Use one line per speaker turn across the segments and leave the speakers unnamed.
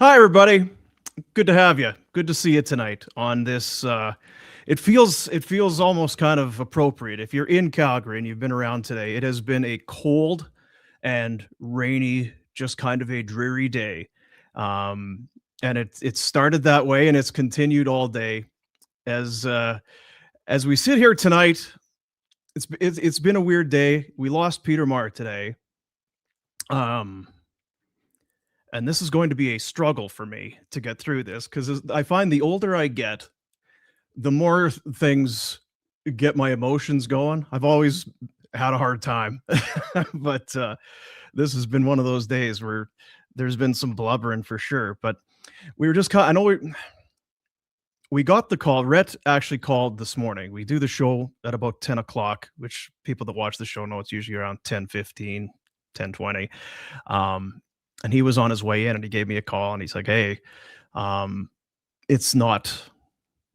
Hi, everybody. Good to have you. Good to see you tonight on this. It feels almost kind of appropriate. If you're in Calgary and you've been around today, it has been a cold and rainy, just kind of a dreary day. Um, and it started that way and it's continued all day. As we sit here tonight, it's been a weird day. We lost Peter Maher today. Um, and this is going to be a struggle for me to get through this because I find the older I get, the more things get my emotions going. I've always had a hard time, but this has been one of those days where there's been some blubbering for sure. But we were just, I know we got the call. Rhett actually called this morning. We do the show at about 10 o'clock, which people that watch the show know it's usually around 10:15, 10:20. Um, and he was on his way in and he gave me a call and he's like, "Hey, um, it's not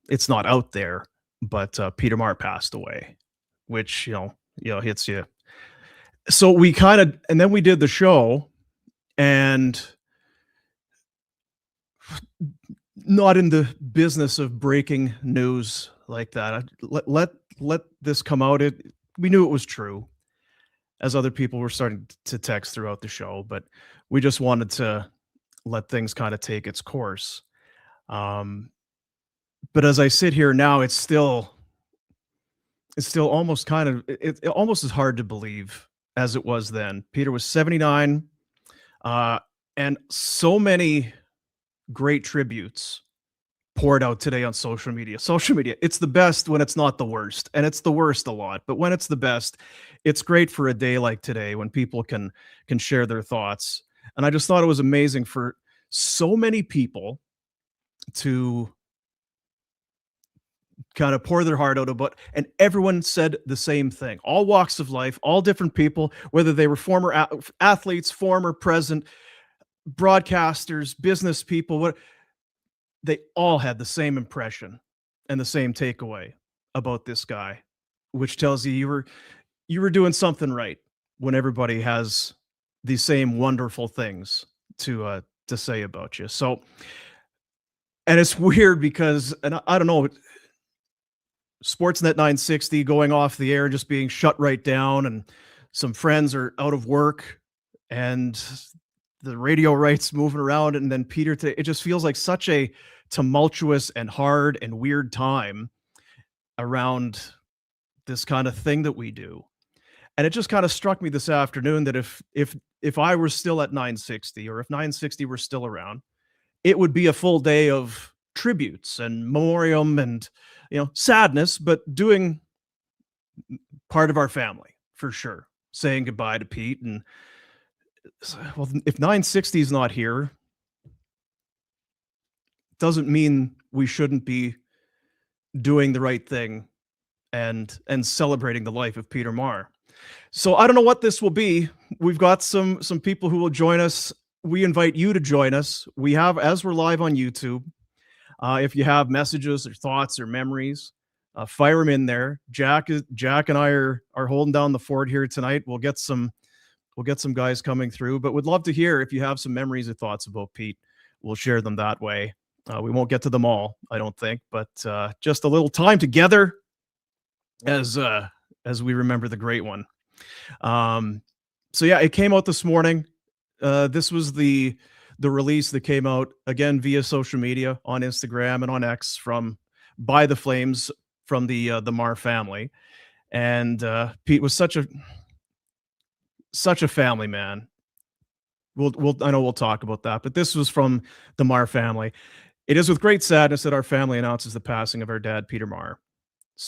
it's not out there, but Peter Maher passed away," which hits you. So we kind of, and then we did the show, and not in the business of breaking news like that. Let this come out. We knew it was true, as other people were starting to text throughout the show, but we just wanted to let things kind of take its course. Um, but as I sit here now, it's still almost kind of it almost as hard to believe as it was then. Peter was 79, uh, and so many great tributes poured out today on social media. Social media, it's the best when it's not the worst, and it's the worst a lot. But when it's the best, it's great for a day like today when people can share their thoughts. And I just thought it was amazing for so many people to kind of pour their heart out about, and everyone said the same thing. All walks of life, all different people, whether they were former athletes, former, present, broadcasters, business people, what they all had the same impression and the same takeaway about this guy, which tells you you were doing something right when everybody has these same wonderful things to say about you. So, and it's weird because, and I don't know, Sportsnet 960 going off the air, just being shut right down, and some friends are out of work, and the radio rights moving around, and then Peter today. It just feels like such a tumultuous and hard and weird time around this kind of thing that we do. And it just kind of struck me this afternoon that if I were still at 960, or if 960 were still around, it would be a full day of tributes and memoriam and sadness, but doing part of our family for sure, saying goodbye to Pete. And well, if 960 is not here, doesn't mean we shouldn't be doing the right thing and celebrating the life of Peter Maher. So I don't know what this will be. We've got some people who will join us. We invite you to join us. We have, as we're live on YouTube, if you have messages or thoughts or memories, fire them in there. Jack and I are holding down the fort here tonight. We'll get some guys coming through, but would love to hear if you have some memories or thoughts about Pete. We'll share them that way. We won't get to them all, I don't think, but just a little time together as we remember the great one. So yeah, it came out this morning. This was the release that came out again via social media on Instagram and on X by the Flames, from the Maher family. And Pete was such a family man. I know we'll talk about that, but this was from the Maher family. It is with great sadness that our family announces the passing of our dad, Peter Maher.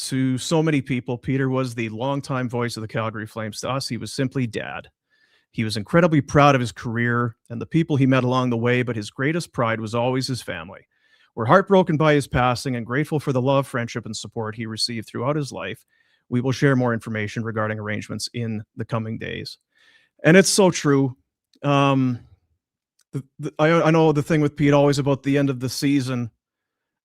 To so many people, Peter was the longtime voice of the Calgary Flames. To us, he was simply dad. He was incredibly proud of his career and the people he met along the way, but his greatest pride was always his family. We're heartbroken by his passing and grateful for the love, friendship, and support he received throughout his life. We will share more information regarding arrangements in the coming days. And it's so true. I know the thing with Pete always about the end of the season.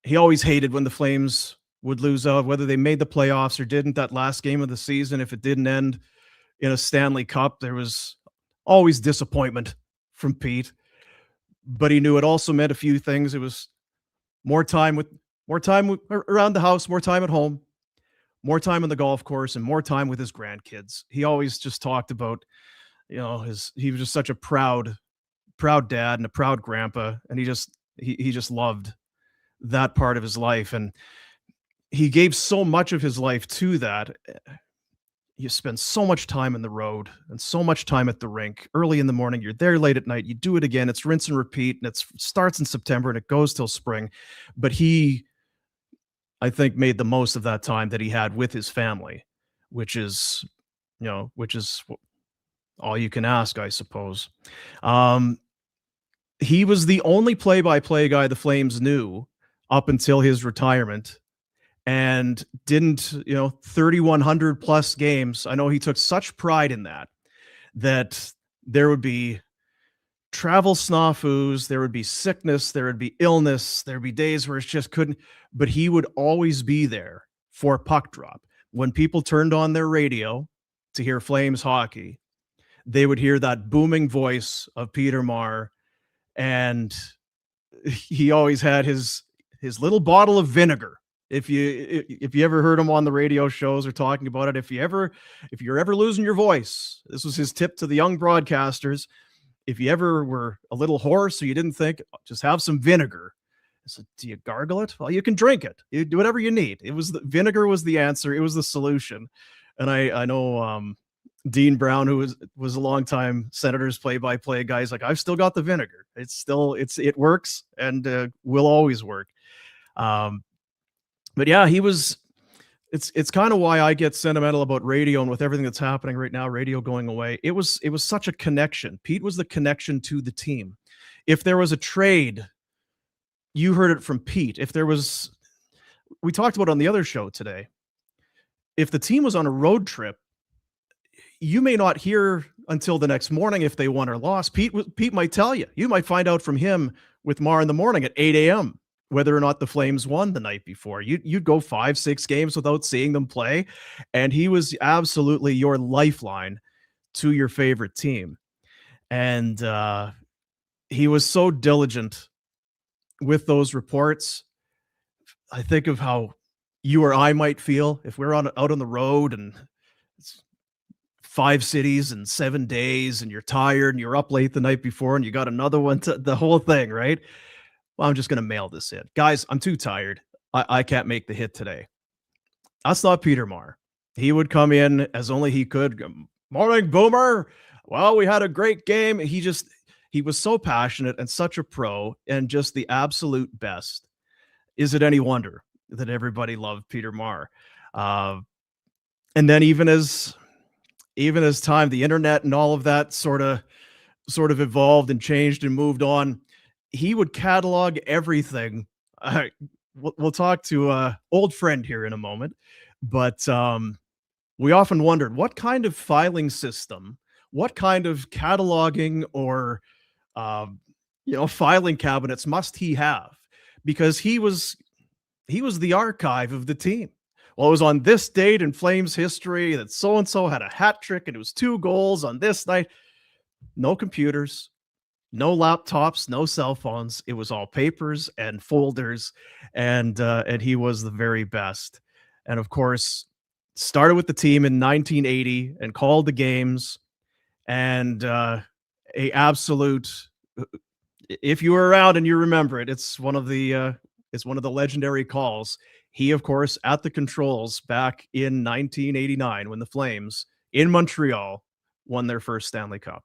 He always hated when the Flames would lose out, whether they made the playoffs or didn't. That last game of the season, if it didn't end in a Stanley Cup, there was always disappointment from Pete. but he knew it also meant a few things. It was more time with around the house, more time at home, more time on the golf course, and more time with his grandkids. He always just talked about, his he was just such a proud dad and a proud grandpa, and he just loved that part of his life, and he gave so much of his life to that. You spend so much time on the road and so much time at the rink. Early in the morning, you're there late at night, you do it again, it's rinse and repeat, and it starts in September and it goes till spring. But he, I think, made the most of that time that he had with his family, which is, which is all you can ask, I suppose. Um, he was the only play-by-play guy the Flames knew up until his retirement, and didn't, 3,100 plus games. I know he took such pride in that there would be travel snafus, there would be sickness, there would be illness, there would be days where it just couldn't, but he would always be there for puck drop. When people turned on their radio to hear Flames hockey, they would hear that booming voice of Peter Maher, and he always had his little bottle of vinegar. If you ever heard him on the radio shows or talking about it, if you're ever losing your voice, this was his tip to the young broadcasters. If you ever were a little hoarse or you didn't think, just have some vinegar. I said, do you gargle it? Well, you can drink it. You do whatever you need. Vinegar was the answer. It was the solution. And I know Dean Brown, who was a longtime Senators play-by-play guy, is like, I've still got the vinegar. It works and will always work. But yeah, it's kind of why I get sentimental about radio, and with everything that's happening right now, radio going away. It was such a connection. Pete was the connection to the team. If there was a trade, you heard it from Pete. We talked about it on the other show today. If the team was on a road trip, you may not hear until the next morning if they won or lost. Pete might tell you. You might find out from him with Maher in the morning at 8 a.m. whether or not the Flames won the night before. You'd go 5-6 games without seeing them play, and he was absolutely your lifeline to your favorite team. And he was so diligent with those reports. I think of how you or I might feel if we're out on the road and it's 5 cities in 7 days, and you're tired and you're up late the night before and you got another one the whole thing, right? Well, I'm just going to mail this in. Guys, I'm too tired. I can't make the hit today. That's not Peter Maher. He would come in as only he could. Morning, Boomer. Well, we had a great game. He was so passionate and such a pro and just the absolute best. Is it any wonder that everybody loved Peter Maher? And then even as time, the internet and all of that sort of evolved and changed and moved on, he would catalog everything. We'll talk to old friend here in a moment, but we often wondered what kind of filing system, what kind of cataloging or filing cabinets must he have, because he was the archive of the team. Well, it was on this date in Flames history that so-and-so had a hat trick and it was 2 goals on this night. No computers, no laptops, no cell phones. It was all papers and folders, and he was the very best. And of course, started with the team in 1980 and called the games, and a absolute. If you were around and you remember it, it's one of the legendary calls. He, of course, at the controls back in 1989 when the Flames in Montreal won their first Stanley Cup.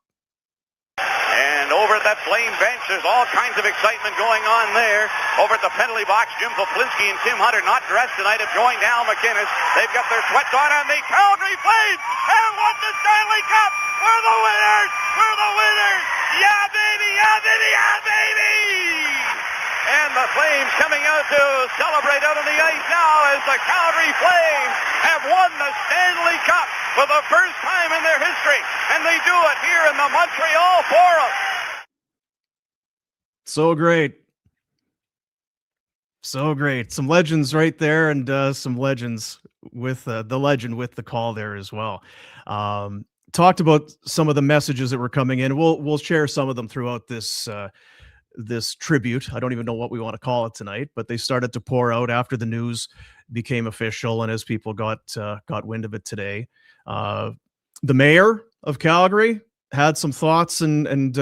And over at that Flame bench, there's all kinds of excitement going on there. Over at the penalty box, Jim Poplinski and Tim Hunter, not dressed tonight, have joined Al McInnes. They've got their sweats on, and the Calgary Flames have won the Stanley Cup. We're the winners! We're the winners! Yeah, baby! Yeah, baby! Yeah, baby! And the Flames coming out to celebrate out on the ice now as the Calgary Flames have won the Stanley Cup for the first time in their history. And they do it here in the Montreal Forum.
So great. So great. Some legends right there, and some legends with the legend with the call there as well. Talked about some of the messages that were coming in. We'll share some of them throughout this this tribute. I don't even know what we want to call it tonight, but they started to pour out after the news became official, and as people got wind of it today. The mayor of Calgary had some thoughts and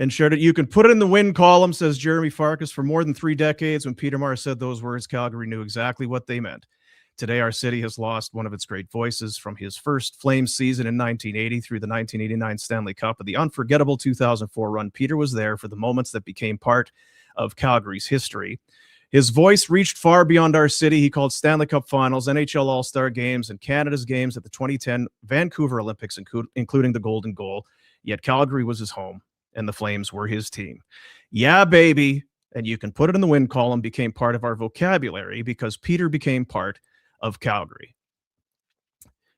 shared it. You can put it in the win column, says Jeremy Farkas. For more than 3 decades, when Peter Maher said those words, Calgary knew exactly what they meant. Today, our city has lost one of its great voices from his first Flames season in 1980 through the 1989 Stanley Cup and the unforgettable 2004 run. Peter was there for the moments that became part of Calgary's history. His voice reached far beyond our city. He called Stanley Cup finals, NHL All-Star games, and Canada's games at the 2010 Vancouver Olympics, including the golden goal. Yet Calgary was his home, and the Flames were his team. Yeah, baby, and you can put it in the win column, became part of our vocabulary because Peter became part of Calgary.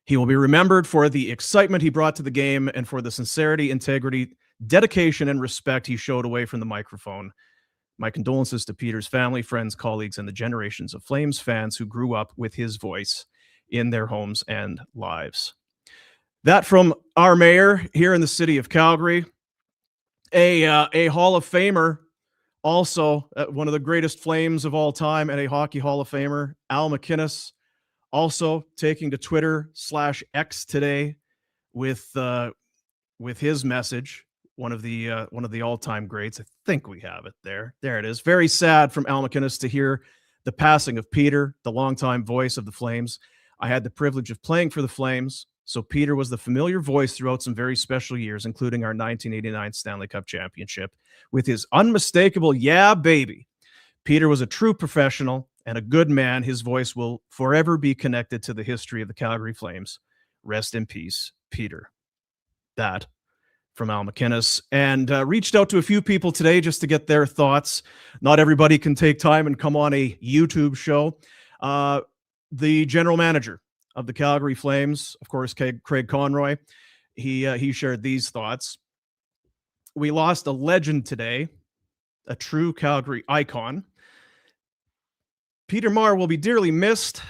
He will be remembered for the excitement he brought to the game and for the sincerity, integrity, dedication, and respect he showed away from the microphone. My condolences to Peter's family, friends, colleagues, and the generations of Flames fans who grew up with his voice in their homes and lives. That from our mayor here in the city of Calgary. A Hall of Famer, also one of the greatest Flames of all time, and a Hockey Hall of Famer, Al MacInnis, also taking to Twitter/X today with his message. One of the all-time greats. I think we have it there. There it is. Very sad from Al MacInnis to hear the passing of Peter, the longtime voice of the Flames. I had the privilege of playing for the Flames, so Peter was the familiar voice throughout some very special years, including our 1989 Stanley Cup championship. With his unmistakable "yeah, baby," Peter was a true professional and a good man. His voice will forever be connected to the history of the Calgary Flames. Rest in peace, Peter. That from Al MacInnis, and reached out to a few people today just to get their thoughts. Not everybody can take time and come on a YouTube show. The general manager of the Calgary Flames, of course, Craig Conroy, he shared these thoughts. We lost a legend today, a true Calgary icon. Peter Maher will be dearly missed.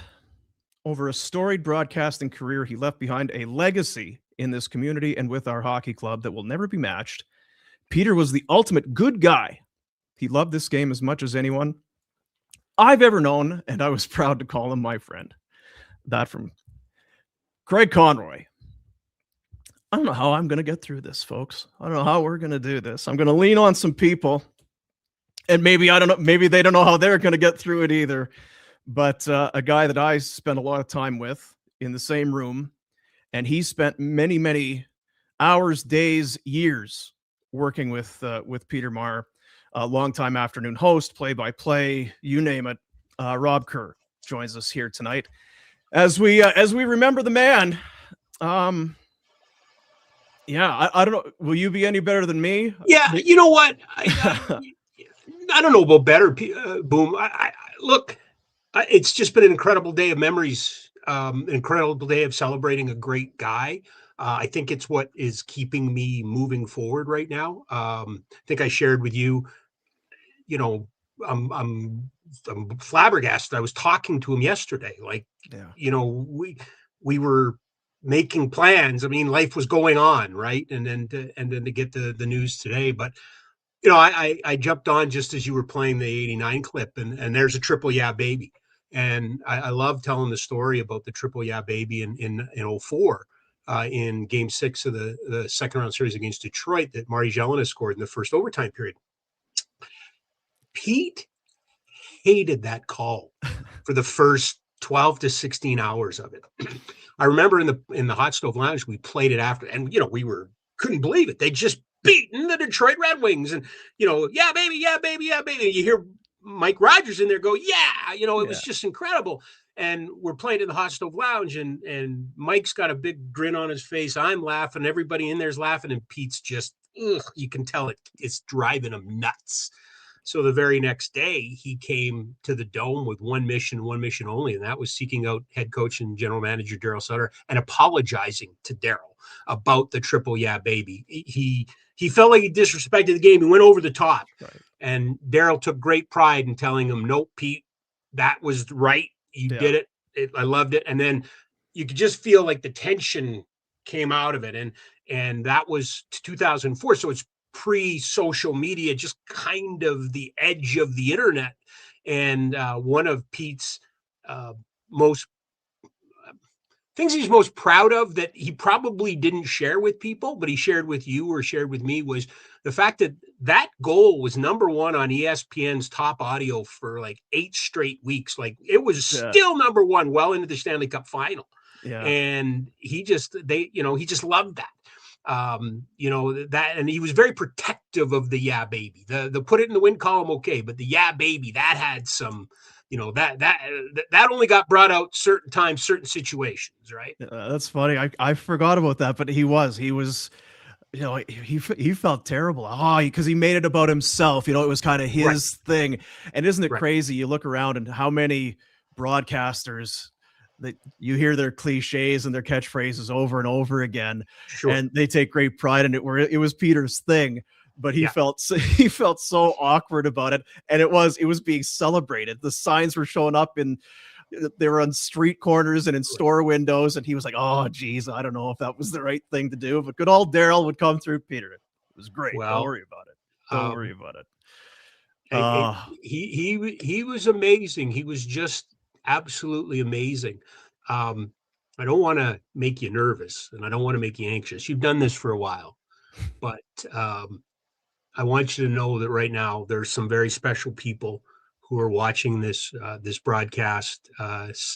Over a storied broadcasting career, he left behind a legacy in this community and with our hockey club that will never be matched. Peter was the ultimate good guy. He loved this game as much as anyone I've ever known, and I was proud to call him my friend. That from Craig Conroy. I don't know how I'm going to get through this, folks. I don't know how we're going to do this. I'm going to lean on some people, and maybe they don't know how they're going to get through it either. But a guy that I spent a lot of time with in the same room, and he spent many, many hours, days, years working with Peter Maher, a longtime afternoon host, play-by-play, you name it. Rob Kerr joins us here tonight as we remember the man. I don't know. Will you be any better than me?
Yeah, you know what? I don't know about better, Boom. Look, it's just been an incredible day of memories, an incredible day of celebrating a great guy. I think it's what is keeping me moving forward right now. I think I shared with you, I'm flabbergasted. I was talking to him yesterday. We were making plans. I mean, life was going on, right? And then to get the news today. But I jumped on just as you were playing the '89 clip, and there's a triple yeah baby. And I love telling the story about the triple yeah baby in 04 in Game 6 of the second round series against Detroit that Marty Jelena scored in the first overtime period. Pete hated that call for the first 12 to 16 hours of it. I remember in the hot stove lounge, we played it after, and we couldn't believe it. They just beaten the Detroit Red Wings, and yeah baby, yeah baby, yeah baby. You hear Mike Rogers in there go, yeah, it was just incredible. And we're playing in the hot stove lounge, and Mike's got a big grin on his face. I'm laughing, everybody in there's laughing, and Pete's just, you can tell it's driving him nuts. So the very next day, he came to the Dome with one mission only, and that was seeking out head coach and general manager Daryl Sutter and apologizing to Daryl about the triple yeah baby. He felt like he disrespected the game. He went over the top. Right. And Daryl took great pride in telling him, "Nope, Pete, that was right. You did it. I loved it." And then you could just feel like the tension came out of it. And that was 2004. So it's pre-social media, just kind of the edge of the internet. And one of Pete's most things he's most proud of that he probably didn't share with people, but he shared with you or shared with me, was the fact that that goal was #1 on ESPN's top audio for like 8 straight weeks. Like it was still #1 well into the Stanley Cup final.
Yeah.
And he just loved that. And he was very protective of the "yeah baby." The put it in the win column, okay, but the "yeah baby," that had some, that only got brought out certain times, certain situations, right?
That's funny. I forgot about that, but he was, he felt terrible. Because he made it about himself. It was kind of his thing. And isn't it crazy? You look around and how many broadcasters that you hear their cliches and their catchphrases over and over again, and they take great pride in it. Where it was Peter's thing, but he felt so awkward about it, and it was being celebrated. The signs were showing up they were on street corners and in store windows, and he was like, "Oh, geez, I don't know if that was the right thing to do." But good old Daryl would come through. Peter, it was great. Don't worry about it. Don't worry about it.
He was amazing. He was just absolutely amazing. I don't want to make you nervous, and I don't want to make you anxious. You've done this for a while, but I want you to know that right now there's some very special people who are watching this broadcast.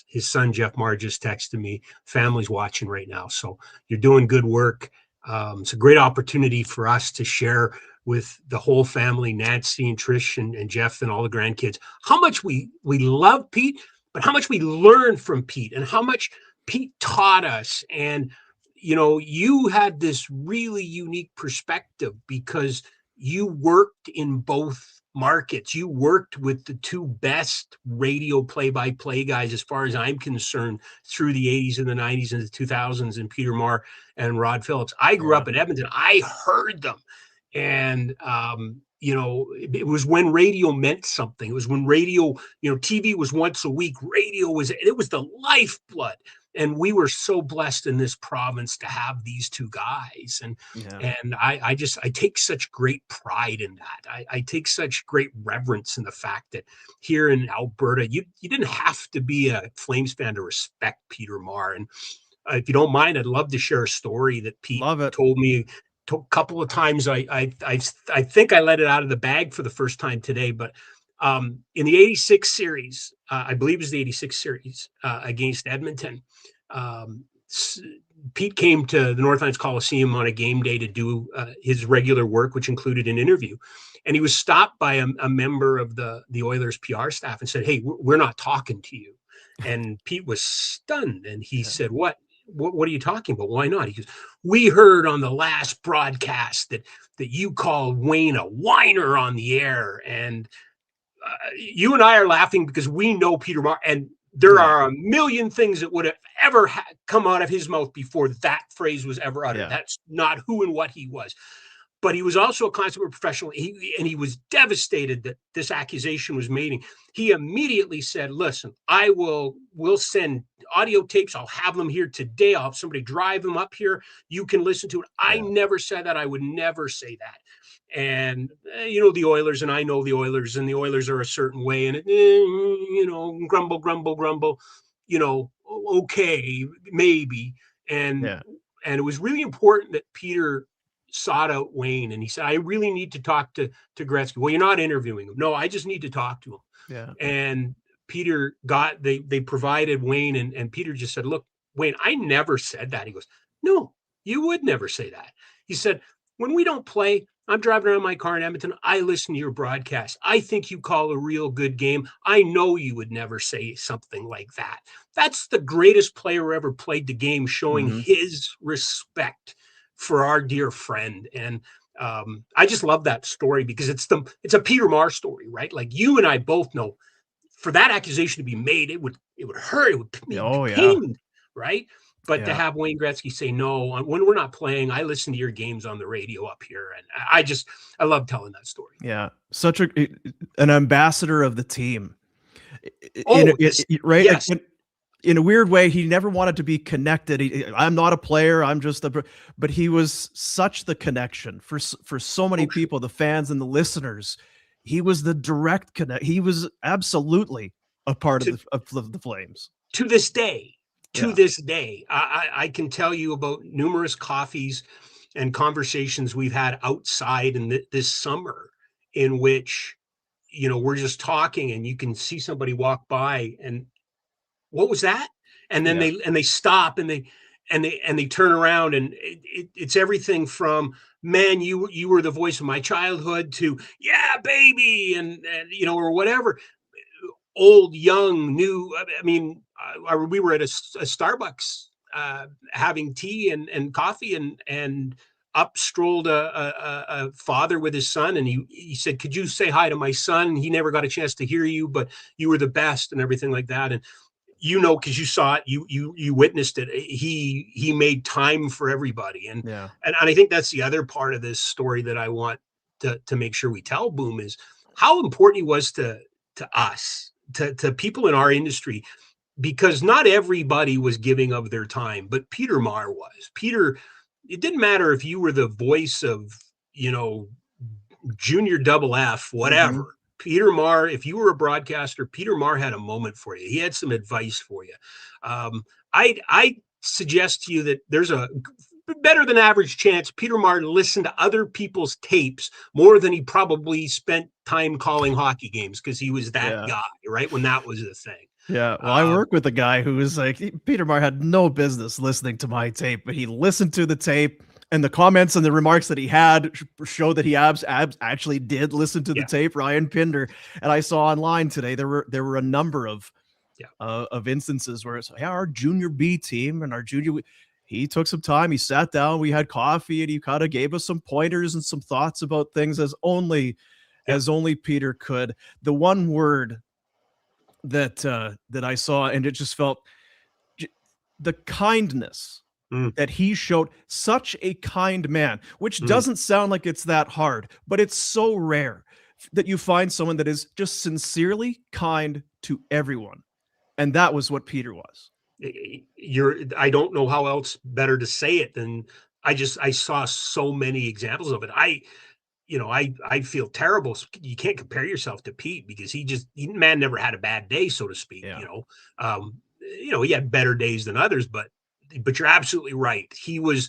His son Jeff Maher just texted me. Family's watching right now, so you're doing good work. It's a great opportunity for us to share with the whole family, Nancy and Trish and Jeff and all the grandkids, how much we love Pete, but how much we learned from Pete and how much Pete taught us. And you had this really unique perspective because you worked in both markets. You worked with the two best radio play-by-play guys, as far as I'm concerned, through the 80s and the 90s and the 2000s, and Peter Maher and Rod Phillips. I grew up in Edmonton. I heard them. And, it was when radio meant something. It was when radio, TV was once a week. Radio was the lifeblood. And we were so blessed in this province to have these two guys. And I take such great pride in that. I take such great reverence in the fact that here in Alberta, you didn't have to be a Flames fan to respect Peter Maher. And if you don't mind, I'd love to share a story that Pete told me a couple of times. I think I let it out of the bag for the first time today, but in the 86 series, I believe it was the 86 series against Edmonton, Pete came to the Northlands Coliseum on a game day to do his regular work, which included an interview. And he was stopped by a member of the Oilers PR staff and said, "Hey, we're not talking to you." And Pete was stunned. And he said, What are you talking about? Why not? He goes, "We heard on the last broadcast that you called Wayne a whiner on the air." And you and I are laughing because we know Peter Maher, and there are a million things that would have ever come out of his mouth before that phrase was ever uttered. That's not who and what he was. But he was also a consummate professional, and he was devastated that this accusation was made. He immediately said, "Listen, we'll send audio tapes. I'll have them here today. I'll have somebody drive them up here. You can listen to it." I never said that. I would never say that. And the Oilers, and I know the Oilers, and the Oilers are a certain way, and grumble, okay, maybe. And it was really important that Peter sought out Wayne, and he said, "I really need to talk to Gretzky." "Well, you're not interviewing him." "No, I just need to talk to him."
Yeah.
And Peter they provided Wayne, and Peter just said, "Look, Wayne, I never said that." He goes, "No, you would never say that." He said, "When we don't play, I'm driving around my car in Edmonton. I listen to your broadcast. I think you call a real good game. I know you would never say something like that." That's the greatest player who ever played the game, showing his respect for our dear friend. And I just love that story because it's a Peter Maher story, right? Like, you and I both know, for that accusation to be made, it would hurt. It would pain, right? But to have Wayne Gretzky say, "No, when we're not playing, I listen to your games on the radio up here." And I love telling that story.
Yeah. Such an ambassador of the team.
Oh,
right.
yes.
in a weird way, he never wanted to be connected. I'm not a player. I'm just but he was such the connection for so many people, the fans and the listeners. He was the direct connect. He was absolutely a part of the Flames.
To this day,
Yeah.
this day, I can tell you about numerous coffees and conversations we've had outside in this summer in which, we're just talking and you can see somebody walk by and what was that? And then they stop and they turn around and it's everything from, man, you were the voice of my childhood to, yeah, baby. And or whatever, old, young, new. I mean, we were at a Starbucks having tea and coffee and up strolled a father with his son. And he said, could you say hi to my son? He never got a chance to hear you, but you were the best and everything like that. And because you saw it, you witnessed it. He made time for everybody, and I think that's the other part of this story that I want to make sure we tell. Boom, is how important he was to us, to people in our industry, because not everybody was giving of their time, but Peter Maher was. Peter, it didn't matter if you were the voice of Junior Double F, whatever. Mm-hmm. Peter Maher, if you were a broadcaster, Peter Maher had a moment for you. He had some advice for you. I suggest to you that there's a better than average chance Peter Maher listened to other people's tapes more than he probably spent time calling hockey games, because he was that guy, right? When that was the thing.
Yeah, well, I work with a guy who was like, Peter Maher had no business listening to my tape, but he listened to the tape. And the comments and the remarks that he had show that he actually did listen to the tape. Ryan Pinder, and I saw online today there were a number of instances where it's our junior B team and our junior. He took some time. He sat down. We had coffee, and he kind of gave us some pointers and some thoughts about things as only Peter could. The one word that I saw, and it just felt the kindness. That he showed, such a kind man, which doesn't sound like it's that hard, but it's so rare that you find someone that is just sincerely kind to everyone. And that was what Peter was.
I don't know how else better to say it than I saw so many examples of it. I feel terrible. You can't compare yourself to Pete, because man never had a bad day, so to speak. He had better days than others, but you're absolutely right. He was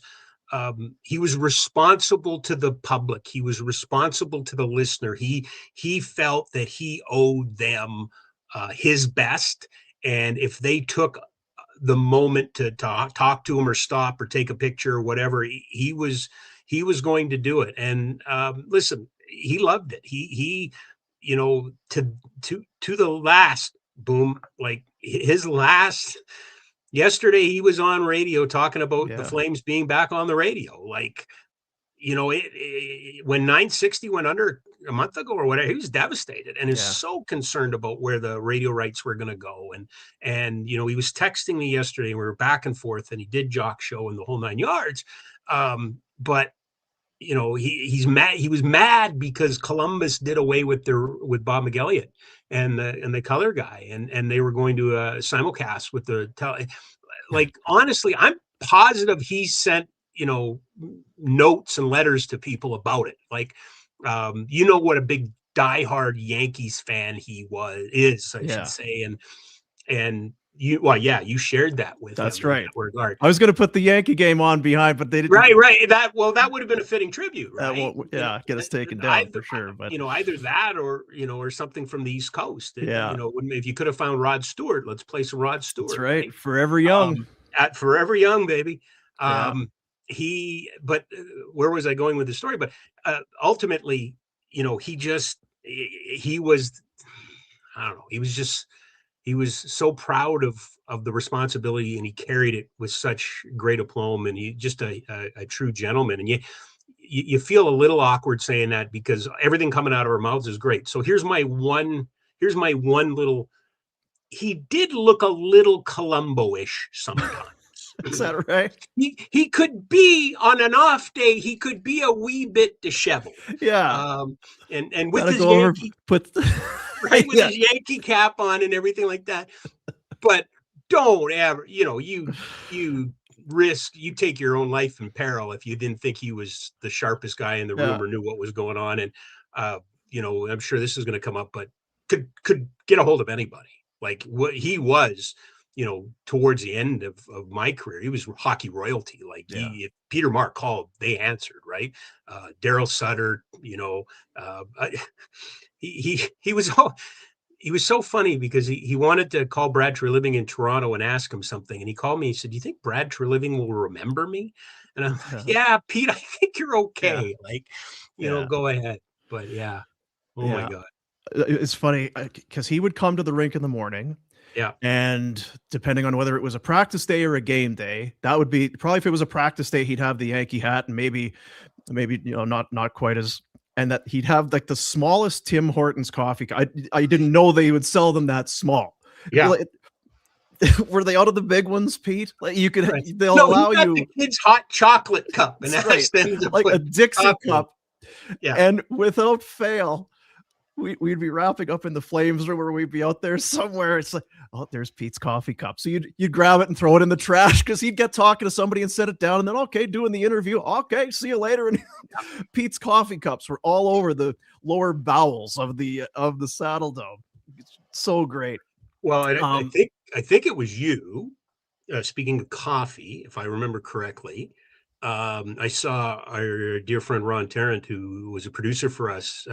responsible to the public. He was responsible to the listener. He felt that he owed them his best. And if they took the moment to talk to him or stop or take a picture or whatever, he was going to do it. And listen, he loved it. He to the last, Boom, like his last. Yesterday, he was on radio talking about the Flames being back on the radio. Like, when 960 went under a month ago or whatever, he was devastated and is so concerned about where the radio rights were going to go. And he was texting me yesterday, and we were back and forth, and he did Jock Show and the whole 9 yards. But he's mad. He was mad because Columbus did away with Bob McElliott and the color guy, and they were going to simulcast with the like. Honestly, I'm positive he sent notes and letters to people about it. Like, what a big diehard Yankees fan he is, I should say, and. You shared that with him.
That's right. I was going to put the Yankee game on behind, but they didn't.
Right. That would have been a fitting tribute, right?
Get us taken down for sure. But
either that or something from the East Coast. If you could have found Rod Stewart, let's play some Rod Stewart.
That's right. Forever Young.
Forever Young, baby. But where was I going with the story? But ultimately, he was. I don't know. He was so proud of the responsibility, and he carried it with such great aplomb, and he just a true gentleman. And you feel a little awkward saying that, because everything coming out of our mouths is great. So here's my one little, he did look a little Columbo-ish sometimes.
Is that right?
He could be, on an off day, he could be a wee bit disheveled.
Yeah.
And with his Yankee, right, with his Yankee cap on and everything like that. But don't ever, you take your own life in peril if you didn't think he was the sharpest guy in the room or knew what was going on. And I'm sure this is going to come up, but could get a hold of anybody. Like what he was, towards the end of my career, he was hockey royalty. Like if Peter Maher called, they answered, right? Daryl Sutter, he was he was so funny because he wanted to call Brad Treliving in Toronto and ask him something. And he called me, he said, "Do you think Brad Treliving will remember me?" And I'm like, "Yeah, Pete, I think you're okay. Like, go ahead." But oh my God.
It's funny because he would come to the rink in the morning.
Yeah.
And depending on whether it was a practice day or a game day, that would be probably, if it was a practice day, he'd have the Yankee hat and maybe, not quite as, and that he'd have like the smallest Tim Hortons coffee. I didn't know they would sell them that small.
Yeah.
Were they out of the big ones, Pete? Like you could,
right.
they'll allow you
the kid's hot chocolate cup, and that's them
like a Dixie cup.
Yeah.
And without fail, we'd be wrapping up in the Flames room, or we'd be out there somewhere. It's like, oh, there's Pete's coffee cup. So you'd grab it and throw it in the trash because he'd get talking to somebody and set it down, and then okay, doing the interview. Okay, see you later. And Pete's coffee cups were all over the lower bowels of the Saddle Dome. It's so great.
Well, I think it was you. Speaking of coffee, if I remember correctly, I saw our dear friend Ron Tarrant, who was a producer for us,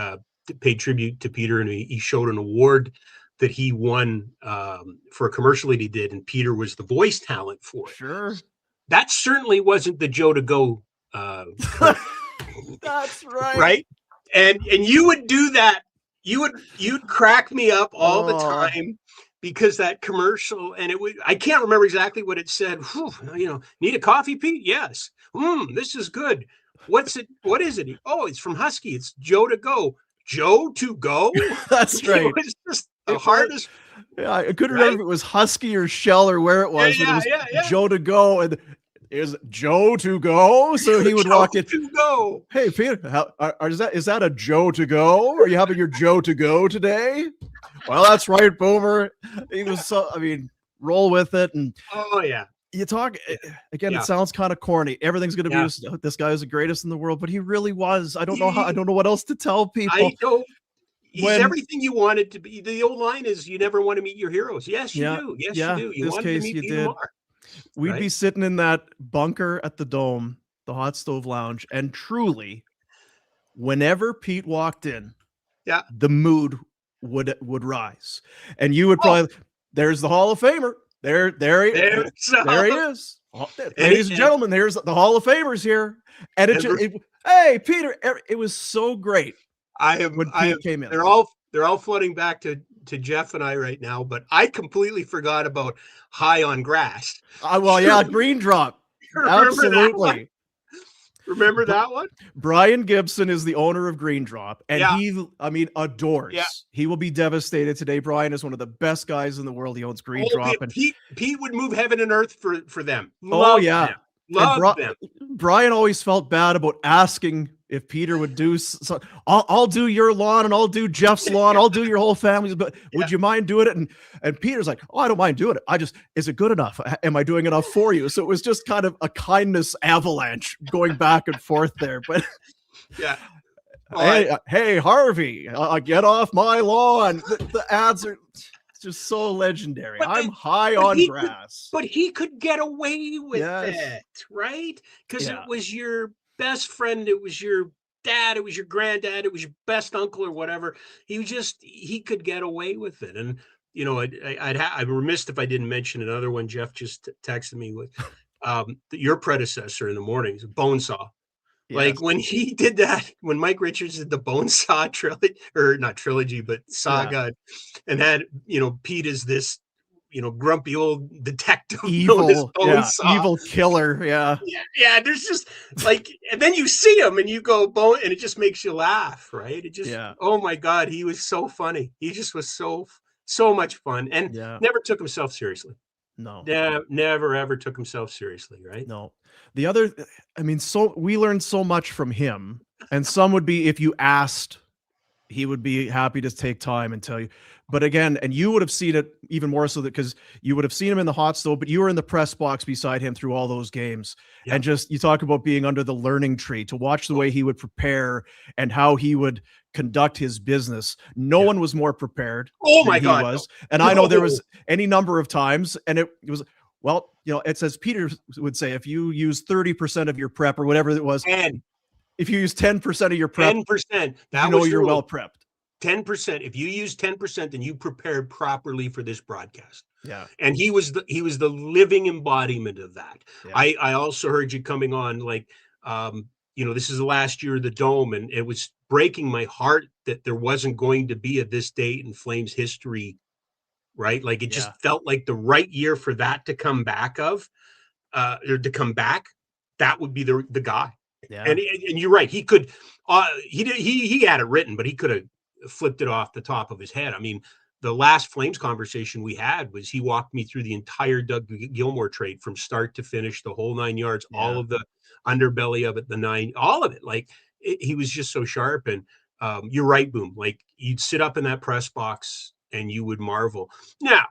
paid tribute to Peter, and he showed an award that he won for a commercial that he did, and Peter was the voice talent for it.
Sure.
That certainly wasn't the Joe to go.
That's right.
Right. And you would do that. You'd crack me up all the time because that commercial, and I can't remember exactly what it said. Whew, need a coffee, Pete? Yes. This is good. What is it? Oh, it's from Husky. It's Joe to go. Joe to go?
That's right.
It was just the hardest.
Yeah, I couldn't remember if it was Husky or Shell or where it was.
Yeah,
but it was Joe to go, and is Joe to go? So he would walk in.
To go.
Hey, Peter, is that a Joe to go? Are you having your Joe to go today? Well, that's right, Boomer. He was roll with it, and you talk again. It sounds kind of corny. Everything's going to be this guy is the greatest in the world, but he really was. I don't know what else to tell people.
I know. He's everything you wanted to be. The old line is, "You never want to meet your heroes." Yes, you do. Yes, you do. You wanted to meet Peter Maher.
We'd be sitting in that bunker at the Dome, the Hot Stove Lounge, and truly, whenever Pete walked in, the mood would rise, and you would probably. There's the Hall of Famer. There he is. Ladies and gentlemen, there's the Hall of Famers here. And hey, Peter, it was so great. When Pete came in.
They're all flooding back to Jeff and I right now, but I completely forgot about High on Grass.
Green Drop. Absolutely.
Remember that one?
Brian Gibson is the owner of Green Drop, and he adores. Yeah. He will be devastated today. Brian is one of the best guys in the world. He owns Green Drop. And
Pete would move heaven and earth for them.
Love
them. Love them.
Brian always felt bad about asking if Peter would do so. I'll do your lawn, and I'll do Jeff's lawn. I'll do your whole family's, but would you mind doing it? And Peter's like, "Oh, I don't mind doing it. Is it good enough? Am I doing enough for you?" So it was just kind of a kindness avalanche going back and forth there. But hey, Harvey, get off my lawn. The ads are just so legendary. I'm high on grass.
But he could get away with it, right? Because it was your best friend, it was your dad, it was your granddad, it was your best uncle or whatever. He could get away with it. And I'm remiss if I didn't mention another one. Jeff just texted me with your predecessor in the mornings, Bonesaw. Yes. Like when he did that, when Mike Richards did the Bonesaw trilogy, or not trilogy, but saga, and had Pete is this grumpy old detective,
evil killer.
There's just like, and then you see him and you go Bone, and it just makes you laugh, right? It just, oh my God, he was so funny. He just was so much fun, and never took himself seriously.
No,
never ever took himself seriously, right?
No. The other, we learned so much from him, and some would be if you asked he would be happy to take time and tell you. But again, and you would have seen it even more so that because you would have seen him in the hot stove, but you were in the press box beside him through all those games.
Yeah.
And just, you talk about being under the learning tree to watch the way he would prepare and how he would conduct his business. No one was more prepared
Oh
than
my God,
he was.
no.
And I know there was any number of times, and it was, well, you know, it's as Peter would say, if you use 30% of your prep or whatever it was,
And
if you use 10% of your prep,
10%, that
you know
was
you're
the rule.
well prepped.
10%. If you use 10%, then you prepared properly for this broadcast.
Yeah.
And he was the living embodiment of that.
Yeah.
I also heard you coming on like, you know, this is the last year of the Dome, and it was breaking my heart that there wasn't going to be a this date in Flames history, right? Like it just felt like the right year for that to come back or to come back. That would be the guy.
Yeah.
And you're right. He could, he had it written, but he could have flipped it off the top of his head. I mean, the last Flames conversation we had was he walked me through the entire Doug Gilmour trade from start to finish, the whole 9 yards, all of the underbelly of it, all of it. Like he was just so sharp. And you're right, Boom. Like you'd sit up in that press box and you would marvel. Now,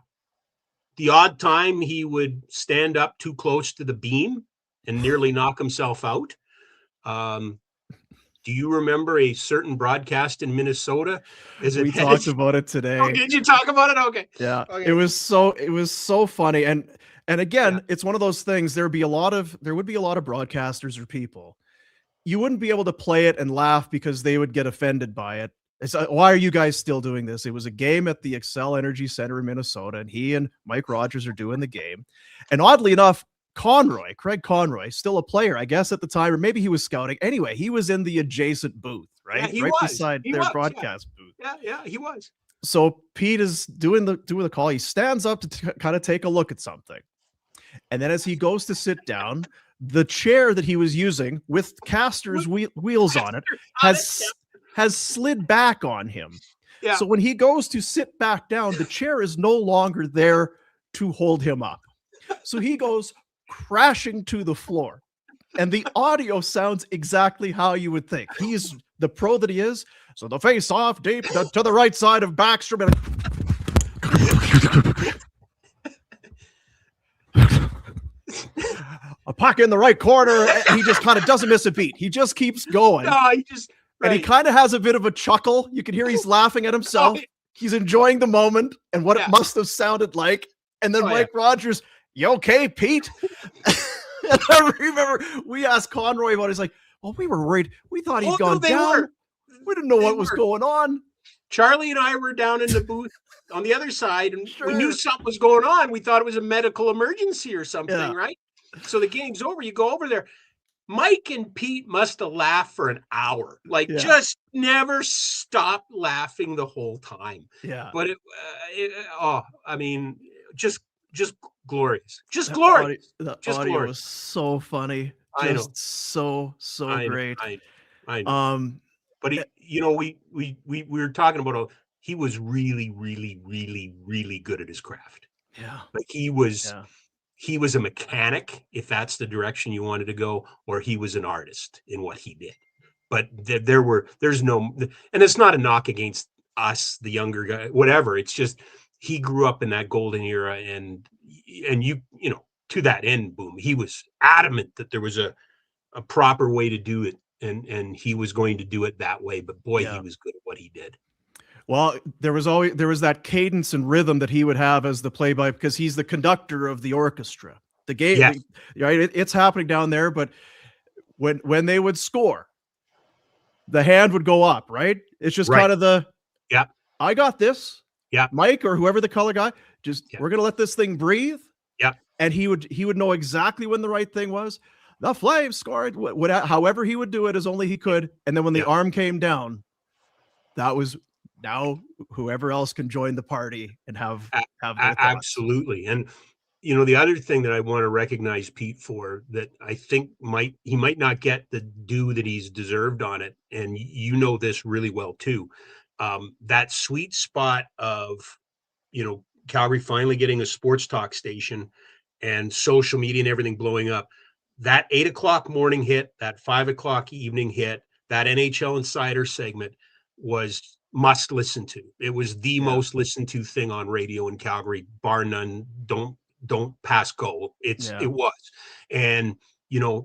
the odd time he would stand up too close to the beam and nearly knock himself out. Do you remember a certain broadcast in Minnesota?
We talked about it today.
Oh, did you talk about it? Okay.
Yeah.
Okay.
It was so funny. And again, it's one of those things. There would be a lot of broadcasters or people. You wouldn't be able to play it and laugh because they would get offended by it. It's why are you guys still doing this? It was a game at the Xcel Energy Center in Minnesota, and he and Mike Rogers are doing the game. And oddly enough, Craig Conroy, still a player, I guess at the time, or maybe he was scouting. Anyway, he was in the adjacent booth, right?
Yeah,
right beside their broadcast booth.
Yeah, he was.
So Pete is doing the call. He stands up to kind of take a look at something. And then as he goes to sit down, the chair that he was using with casters wheels on it has slid back on him.
Yeah.
So when he goes to sit back down, the chair is no longer there to hold him up. So he goes crashing to the floor, and the audio sounds exactly how you would think. He's the pro that he is. So the face off deep to the right side of Backstrom, a puck in the right corner. He just kind of doesn't miss a beat. He just keeps going.
No, he just
and he kind of has a bit of a chuckle. You can hear he's laughing at himself. He's enjoying the moment and what it must have sounded like. And then Mike Rogers, you okay, Pete? And I remember we asked Conroy about it. He's like, well, we were worried. We thought he'd gone down. We didn't know what was going on.
Charlie and I were down in the booth on the other side, and we knew something was going on. We thought it was a medical emergency or something, right? So the game's over. You go over there. Mike and Pete must have laughed for an hour. Like, just never stopped laughing the whole time.
Yeah.
But I mean, just glorious. Just glorious.
The audio was so funny. Just so great.
I know. But we were talking about he was really, really, really, really good at his craft.
Yeah.
Like he was a mechanic, if that's the direction you wanted to go, or he was an artist in what he did. But there's no, and it's not a knock against us, the younger guy, whatever. It's just he grew up in that golden era, and you know, to that end, Boom, he was adamant that there was a proper way to do it, and he was going to do it that way. But boy, he was good at what he did.
Well, there was that cadence and rhythm that he would have as the play-by, because he's the conductor of the orchestra. The game, right? It's happening down there, but when they would score, the hand would go up, right? It's just kind of I got this.
Yeah.
Mike or whoever the color guy, we're gonna let this thing breathe.
Yeah.
And he would know exactly when the right thing was. The Flames scored. However he would do it as only he could. And then when the arm came down, that was. Now whoever else can join the party and have their thoughts.
Absolutely. And you know, the other thing that I want to recognize Pete for, that I think he might not get the due that he's deserved on it, and you know this really well too, that sweet spot of, you know, Calgary finally getting a sports talk station and social media and everything blowing up. That 8 o'clock morning hit, that 5 o'clock evening hit, that NHL Insider segment was must listen to. It was the
Yeah.
most listened to thing on radio in Calgary, bar none. Don't pass go. It was. And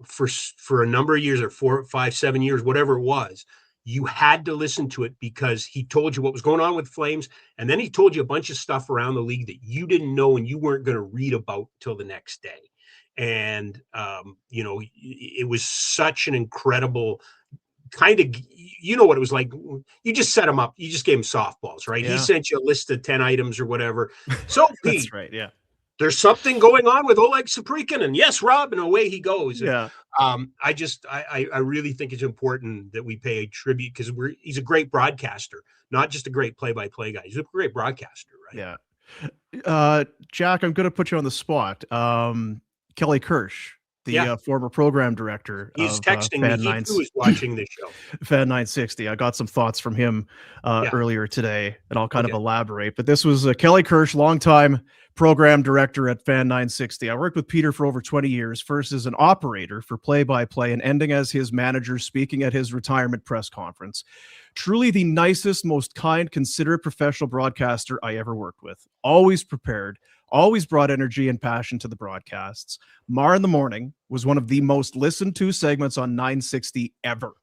for a number of years, or 4, 5, 7 years, whatever it was, you had to listen to it because he told you what was going on with Flames, and then he told you a bunch of stuff around the league that you didn't know and you weren't going to read about till the next day. And it was such an incredible kind of, what it was like. You just set him up. You just gave him softballs, right? He sent you a list of 10 items or whatever. So Pete,
that's right. Yeah.
There's something going on with Oleg Saprikin, and yes, Rob, and away he goes.
Yeah.
I really think it's important that we pay a tribute, because he's a great broadcaster, not just a great play-by-play guy. He's a great broadcaster, right?
Yeah. Jack, I'm going to put you on the spot. Kelly Kirsch, the former program director.
He's
of,
texting
Fan
me. He was watching this show.
Fan 960. I got some thoughts from him earlier today, and I'll kind of elaborate. But this was Kelly Kirsch, longtime program director at Fan 960. I worked with Peter for over 20 years, first as an operator for play-by-play and ending as his manager, speaking at his retirement press conference. Truly the nicest, most kind, considerate professional broadcaster I ever worked with. Always prepared, always brought energy and passion to the broadcasts. Maher in the Morning was one of the most listened to segments on 960 ever.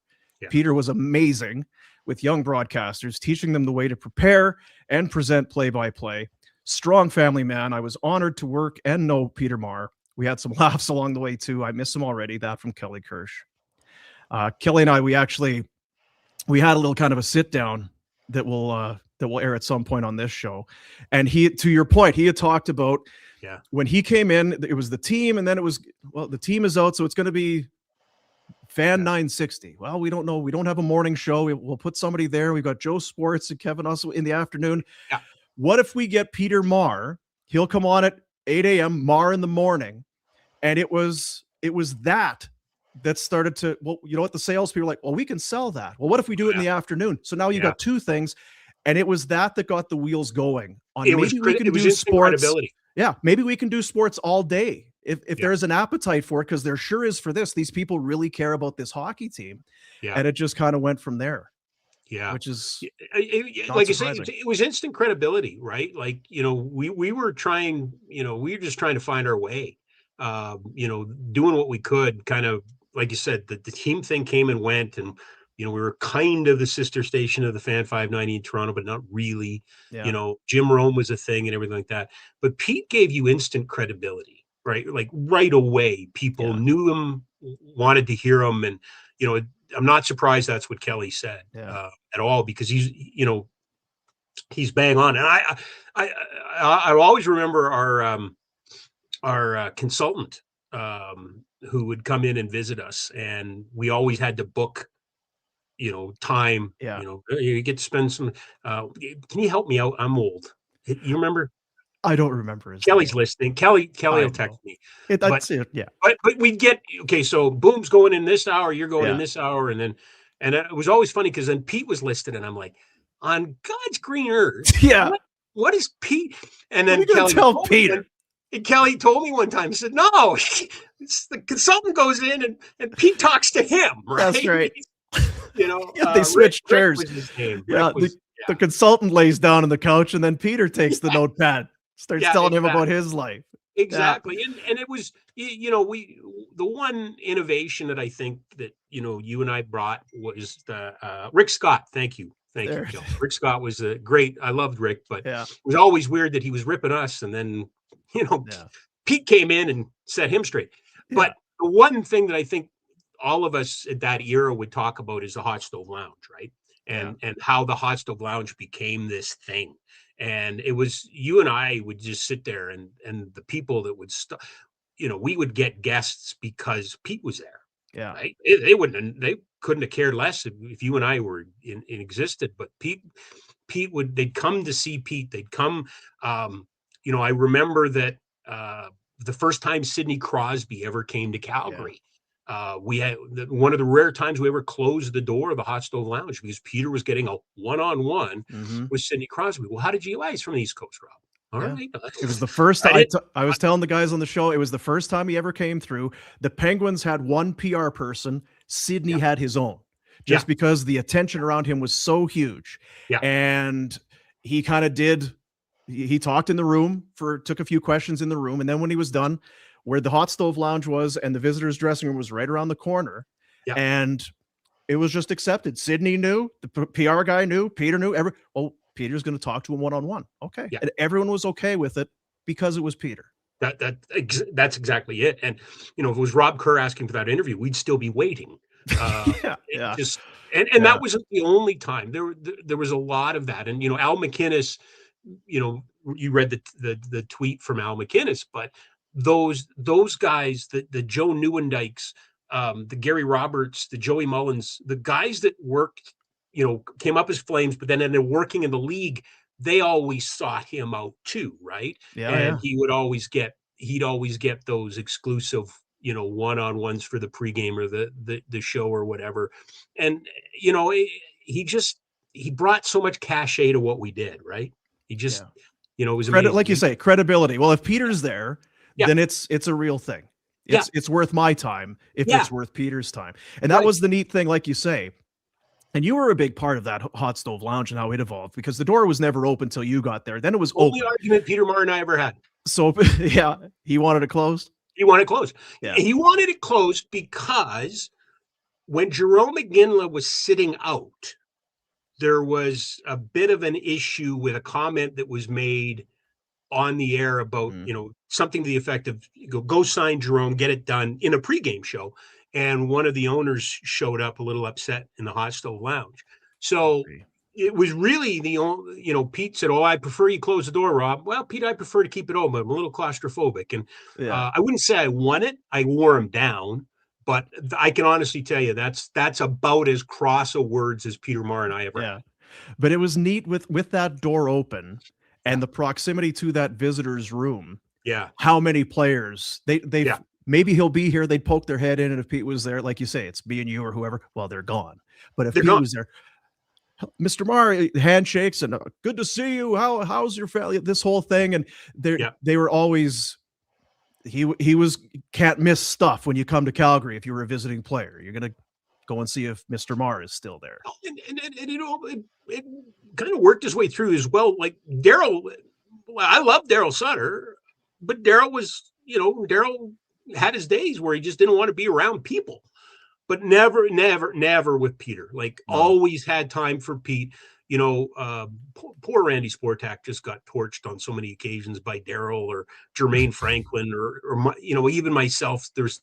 Yeah. Peter was amazing with young broadcasters, teaching them the way to prepare and present play-by-play. Strong family man. I was honored to work and know Peter Maher. We had some laughs along the way too. I miss him already. That from Kelly Kirsch. Kelly and I, we had a little kind of a sit down that will air at some point on this show. And to your point, he had talked about when he came in, it was the team, and then it was, the team is out, so it's going to be Fan 960. Well, we don't know. We don't have a morning show. We'll put somebody there. We've got Joe Sports and Kevin also in the afternoon. Yeah. What if we get Peter Maher? He'll come on at 8 a.m., Maher in the Morning. And it was that started to, the salespeople were like, well, we can sell that. Well, what if we do it in the afternoon? So now you got two things. And it was that got the wheels going on. Maybe we can do sports. Yeah, maybe we can do sports all day if there's an appetite for it, because there sure is for this. These people really care about this hockey team. Yeah. And it just kind of went from there. Yeah, which is
like you say, it was instant credibility, right? Like, we were trying, we were just trying to find our way, doing what we could. Kind of like you said, the team thing came and went, and we were kind of the sister station of the Fan 590 in Toronto, but not really. Yeah. Jim Rome was a thing and everything like that. But Pete gave you instant credibility, right? Like right away, people knew him, wanted to hear him, and I'm not surprised that's what Kelly said at all, because he's bang on. And I always remember our consultant who would come in and visit us, and we always had to book, time. Yeah. You get to spend some. Can you help me out? I'm old. You remember?
I don't remember his
Kelly's
name.
Listening. Kelly will text me.
That's it. Yeah.
But we'd get, okay, so Boom's going in this hour, you're going in this hour. And it was always funny, because then Pete was listed, and I'm like, on God's green earth.
Yeah.
What is Pete? And then
Kelly told Peter.
Kelly told me one time, he said, no, the consultant goes in and Pete talks to him. Right?
That's right.
They
switched chairs.
Rick was his name.
The consultant lays down on the couch, and then Peter takes the notepad. Starts telling him about his life.
Exactly. Yeah. And it was, the one innovation that I think that, you and I brought was the Rick Scott. Thank you. Thank you, Joe. Rick Scott was great. I loved Rick, but it was always weird that he was ripping us. And then, Pete came in and set him straight. Yeah. But the one thing that I think all of us at that era would talk about is the Hot Stove Lounge, right? And how the Hot Stove Lounge became this thing. And it was, you and I would just sit there, and the people that would we would get guests because Pete was there. Yeah. Right? They couldn't have cared less if you and I were in existed, but they'd come to see Pete. They'd come, I remember that the first time Sidney Crosby ever came to Calgary, we had one of the rare times we ever closed the door of the Hot Stove Lounge, because Peter was getting a one-on-one with Sidney Crosby. Well, how did you guys from the East Coast, Rob? All right.
It was the first time I was telling the guys on the show, it was the first time he ever came through. The Penguins had one PR person. Sidney had his own. just because the attention around him was so huge.
Yeah.
And he kind of he talked in the room took a few questions in the room. And then when he was done, where the hot stove lounge was and the visitors dressing room was right around the corner.
Yeah.
And it was just accepted. Sydney knew, the PR guy knew, Peter knew, Peter's going to talk to him one-on-one. Okay.
Yeah.
And everyone was okay with it because it was Peter.
That's exactly it. And, if it was Rob Kerr asking for that interview, we'd still be waiting.
Yeah.
That wasn't the only time. There was a lot of that. And, Al MacInnis, you read the tweet from Al MacInnis, but those guys, the Joe Nieuwendyks, the Gary Roberts, the Joey Mullins, the guys that worked, came up as Flames, but then ended up working in the league, they always sought him out too, right?
Yeah,
and he'd always get those exclusive, one-on-ones for the pregame or the show or whatever. And he brought so much cachet to what we did, right? He just, it was amazing.
Like you say, credibility. Well, if Peter's there, then it's a real thing. It's worth my time if it's worth Peter's time. And that was the neat thing, like you say. And you were a big part of that hot stove lounge and how it evolved, because the door was never open till you got there. Then it was
only
open.
Argument Peter Maher and I ever had.
So he wanted it closed.
He wanted it closed.
Yeah.
He wanted it closed because when Jerome McGinley was sitting out, there was a bit of an issue with a comment that was made on the air about, something to the effect of go sign Jerome, get it done in a pregame show. And one of the owners showed up a little upset in the hot stove lounge. So it was really Pete said, I prefer you close the door, Rob. Well, Pete, I prefer to keep it open. I'm a little claustrophobic. And I wouldn't say I won it. I wore him down. But I can honestly tell you that's about as cross of words as Peter Maher and I ever had.
But it was neat with that door open and the proximity to that visitor's room.
Yeah.
How many players they've maybe he'll be here. They'd poke their head in, and if Pete was there, like you say, it's me and you or whoever. Well, they're gone. But if Pete was there, Mr. Maher, handshakes and good to see you. How's your family? This whole thing, and they were always. He was can't miss stuff when you come to Calgary. If you were a visiting player, you're gonna go and see if Mr. Maher is still there.
And it kind of worked his way through as well. Like Daryl, I love Daryl Sutter, but Daryl was, Daryl had his days where he just didn't want to be around people, but never with Peter. Like always had time for Pete. Poor Randy Sportak just got torched on so many occasions by Daryl or Jermaine Franklin or even myself. There's,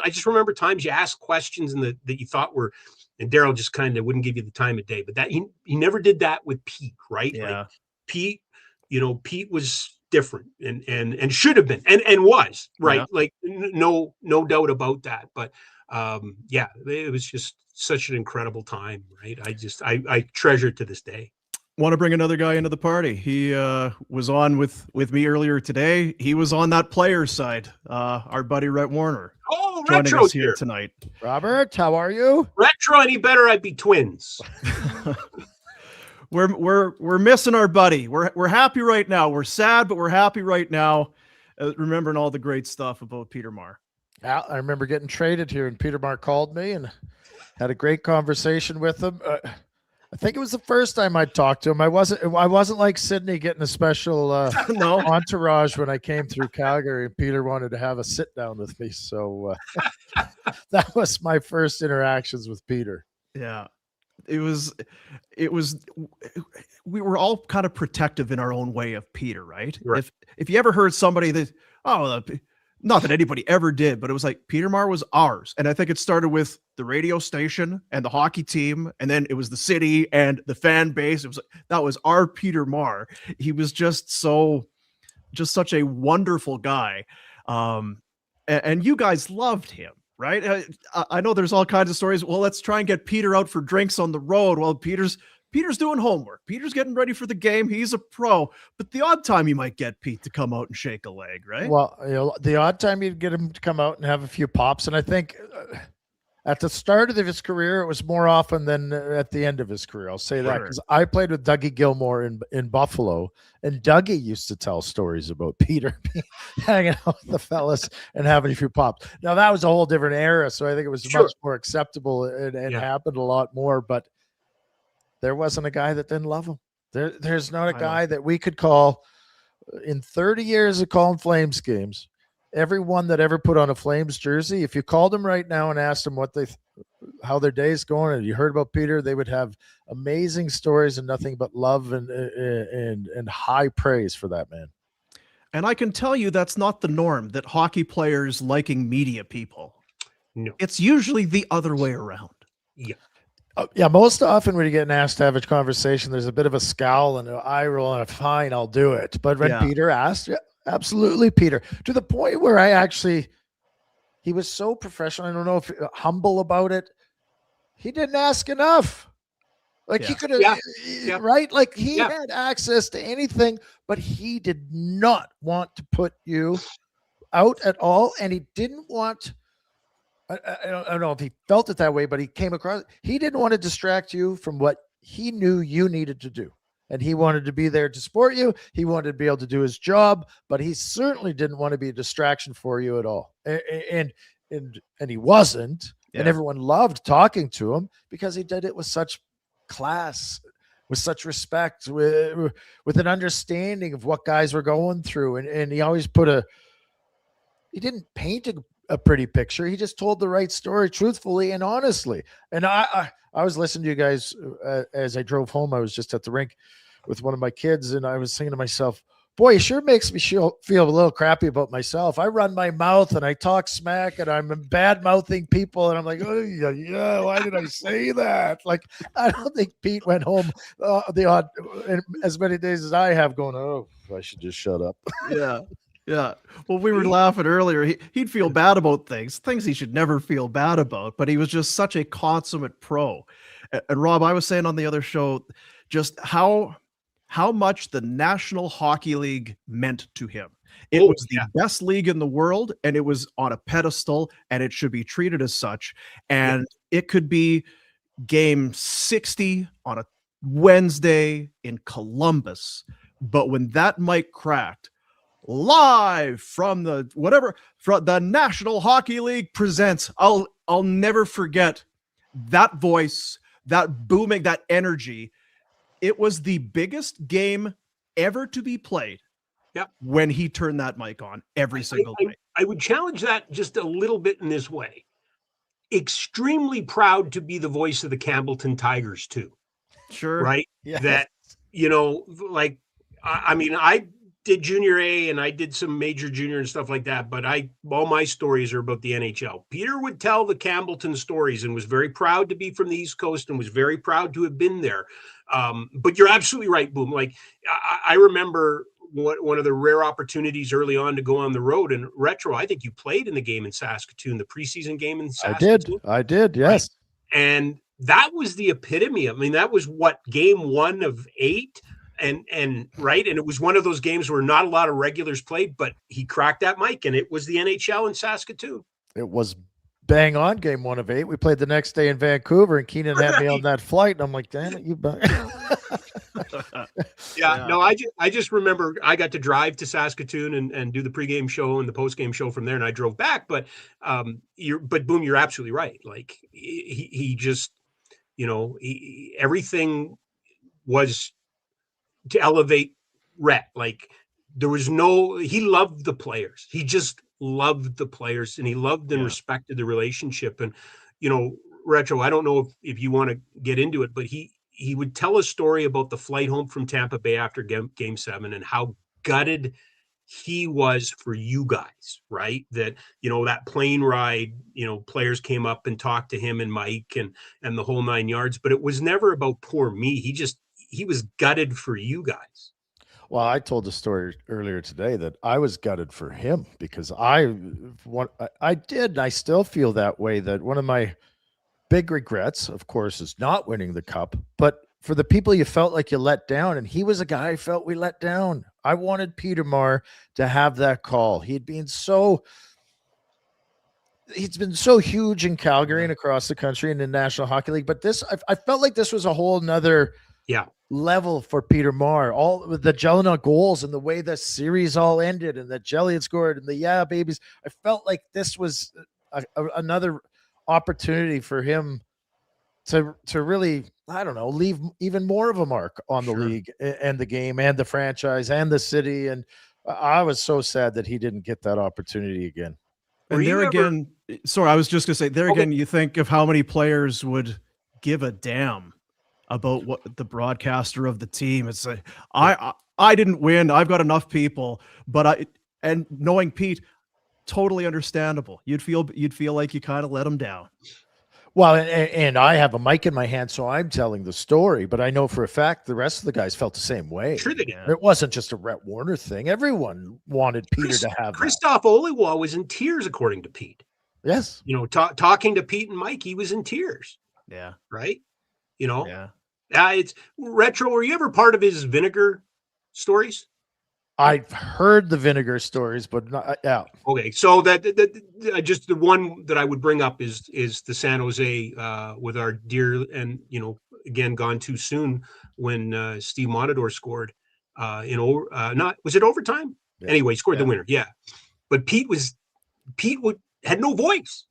I just remember times you asked questions and that you thought were, and Daryl just kind of wouldn't give you the time of day. But that he never did that with Pete, right?
Yeah.
Like Pete, Pete was different and should have been and was right. Yeah. Like no doubt about that. But it was just such an incredible time, right? I treasure it to this day.
Want to bring another guy into the party. He was on with me earlier today. He was on that player's side. Our buddy Rhett Warner.
Oh,
joining
Retro
us here tonight.
Robert, how are you?
Retro, any better? I'd be twins.
We're missing our buddy. We're happy right now. We're sad, but we're happy right now. Remembering all the great stuff about Peter Maher.
Yeah, I remember getting traded here, and Peter Maher called me and had a great conversation with him. I think it was the first time I talked to him. I wasn't like Sydney getting a special entourage when I came through Calgary, and Peter wanted to have a sit down with me. So that was my first interactions with Peter.
Yeah. It was we were all kind of protective in our own way of Peter, right? If you ever heard somebody that, not that anybody ever did, but it was like Peter Maher was ours. And I think it started with the radio station and the hockey team. And then it was the city and the fan base. That was our Peter Maher. He was just such a wonderful guy. And you guys loved him. Right. I know there's all kinds of stories. Well, let's try and get Peter out for drinks on the road. Well, Peter's doing homework. Peter's getting ready for the game. He's a pro. But the odd time you might get Pete to come out and shake a leg, right?
Well, the odd time you'd get him to come out and have a few pops. And I think At the start of his career, it was more often than at the end of his career. I'll say that
Sure.
because I played with Dougie Gilmore in Buffalo, and Dougie used to tell stories about Peter hanging out with the fellas and having a few pops. Now, that was a whole different era, so I think it was
Sure.
much more acceptable and
Yeah.
happened a lot more, but there wasn't a guy that didn't love him. There's not a
I know.
guy that we could call in 30 years of calling Flames games. Everyone that ever put on a Flames jersey, if you called them right now and asked them how their day's going, and you heard about Peter, they would have amazing stories and nothing but love and high praise for that man.
And I can tell you that's not the norm, that hockey players liking media people.
No.
It's usually the other way around.
Yeah.
Yeah, most often when you're getting asked to have a conversation, there's a bit of a scowl and an eye roll and a fine, I'll do it. But when
Yeah.
Peter asked, yeah, absolutely, Peter, to the point where he was so professional. I don't know if humble about it. He didn't ask enough. Like he
Yeah.
could have,
Yeah.
right? Like he
Yeah.
had access to anything, but he did not want to put you out at all. And he didn't want, I don't know if he felt it that way, but he came across, he didn't want to distract you from what he knew you needed to do. And he wanted to be there to support you. He wanted to be able to do his job, but he certainly didn't want to be a distraction for you at all. And he wasn't. And
Yeah.
everyone loved talking to him because he did it with such class, with such respect, with an understanding of what guys were going through. And he always he didn't paint a pretty picture. He just told the right story truthfully and honestly. And I was listening to you guys as I drove home. I was just at the rink with one of my kids, and I was thinking to myself, boy, it sure makes me feel a little crappy about myself. I run my mouth and I talk smack and I'm bad mouthing people. And I'm like, oh, yeah, why did I say that? Like, I don't think Pete went home as many days as I have going, oh, I should just shut up.
Yeah. Yeah. Well, we were laughing earlier. He'd feel bad about things he should never feel bad about, but he was just such a consummate pro. And Rob, I was saying on the other show just how much the National Hockey League meant to him. It was the best league in the world, and it was on a pedestal, and it should be treated as such. And it could be game 60 on a Wednesday in Columbus. But when that mic cracked, live from the National Hockey League presents, I'll never forget that voice, that booming, that energy. It was the biggest game ever to be played.
Yep.
When he turned that mic on every single night.
I would challenge that just a little bit in this way. Extremely proud to be the voice of the Campbellton Tigers too.
Sure.
Right.
Yes.
That, like, I mean, I did junior A and I did some major junior and stuff like that, but all my stories are about the NHL. Peter would tell the Campbellton stories and was very proud to be from the East Coast and was very proud to have been there. But you're absolutely right, Boom. Like I remember one of the rare opportunities early on to go on the road and retro. I think you played in the game in Saskatoon, the preseason game in Saskatoon.
I did. Yes.
Right? And that was the epitome. I mean, that was what, game 1 of 8. And right. And it was one of those games where not a lot of regulars played, but he cracked that mic and it was the NHL in Saskatoon.
It was bang on game 1 of 8. We played the next day in Vancouver and Keenan had me on that flight. And I'm like, damn it, you
Yeah, no, I just remember I got to drive to Saskatoon and do the pregame show and the postgame show from there. And I drove back, but Boom, you're absolutely right. Like he just, everything was to elevate Rhett. Like he loved the players. He just loved the players and he loved and respected the relationship. And, Retro, I don't know if you want to get into it, but he would tell a story about the flight home from Tampa Bay after game 7 and how gutted he was for you guys, right? That, that plane ride, players came up and talked to him and Mike and the whole 9 yards, but it was never about poor me. He was gutted for you guys.
Well, I told the story earlier today that I was gutted for him because I did. And I still feel that way, that one of my big regrets, of course, is not winning the cup, but for the people you felt like you let down, and he was a guy I felt we let down. I wanted Peter Maher to have that call. He'd been so he's been so huge in Calgary and across the country and in the National Hockey League. But this, I felt like this was a whole nother level for Peter Maher. All with the Jelena goals and the way the series all ended, and that Jelly had scored, and the babies. I felt like this was another opportunity for him to really, I don't know, leave even more of a mark on the league and the game and the franchise and the city. And I was so sad that he didn't get that opportunity again.
And there again, sorry, I was just going to say, there again, you think of how many players would give a damn about what the broadcaster of the team. It's like, I didn't win. I've got enough people, but and knowing Pete, totally understandable. You'd feel like you kind of let him down.
Well, and I have a mic in my hand, so I'm telling the story, but I know for a fact the rest of the guys felt the same way.
Sure they did.
It wasn't just a Rhett Warner thing. Everyone wanted Peter to have
Christoph Oliwa was in tears, according to Pete.
Yes.
You know, talking to Pete and Mike, he was in tears.
Yeah.
Right? You know?
Yeah.
It's Retro. Were you ever part of his vinegar stories?
I've heard the vinegar stories, but not,
Okay, so that just the one that I would bring up is the San Jose with our dear and again gone too soon when Steve Montador scored was it overtime? Yeah. Anyway, scored the winner. Yeah, but Pete had no voice,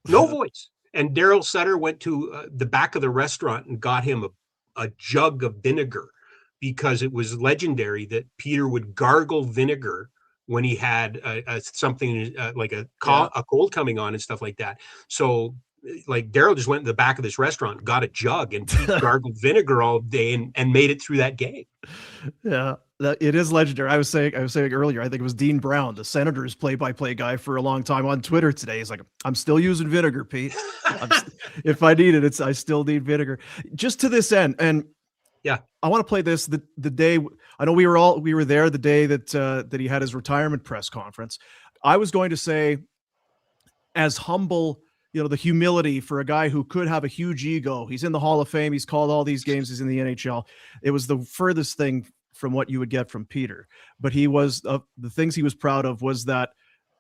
voice, and Daryl Sutter went to the back of the restaurant and got him a jug of vinegar, because it was legendary that Peter would gargle vinegar when he had something like a cold coming on and stuff like that. So like Daryl just went in the back of this restaurant, got a jug, and Pete gargled vinegar all day and made it through that game.
Yeah, it is legendary. I was saying earlier, I think it was Dean Brown, the Senators play-by-play guy for a long time, on Twitter today. He's like, I'm still using vinegar, Pete. If I need it, I still need vinegar. Just to this end, and yeah, I want to play this the day. I know we were there the day that he had his retirement press conference. I was going to say, as humble, the humility for a guy who could have a huge ego. He's in the Hall of Fame. He's called all these games. He's in the NHL. It was the furthest thing from what you would get from Peter. But he was the things he was proud of was that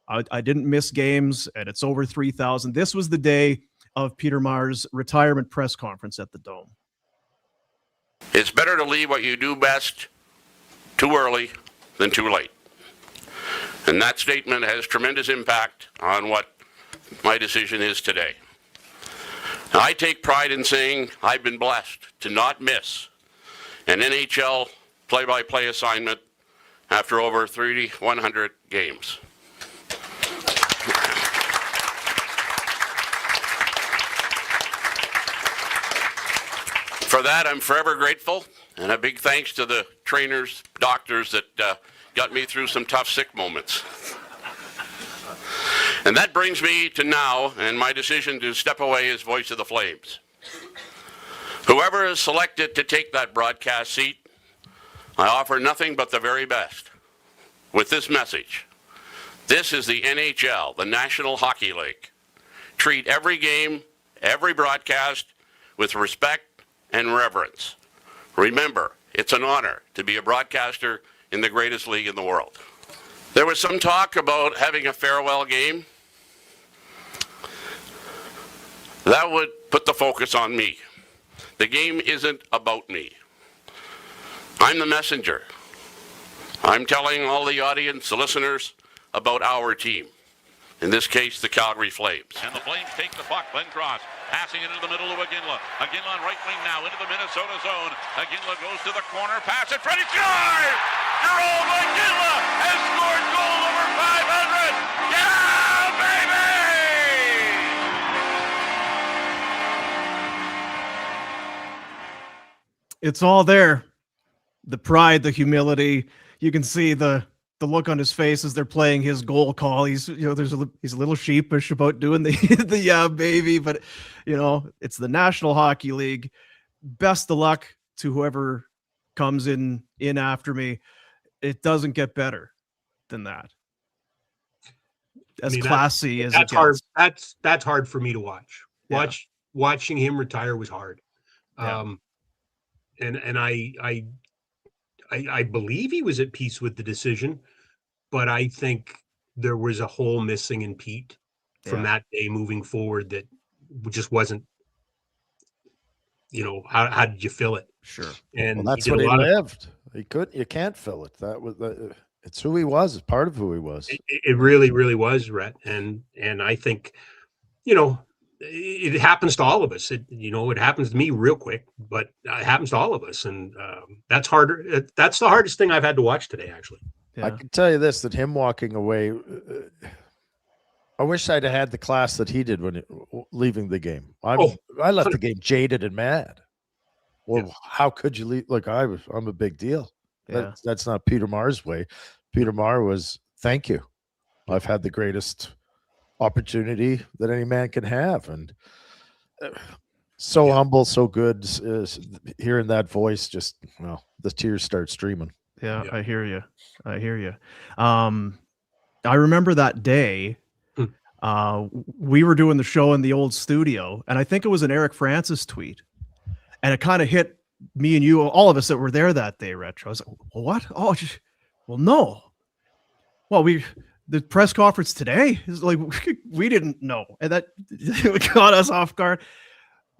I didn't miss games, and it's over 3,000. This was the day of Peter Maher's retirement press conference at the Dome.
It's better to leave what you do best too early than too late. And that statement has tremendous impact on what my decision is today. Now, I take pride in saying I've been blessed to not miss an NHL play-by-play assignment after over 3,100 games. For that, I'm forever grateful, and a big thanks to the trainers, doctors that got me through some tough sick moments. And that brings me to now and my decision to step away as voice of the Flames. Whoever is selected to take that broadcast seat, I offer nothing but the very best with this message. This is the NHL, the National Hockey League. Treat every game, every broadcast with respect and reverence. Remember, it's an honor to be a broadcaster in the greatest league in the world. There was some talk about having a farewell game. That would put the focus on me. The game isn't about me. I'm the messenger. I'm telling all the audience, the listeners, about our team. In this case, the Calgary Flames.
And the Flames take the puck. Glenn Cross passing into the middle of Iginla. Iginla on right wing now into the Minnesota zone. Iginla goes to the corner. Pass it. Freddie scores! Jerome Iginla has scored goal over 500. Yeah, baby!
It's all there. The pride, the humility. You can see the look on his face as they're playing his goal call. He's he's a little sheepish about doing the yeah baby, but it's the National Hockey League. Best of luck to whoever comes in after me. It doesn't get better than that. Classy as
that's
it
hard.
gets.
That's hard for me to watch.
Yeah.
Watching him retire was hard.
Yeah.
And I believe he was at peace with the decision, but I think there was a hole missing in Pete. from
Yeah.
that day moving forward that just wasn't, how did you fill it?
Sure.
And
Well,
he
that's
did
what
a
he
lot of
lived. You can't fill it. It's who he was. It's part of who he was.
it really, really was, Rhett. And I think, it happens to all of us. It happens to me real quick, but it happens to all of us. And that's harder. That's the hardest thing I've had to watch today, actually.
I
Yeah.
can tell you this, that him walking away, I wish I'd have had the class that he did when leaving the game. I left the game jaded and mad. Well, how could you leave? Look, I'm a big deal.
Yeah.
That's not Peter Maher's way. Peter Maher was, thank you. I've had the greatest opportunity that any man can have. And so humble, so good. Hearing that voice, just, the tears start streaming.
Yeah,
Yeah.
I hear you. I hear you. I remember that day. We were doing the show in the old studio, and I think it was an Eric Francis tweet, and it kind of hit me and you, all of us that were there that day. Retro. I was like, "What? Oh, well, no. Well, the press conference today is like we didn't know, and that caught us off guard.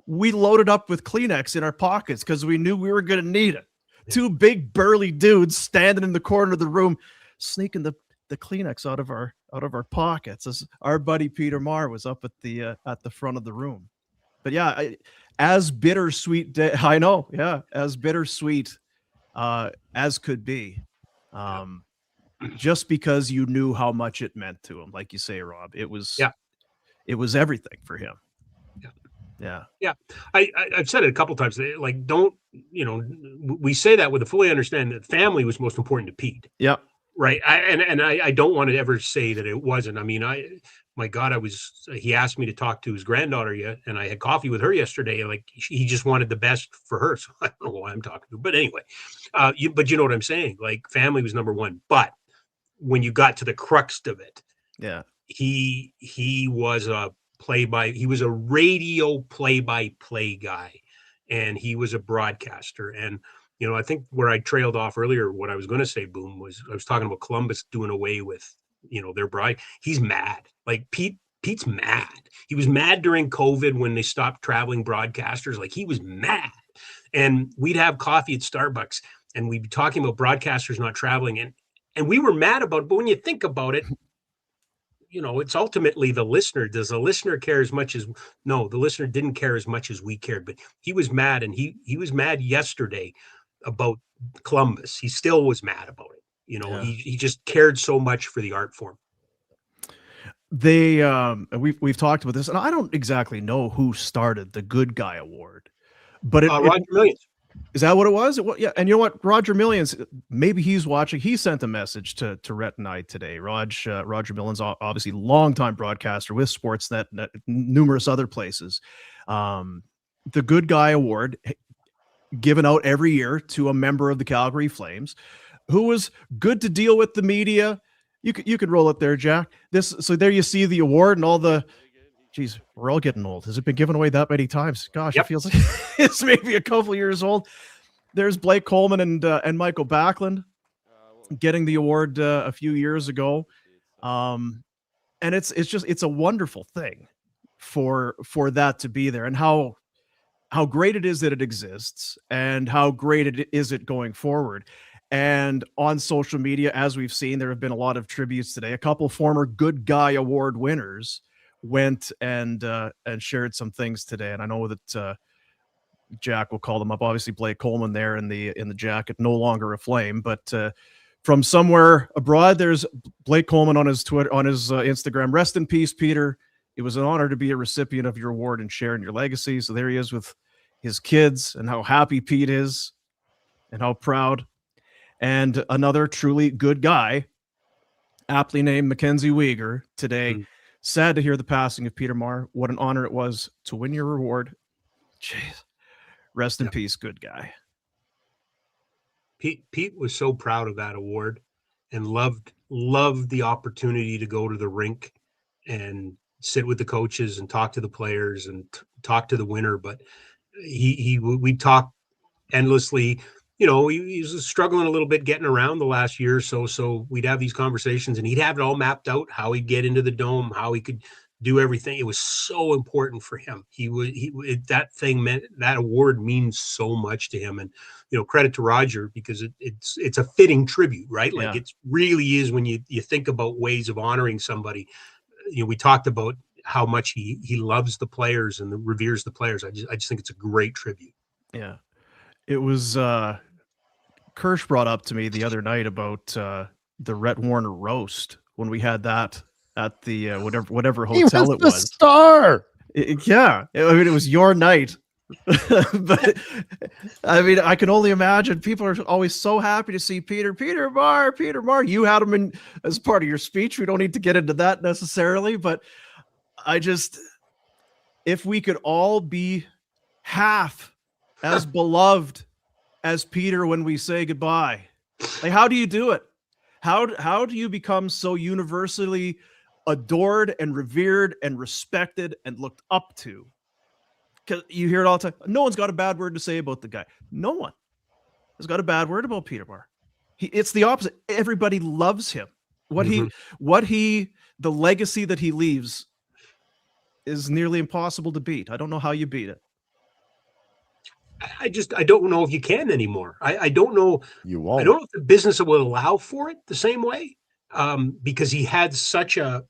We loaded up with Kleenex in our pockets because we knew we were going to need it. Two big burly dudes standing in the corner of the room, sneaking the Kleenex out of our pockets as our buddy Peter Maher was up at the front of the room. But yeah, as bittersweet, I know, yeah, as bittersweet as could be, just because you knew how much it meant to him, like you say, Rob. It was everything for him. Yeah.
I've said it a couple times. Like, don't, we say that with a fully understand that family was most important to Pete.
Yeah.
Right. I don't want to ever say that it wasn't. I mean, my God, he asked me to talk to his granddaughter and I had coffee with her yesterday. Like, he just wanted the best for her. So I don't know why I'm talking to her, but anyway, but you know what I'm saying? Like, family was number one. But when you got to the crux of it,
yeah,
he was he was a radio play-by-play guy, and he was a broadcaster. And I think where I trailed off earlier, what I was going to say, Boom, was I was talking about Columbus doing away with their bride. He's mad. Like, Pete's mad. He was mad during COVID when they stopped traveling broadcasters. Like, he was mad. And we'd have coffee at Starbucks, and we'd be talking about broadcasters not traveling, and we were mad about it. But when you think about it, it's ultimately the listener. Does the listener care as much as? No, the listener didn't care as much as we cared. But he was mad, and he was mad yesterday about Columbus. He still was mad about it. He just cared so much for the art form.
We've talked about this, and I don't exactly know who started the Good Guy Award, but
Roger Millions.
Is that what it was? Yeah, and you know what? Roger Millions, maybe he's watching. He sent a message to Rhett and I today. Roger Millions, obviously longtime broadcaster with Sportsnet, numerous other places. The Good Guy Award, given out every year to a member of the Calgary Flames, who was good to deal with the media. You could roll it there, Jack. So there you see the award and all the. Geez, we're all getting old. Has it been given away that many times? Gosh, It feels like it's maybe a couple years old. There's Blake Coleman and Michael Backlund getting the award a few years ago, and it's a wonderful thing for that to be there, and how great it is that it exists, and how great it is going forward. And on social media, as we've seen, there have been a lot of tributes today. A couple former Good Guy Award winners went and shared some things today, and I know that Jack will call them up. Obviously, Blake Coleman there in the jacket, no longer a Flame, but from somewhere abroad, there's Blake Coleman on his Twitter, on his Instagram. Rest in peace, Peter. It was an honor to be a recipient of your award and sharing your legacy. So there he is with his kids, and how happy Pete is, and how proud. And another truly good guy, aptly named Mackenzie Weegar, today. Sad to hear the passing of Peter Maher. What an honor it was to win your reward. Jeez. Rest in peace, good guy.
Pete was so proud of that award and loved the opportunity to go to the rink and sit with the coaches and talk to the players and talk to the winner. But we talked endlessly. He was struggling a little bit getting around the last year or so. So we'd have these conversations, and he'd have it all mapped out, how he'd get into the dome, how he could do everything. It was so important for him. That thing meant, that award means so much to him. And, credit to Roger, because it's a fitting tribute, right? Like
Yeah.
it really is when you think about ways of honoring somebody. We talked about how much he loves the players and reveres the players. I just think it's a great tribute.
Yeah. It was Kirsch brought up to me the other night about the Rhett Warner roast when we had that at the whatever
He
hotel
was
it
the
was.
star.
Yeah. I mean, it was your night. But I mean, I can only imagine people are always so happy to see Peter Maher. You had him in as part of your speech. We don't need to get into that necessarily, but if we could all be half as beloved as Peter when we say goodbye, like, how do you do it? How do you become so universally adored and revered and respected and looked up to? Because you hear it all the time. No one's got a bad word to say about the guy. No one has got a bad word about Peter Maher. It's the opposite. Everybody loves him. The legacy that he leaves is nearly impossible to beat. I don't know how you beat it.
I don't know if you can anymore. I don't know.
You won't.
I don't know if the business will allow for it the same way, because he had such a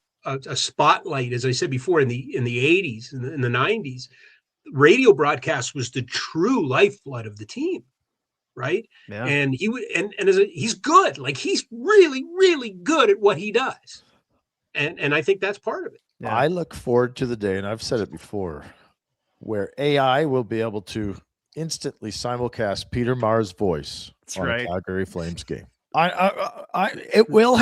spotlight, as I said before, in the 80s and in the 90s. Radio broadcast was the true lifeblood of the team, right?
Yeah.
And he's good. Like, he's really, really good at what he does, and I think that's part of it.
Yeah.
I look forward to the day, and I've said it before, where AI will be able to instantly simulcast Peter Maher's voice on a Calgary Flames game. It will.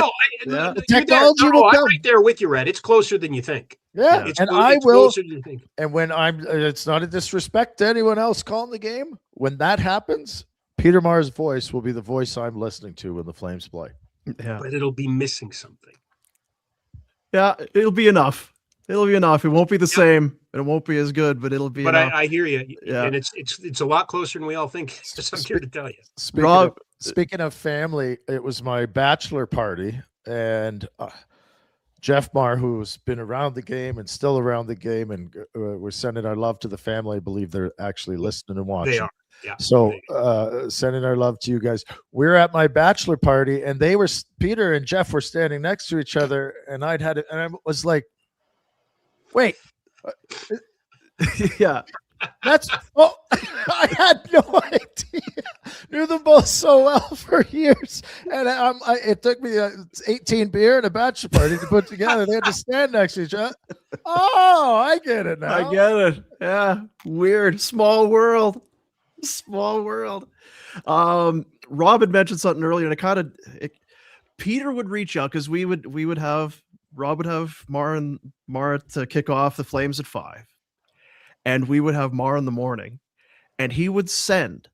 No,
the technology will come.
I'm right there with you, Red. It's closer than you think.
Yeah,
it's
and
closer than you think.
And when it's not a disrespect to anyone else calling the game. When that happens, Peter Maher's voice will be the voice I'm listening to when the Flames play.
Yeah.
But it'll be missing something.
Yeah, it'll be enough. It'll be enough. It won't be the same, and it won't be as good, but it'll be enough.
I hear you.
Yeah.
And it's a lot closer than we all think. Just I'm here to tell you.
Speaking of family, it was my bachelor party, and Jeff Maher, who's been around the game and still around the game, and we're sending our love to the family. I believe they're actually listening and watching.
They are. Yeah.
So sending our love to you guys. We're at my bachelor party, and Peter and Jeff were standing next to each other, and I was like, wait.
Yeah.
I had no idea. Knew them both so well for years, and it took me 18 beer and a bachelor party to put together. They had to stand next to each other. Oh, I get it now.
I get it. Yeah, weird. Small world. Rob had mentioned something earlier, and Peter would reach out because Rob would have Maher to kick off the Flames at 5. And we would have Maher in the morning, and he would send.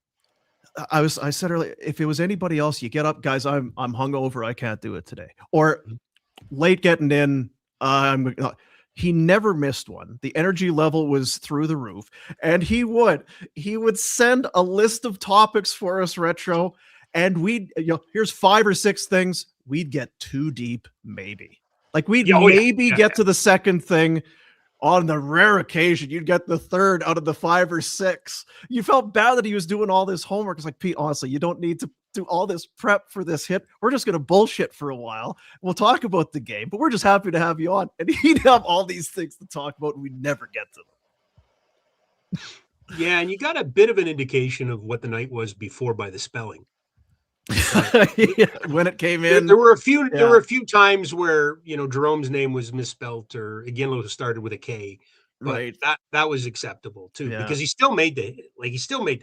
I said earlier, if it was anybody else, you get up, guys. I'm hungover. I can't do it today. Or late getting in. He never missed one. The energy level was through the roof, and he would send a list of topics for us, Retro, and here's 5 or 6 things. We'd get too deep, maybe. Like we'd get to the second thing. On the rare occasion, you'd get the third out of the 5 or 6. You felt bad that he was doing all this homework. It's like, Pete, honestly, you don't need to do all this prep for this hit. We're just going to bullshit for a while. We'll talk about the game, but we're just happy to have you on. And he'd have all these things to talk about, and we'd never get to them.
Yeah, and you got a bit of an indication of what the night was before by the spelling.
Yeah, when it came in,
there were a few times where Jerome's name was misspelt, or Iginlo started with a K. But
right.
That was acceptable too, because he still made the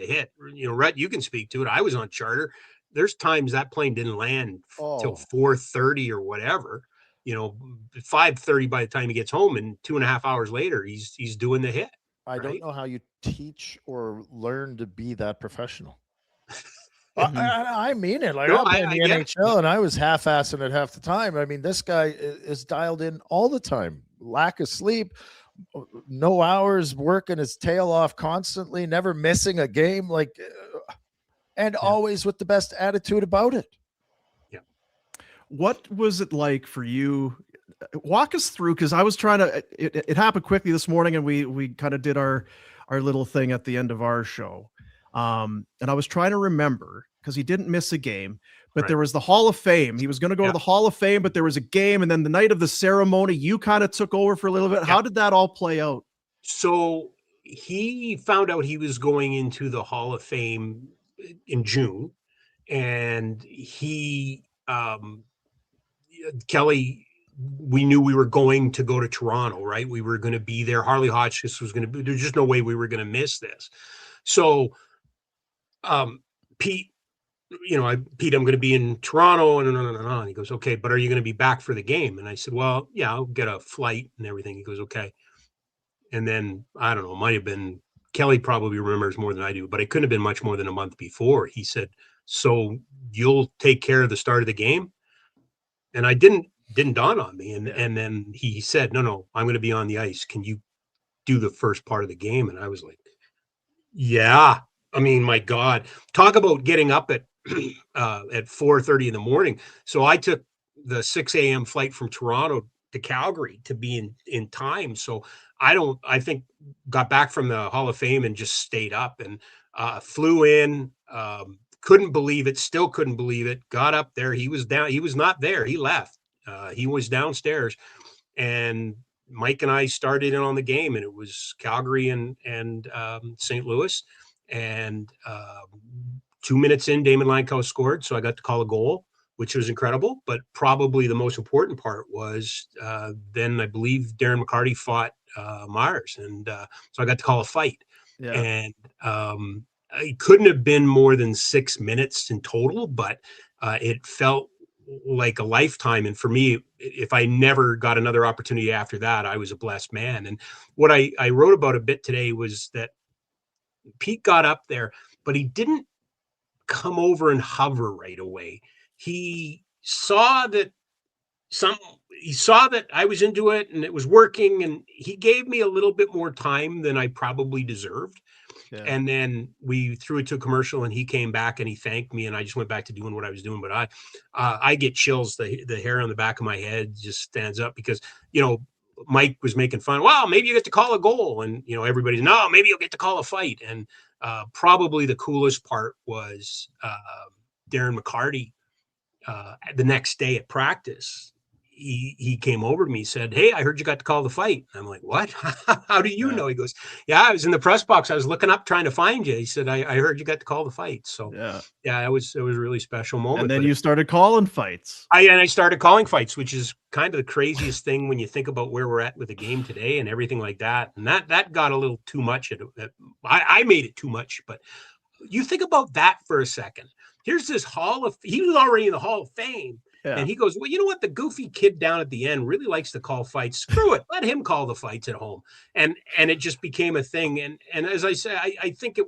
hit. Rhett, you can speak to it. I was on charter. There's times that plane didn't land till 4:30 or whatever. 5:30 by the time he gets home, and 2.5 hours later, he's doing the hit.
I don't know how you teach or learn to be that professional. I mean it. Like, I played in the NHL, and I was half-assing it half the time. I mean, this guy is dialed in all the time. Lack of sleep, no hours, working his tail off constantly, never missing a game, and always with the best attitude about it.
Yeah.
What was it like for you? walk us through, because I was trying to. It happened quickly this morning, and we kind of did our little thing at the end of our show. And I was trying to remember, because he didn't miss a game, but
Right.
there was the Hall of Fame. He was going to go to the Hall of Fame, but there was a game, and then the night of the ceremony, you kind of took over for a little bit. How did that all play out?
So he found out he was going into the Hall of Fame in June, and Kelly, we knew we were going to go to Toronto, right? We were going to be there. Harley Hotchkiss was going to be, there's just no way we were going to miss this. So, Pete, Pete, I'm going to be in Toronto. And he goes, okay, but are you going to be back for the game? And I said, well, yeah, I'll get a flight and everything. He goes, okay. And then, I don't know, it might have been, Kelly probably remembers more than I do, but it couldn't have been much more than a month before. He said, so you'll take care of the start of the game? And I didn't dawn on me. And then he said, no, I'm going to be on the ice. Can you do the first part of the game? And I was like, yeah. I mean, my God, talk about getting up at 4:30 in the morning. So I took the 6 a.m. flight from Toronto to Calgary to be in time. So I think got back from the Hall of Fame and just stayed up and flew in. Couldn't believe it. Still couldn't believe it. Got up there. He was down. He was not there. He left. He was downstairs, and Mike and I started in on the game, and it was Calgary and St. Louis. And 2 minutes in, Damon Linecow scored, so I got to call a goal, which was incredible. But probably the most important part was then I believe Darren McCarty fought Myers, and so I got to call a fight. Yeah. And it couldn't have been more than 6 minutes in total, but it felt like a lifetime. And for me, if I never got another opportunity after that, I was a blessed man. And what I wrote about a bit today was that Pete got up there, but he didn't come over and hover right away. He saw that I was into it and it was working, and he gave me a little bit more time than I probably deserved. Yeah. And then we threw it to a commercial, and he came back and he thanked me, and I just went back to doing what I was doing. But I get chills. The hair on the back of my head just stands up because, Mike was making fun. Well, maybe you get to call a goal, and everybody's no, maybe you'll get to call a fight. And probably the coolest part was Darren McCarty. The next day at practice, he came over to me, said, "Hey, I heard you got to call the fight." I'm like, "What? How do you know?" He goes, "Yeah, I was in the press box. I was looking up trying to find you." He said, I heard you got to call the fight." So yeah, it was a really special moment.
And then you started calling fights.
I started calling fights, which is kind of the craziest thing when you think about where we're at with the game today and everything like that. And that got a little too much. I made it too much, but you think about that for a second. Here's this he was already in the Hall of Fame. Yeah. And he goes, well, you know what? The goofy kid down at the end really likes to call fights. Screw it. Let him call the fights at home. And it just became a thing. And as I say, I think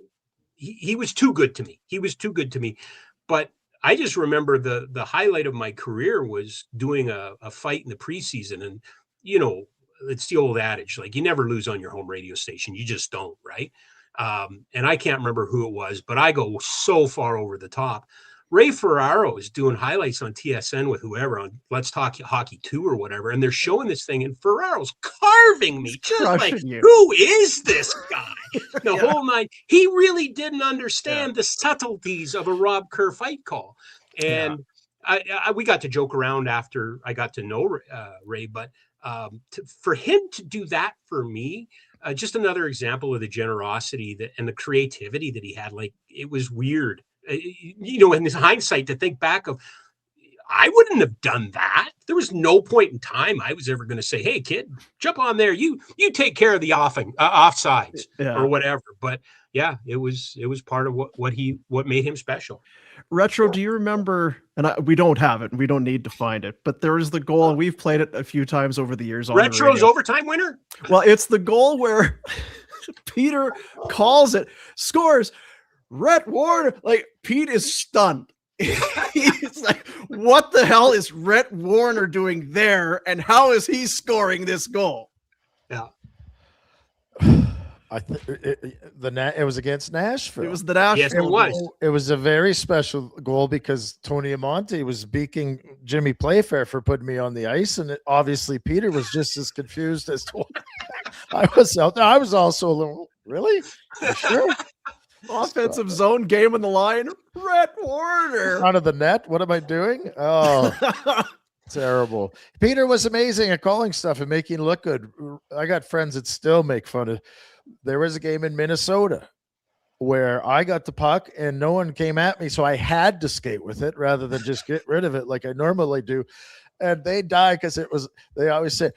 he was too good to me. He was too good to me. But I just remember the highlight of my career was doing a fight in the preseason. And, it's the old adage, like you never lose on your home radio station. You just don't, right? And I can't remember who it was, but I go so far over the top. Ray Ferraro is doing highlights on TSN with whoever on Let's Talk Hockey 2 or whatever, and they're showing this thing, and Ferraro's carving me, just like, who is this guy? The whole night. He really didn't understand the subtleties of a Rob Kerr fight call. And we got to joke around after I got to know Ray, but for him to do that for me, just another example of the generosity and the creativity that he had. Like, it was weird. In his hindsight, to think back of, I wouldn't have done that. There was no point in time I was ever going to say, "Hey, kid, jump on there. You take care of the offsides or whatever." But yeah, it was part of what made him special.
Retro, do you remember? And we don't have it, and we don't need to find it. But there is the goal, and we've played it a few times over the years. On
Retro's overtime winner.
Well, it's the goal where Peter calls it, scores. Rhett Warner, like, Pete is stunned. He's like, what the hell is Rhett Warner doing there? And how is he scoring this goal?
Yeah.
It was against Nashville.
It was the Nashville.
Yes, it was.
goal.
It was a very special goal because Tony Amonte was beaking Jimmy Playfair for putting me on the ice, and obviously Peter was just as confused as to why I was out there. I was also a little, really? You sure?
Offensive zone, game in the line. Rhett Warner.
Out of the net. What am I doing? Oh, terrible. Peter was amazing at calling stuff and making it look good. I got friends that still make fun of. There was a game in Minnesota where I got the puck and no one came at me, so I had to skate with it rather than just get rid of it like I normally do. And they die because they always say,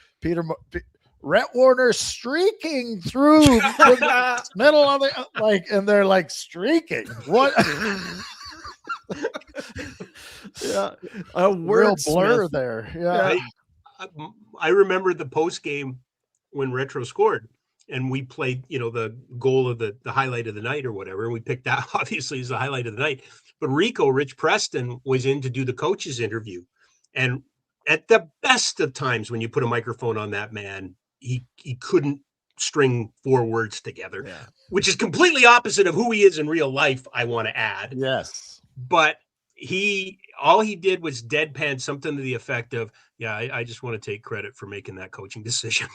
Rhett Warner streaking through the middle of the, and they're like, streaking? What?
Yeah. A
Real blur
wordsmith.
there. Yeah.
I remember the post game when Retro scored. And we played, the goal of the highlight of the night or whatever. And we picked that obviously as the highlight of the night. But Rich Preston, was in to do the coach's interview. And at the best of times when you put a microphone on that man, he couldn't string 4 words together, which is completely opposite of who he is in real life, I want to add.
Yes.
But all he did was deadpan something to the effect of, I just want to take credit for making that coaching decision.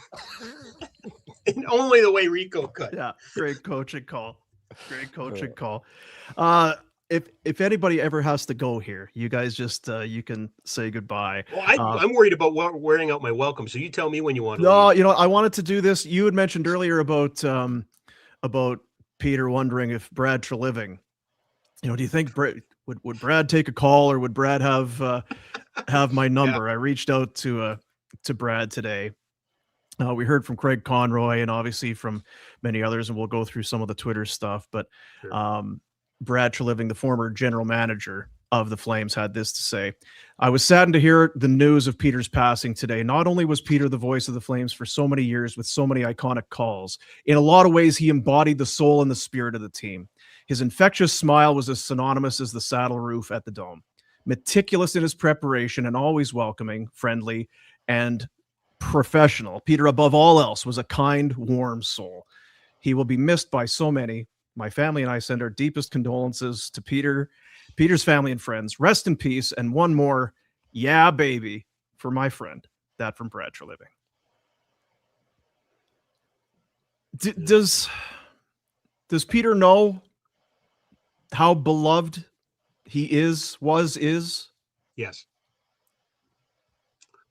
And only the way Rico could.
Yeah, great coaching call. Great coaching call. If anybody ever has to go here, you guys just you can say goodbye.
Well, I'm worried about wearing out my welcome. So you tell me when you want to.
No,
leave.
I wanted to do this. You had mentioned earlier about Peter wondering if Brad Treliving, do you think would Brad take a call or would Brad have my number? Yeah. I reached out to Brad today. We heard from Craig Conroy and obviously from many others, and we'll go through some of the Twitter stuff. But Brad Treliving, the former general manager of the Flames, had this to say: "I was saddened to hear the news of Peter's passing today. Not only was Peter the voice of the Flames for so many years with so many iconic calls, in a lot of ways he embodied the soul and the spirit of the team. His infectious smile was as synonymous as the saddle roof at the Dome. Meticulous in his preparation and always welcoming, friendly, and professional. Peter, above all else, was a kind, warm soul. He will be missed by so many. My family and I send our deepest condolences to Peter's family and friends. Rest in peace." And one more, "Yeah, baby," for my friend. That from Brad Treliving. Does Peter know how beloved he is?
Yes.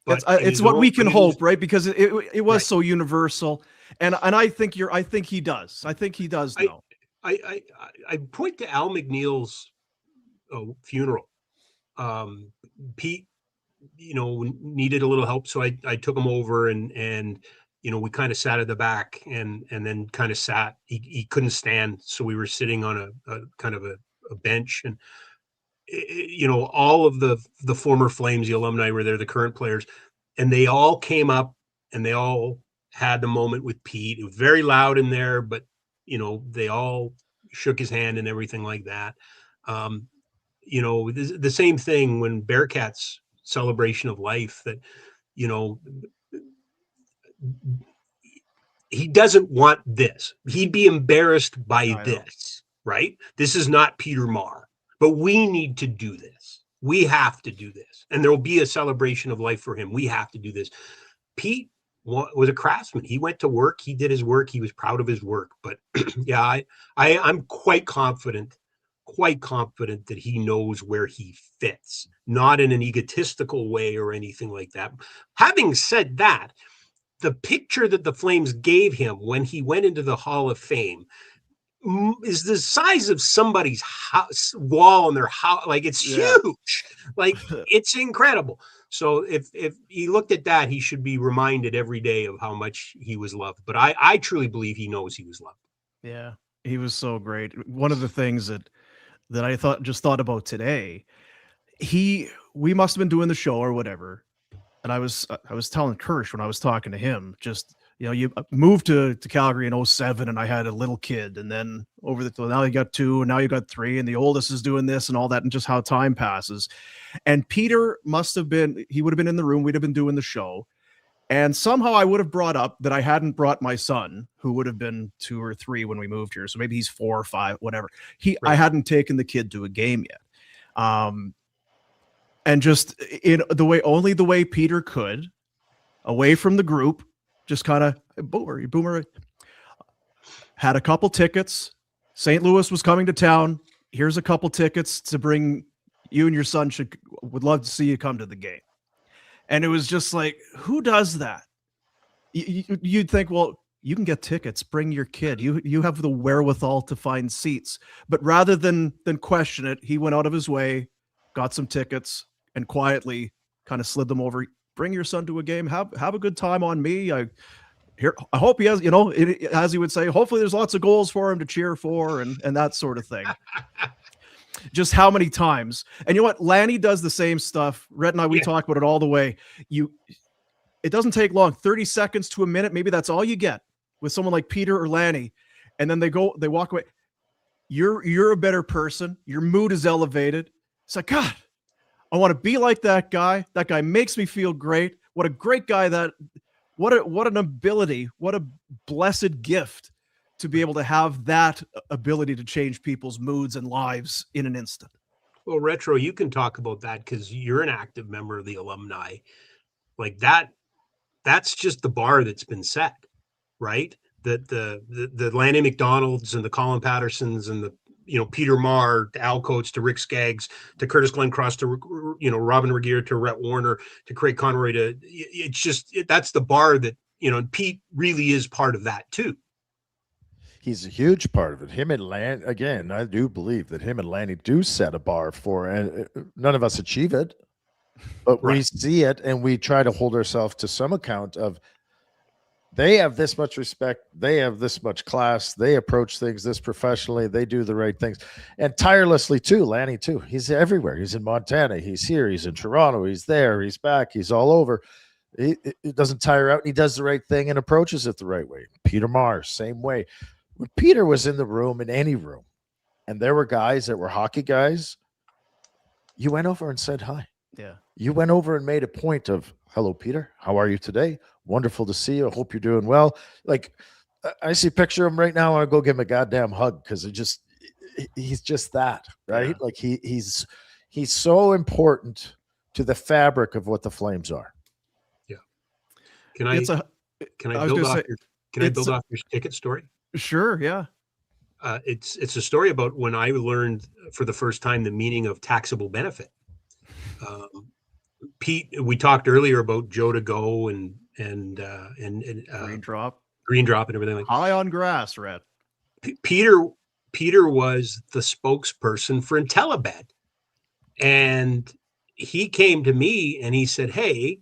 It's what we can hope, right? Because it was so universal, and I think he does. I think he does know.
I point to Al McNeil's funeral. Pete, needed a little help, so I took him over, and we kind of sat at the back, and then kind of sat. He couldn't stand, so we were sitting on a kind of a bench, and all of the former Flames, the alumni were there, the current players, and they all came up and they all had the moment with Pete. It was very loud in there, but they all shook his hand and everything like that. The same thing when Bearcats' celebration of life, that he doesn't want this. He'd be embarrassed by this, right? This is not Peter Maher. But we need to do this. We have to do this. And there will be a celebration of life for him. We have to do this. Pete was a craftsman. He went to work. He did his work. He was proud of his work. But I'm quite confident that he knows where he fits, not in an egotistical way or anything like that. Having said that, the picture that the Flames gave him when he went into the Hall of Fame is the size of somebody's house wall in their house. Like, it's huge. Like, it's incredible. So if he looked at that, he should be reminded every day of how much he was loved. But I truly believe he knows he was loved.
Yeah, he was so great. One of the things that I thought about today, we must have been doing the show or whatever, and I was telling Kirsch when I was talking to him, just you moved to Calgary in 2007, and I had a little kid, and then now you got 2, and now you got 3, and the oldest is doing this and all that, and just how time passes. And Peter he would have been in the room, we'd have been doing the show, And somehow I would have brought up that I hadn't brought my son, who would have been 2 or 3 when we moved here. So maybe he's 4 or 5, whatever. I
Right.
hadn't taken the kid to a game yet. And just in the way Peter could, away from the group, just kind of boomer, had a couple tickets. St. Louis was coming to town. Here's a couple tickets to bring you and your son. Would love to see you come to the game. And it was just like, who does that? You'd think, well, you can get tickets, bring your kid. You have the wherewithal to find seats. But rather than question it, he went out of his way, got some tickets, and quietly kind of slid them over. Bring your son to a game. Have a good time on me. I hope he has, as he would say, hopefully there's lots of goals for him to cheer for and that sort of thing. Just how many times. And you know what? Lanny does the same stuff. Rhett and I, we talk about it all the way. It doesn't take long, 30 seconds to a minute. Maybe that's all you get with someone like Peter or Lanny. And then they walk away. You're a better person. Your mood is elevated. It's like, God, I want to be like that guy. That guy makes me feel great. What a great guy what an ability, what a blessed gift to be able to have that ability to change people's moods and lives in an instant.
Well, Retro, you can talk about that because you're an active member of the alumni. Like that's just the bar that's been set, right? That the Lanny McDonalds and the Colin Pattersons and the Peter Maher, to Al Coates, to Rick Skaggs, to Curtis Glencross, to Robin Regier, to Rhett Warner, to Craig Conroy. That's the bar that Pete really is part of that too.
He's a huge part of it. Him and Lanny, again, I do believe that him and Lanny do set a bar for, and none of us achieve it, but we see it and we try to hold ourselves to some account of they have this much respect. They have this much class. They approach things this professionally. They do the right things and tirelessly too. Lanny too. He's everywhere. He's in Montana. He's here. He's in Toronto. He's there. He's back. He's all over. He doesn't tire out. He does the right thing and approaches it the right way. Peter Maher, same way. When Peter was in the room, in any room, and there were guys that were hockey guys, you went over and said hi.
Yeah.
You went over and made a point of, hello, Peter. How are you today? Wonderful to see you. I hope you're doing well. Like, I see a picture of him right now. I'll go give him a goddamn hug because he's just that, right? Yeah. Like he's so important to the fabric of what the Flames are.
Yeah. Can I build off your ticket story?
Sure. Yeah.
It's a story about when I learned for the first time the meaning of taxable benefit. Pete, we talked earlier about Joe to go and
green drop
and everything like
high on grass, Red.
Peter was the spokesperson for IntelliBed, and he came to me and he said, "Hey,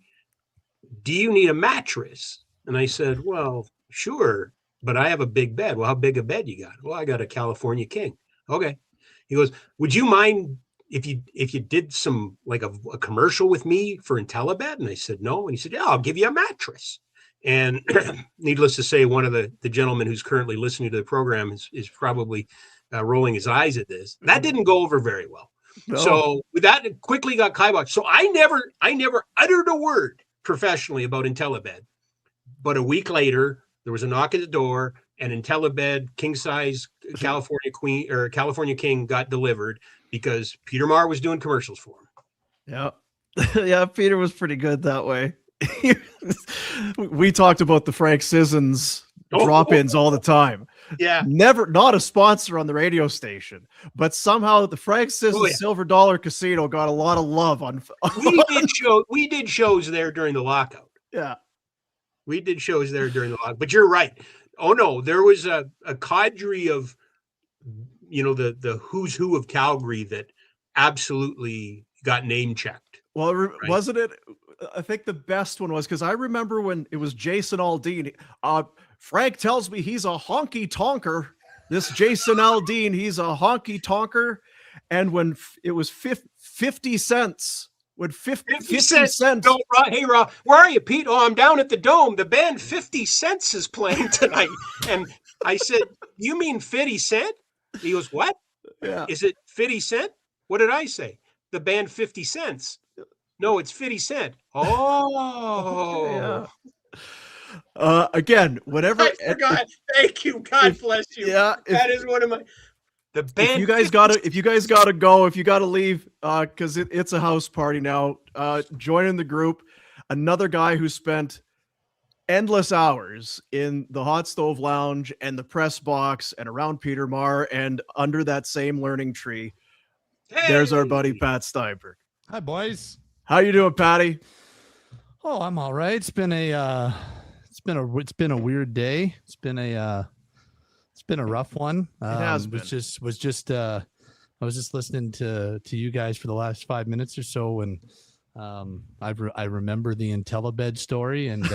do you need a mattress?" And I said, "Well, sure, but I have a big bed." "Well, how big a bed you got?" "Well, I got a California King." "Okay." He goes, "Would you mind if you did some like a commercial with me for IntelliBed?" And I said, "No." And he said, "Yeah, I'll give you a mattress." And needless to say, one of the gentlemen who's currently listening to the program is probably rolling his eyes at this. That didn't go over very well. No. So with that, it quickly got kiboshed. So I never uttered a word professionally about IntelliBed. But a week later, there was a knock at the door, and IntelliBed king size California King got delivered because Peter Maher was doing commercials for him.
Yeah. Yeah, Peter was pretty good that way. We talked about the Frank Sissons drop-ins all the time.
Yeah.
Not a sponsor on the radio station, but somehow the Frank Sissons Silver Dollar Casino got a lot of love on.
We did shows there during the lockout.
Yeah.
We did shows there during the lockout. But you're right. Oh no, there was a cadre of the who's who of Calgary that absolutely got name checked.
Well, right? Wasn't it? I think the best one was because I remember when it was Jason Aldean. Frank tells me he's a honky tonker. This Jason Aldean, he's a honky tonker. And when it was 50 cents, when 50 cents.
No, hey, Rob, where are you, Pete? "Oh, I'm down at the Dome. The band 50 Cents is playing tonight." And I said, "You mean 50 Cent?" He goes, "What?
Yeah.
Is it 50 Cent? What did I say? The band 50 Cents. No, it's 50 Cent. Oh,
yeah. Again, whatever.
I forgot. Thank you. God bless you.
Yeah,
that is one of my. The band.
If you guys gotta go, if you gotta leave, because it's a house party now. Join in the group. Another guy who spent endless hours in the hot stove lounge and the press box and around Peter Maher and under that same learning tree.
Hey!
There's our buddy Pat Steinberg.
Hi, boys.
How you doing, Patty?
Oh, I'm all right. It's been a weird day. It's been a rough one.
It has been.
I was just listening to you guys for the last 5 minutes or so, and I remember the IntelliBed story, and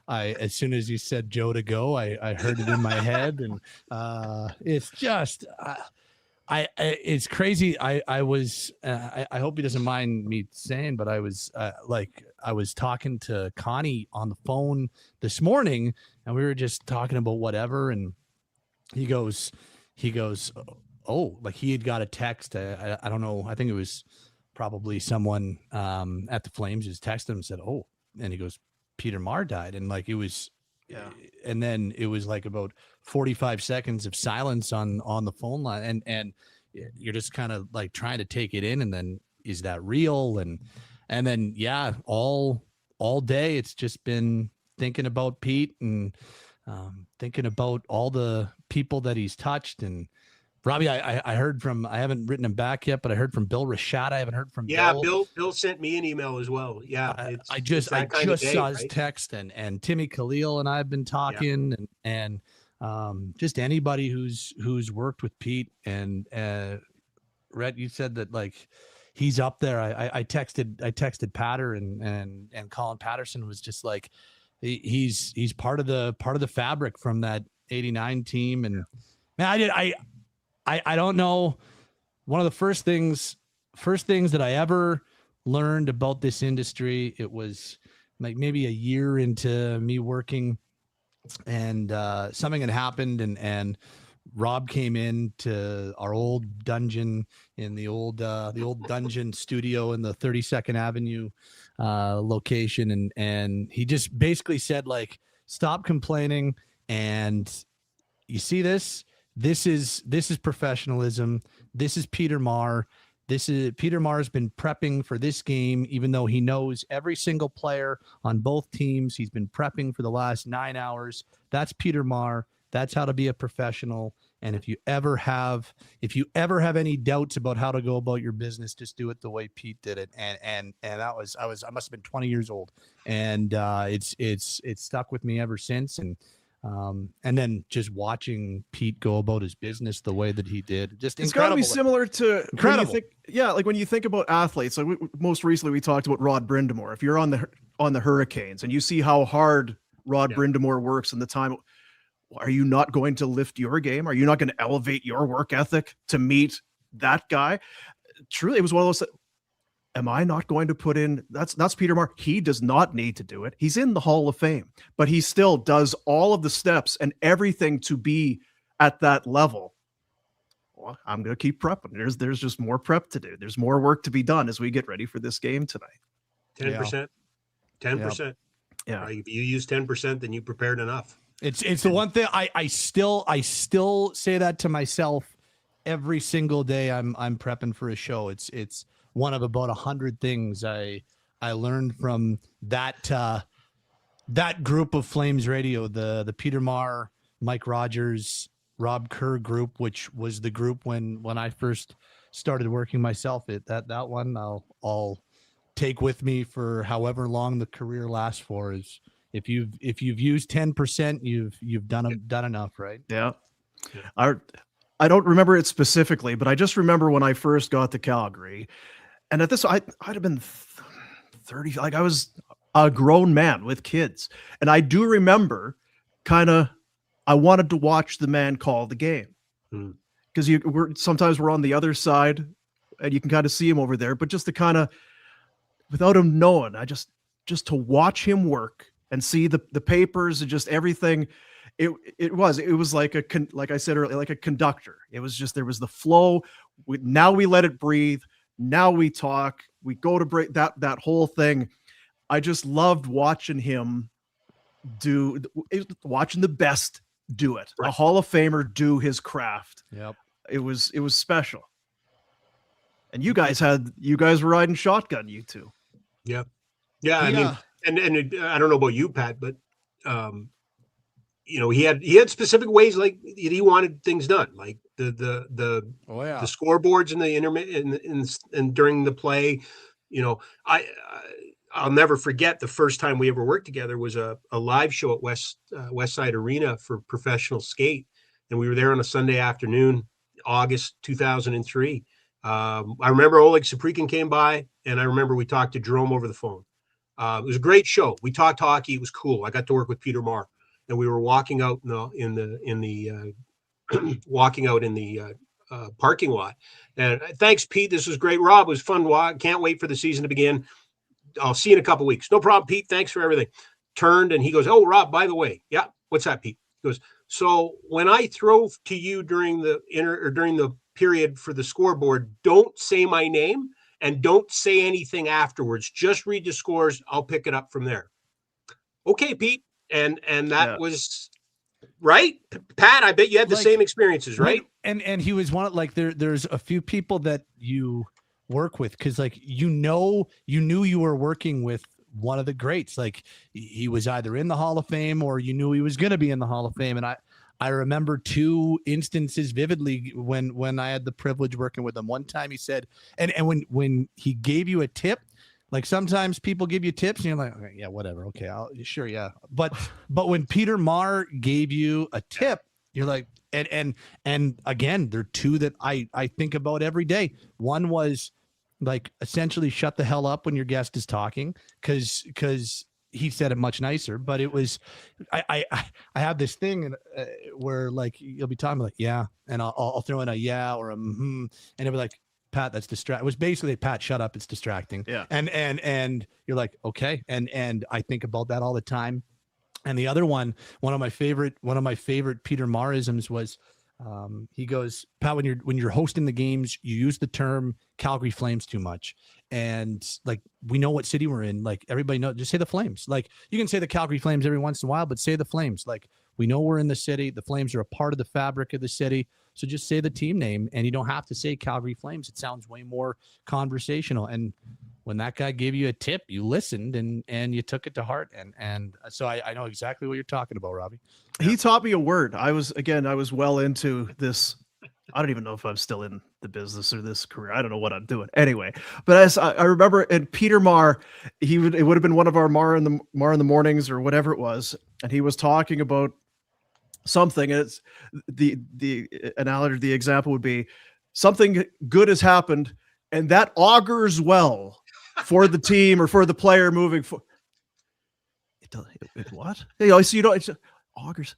I as soon as you said Joe to go, I heard it in my head, and it's just it's crazy. I hope he doesn't mind me saying, but I was talking to Connie on the phone this morning, and we were just talking about whatever, and he goes, oh, like he had got a text. I don't know. I think it was probably someone at the Flames just texted him and said, oh, and he goes, Peter Maher died. And like, it was, yeah. And then it was like about 45 seconds of silence on the phone line. And you're just kind of like trying to take it in. And then is that real? And then, yeah, all day it's just been thinking about Pete and thinking about all the people that he's touched. And Robbie, I heard from, I haven't written him back yet, but I heard from Bill Rashad. I haven't heard from Bill.
Bill sent me an email as well. Yeah.
I just saw his text, and Timmy Khalil and I have been talking, and just anybody who's worked with Pete. And Rhett, you said that like he's up there. I texted Patter, and Colin Patterson was just like, he's part of the fabric from that 89 team. And man, I don't know. One of the first things that I ever learned about this industry, it was like maybe a year into me working, and something had happened, and Rob came in to our old dungeon in the old dungeon studio in the 32nd Avenue location, and he just basically said, like, stop complaining, and you see this. This is professionalism. This is Peter Maher. Peter Maher's been prepping for this game, even though he knows every single player on both teams. He's been prepping for the last 9 hours. That's Peter Maher. That's how to be a professional. And if you ever have any doubts about how to go about your business, just do it the way Pete did it. And I must have been 20 years old, and it's stuck with me ever since. And then just watching Pete go about his business the way that he did, just
it's got to be similar to
incredible.
Like when you think about athletes, like most recently we talked about Rod Brind'Amour. If you're on the Hurricanes and you see how hard Rod Brind'Amour works in the time, are you not going to lift your game? Are you not going to elevate your work ethic to meet that guy? Truly, it was one of those. Am I not going to put in? That's Peter Maher. He does not need to do it. He's in the Hall of Fame, but he still does all of the steps and everything to be at that level. Well, I'm going to keep prepping. There's just more prep to do. There's more work to be done as we get ready for this game tonight.
10%. 10%.
Yeah.
If you use 10%, then you prepared enough.
It's the one thing I still say that to myself every single day I'm prepping for a show. It's one of about 100 things I learned from that group of Flames Radio, the Peter Maher, Mike Rogers, Rob Kerr group, which was the group when I first started working myself. That one I'll take with me for however long the career lasts for. Is if you've used 10%, you've done enough, right?
Yeah. I don't remember it specifically, but I just remember when I first got to Calgary. And at this, I'd have been 30, like I was a grown man with kids. And I do remember I wanted to watch the man call the game. Because sometimes we're on the other side and you can kind of see him over there, but just to kind of, without him knowing, just to watch him work and see the papers and just everything. It was like like I said earlier, like a conductor. It was just, there was the flow. Now we let it breathe. Now we talk, we go to break that whole thing. I just loved watching him watching the best do it.
Right.
A Hall of Famer do his craft.
Yep.
It was special. And you guys were riding shotgun, you two.
Yeah. Yeah. I mean, and I don't know about you, Pat, but he had specific ways like he wanted things done, like the scoreboards and the intermittent and during the play. I'll never forget the first time we ever worked together was a live show at West Side Arena for professional skate, and we were there on a Sunday afternoon, August 2003. I remember Oleg Saprikin came by, and I remember we talked to Jerome over the phone. It was a great show. We talked hockey. It was cool. I got to work with Peter Maher, and we were walking out in the parking lot. And thanks, Pete. This was great. Rob, it was fun. Can't wait for the season to begin. I'll see you in a couple of weeks. No problem, Pete. Thanks for everything. Turned and he goes, "Oh, Rob, by the way." "Yeah, what's that, Pete?" He goes, "So when I throw to you during the period for the scoreboard, don't say my name and don't say anything afterwards. Just read the scores. I'll pick it up from there." "Okay, Pete." And that was right. Pat, I bet you had the same experiences, right?
And he was one of there's a few people that you work with because you knew you were working with one of the greats. Like he was either in the Hall of Fame or you knew he was going to be in the Hall of Fame. And I remember two instances vividly when I had the privilege working with him. One time he said, and when he gave you a tip, like sometimes people give you tips and you're like, okay, yeah, whatever. Okay, sure. Yeah. But when Peter Maher gave you a tip, you're like, and again, there are two that I think about every day. One was like essentially shut the hell up when your guest is talking because he said it much nicer, but it was, I have this thing where like, you'll be talking like, yeah. And I'll throw in a yeah or a and it'll be like, Pat, that's distracting. It was basically, Pat, shut up. It's distracting. Yeah. And you're like, okay. And I think about that all the time. And the other one of my favorite Peter Maherisms was, he goes, "Pat, when you're hosting the games, you use the term Calgary Flames too much. And like, we know what city we're in. Like everybody knows, just say the Flames. Like you can say the Calgary Flames every once in a while, but say the Flames. Like we know we're in the city. The Flames are a part of the fabric of the city. So just say the team name and you don't have to say Calgary Flames. It sounds way more conversational." And when that guy gave you a tip, you listened and you took it to heart. And so I know exactly what you're talking about, Robbie.
He taught me a word. I was well into this. I don't even know if I'm still in the business or this career. I don't know what I'm doing anyway. But as I remember, and Peter Maher, it would have been one of our Maher in the mornings or whatever it was, and he was talking about something. And it's the analogy, the example would be something good has happened, and that augurs well for the team or for the player moving forward. It what? So you don't. It's augurs.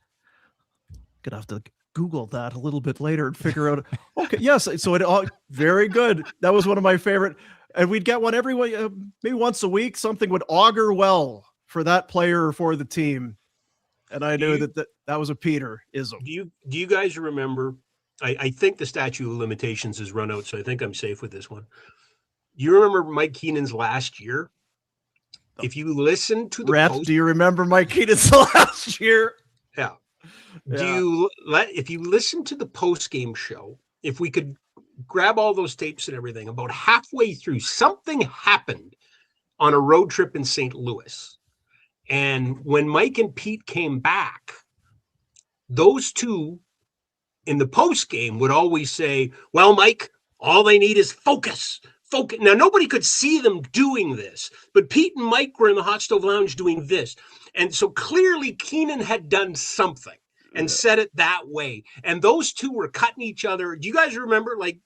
Gonna have to Google that a little bit later and figure out. Okay, yes. So it very good. That was one of my favorite, and we'd get one every maybe once a week. Something would augur well for that player or for the team, and I knew that was a Peter-ism.
Do you guys remember? I think the statute of limitations has run out, so I think I'm safe with this one. You remember Mike Keenan's last year? If you listen to the
do you remember Mike Keenan's last year?
Yeah. If you listen to the post-game show, if we could grab all those tapes and everything, about halfway through, something happened on a road trip in St. Louis. And when Mike and Pete came back, those two in the post-game would always say, "Well, Mike, all they need is focus. Focus." Now, nobody could see them doing this, but Pete and Mike were in the Hot Stove Lounge doing this. And so clearly Keenan had done something and said it that way. And those two were cutting each other. Do you guys remember? Like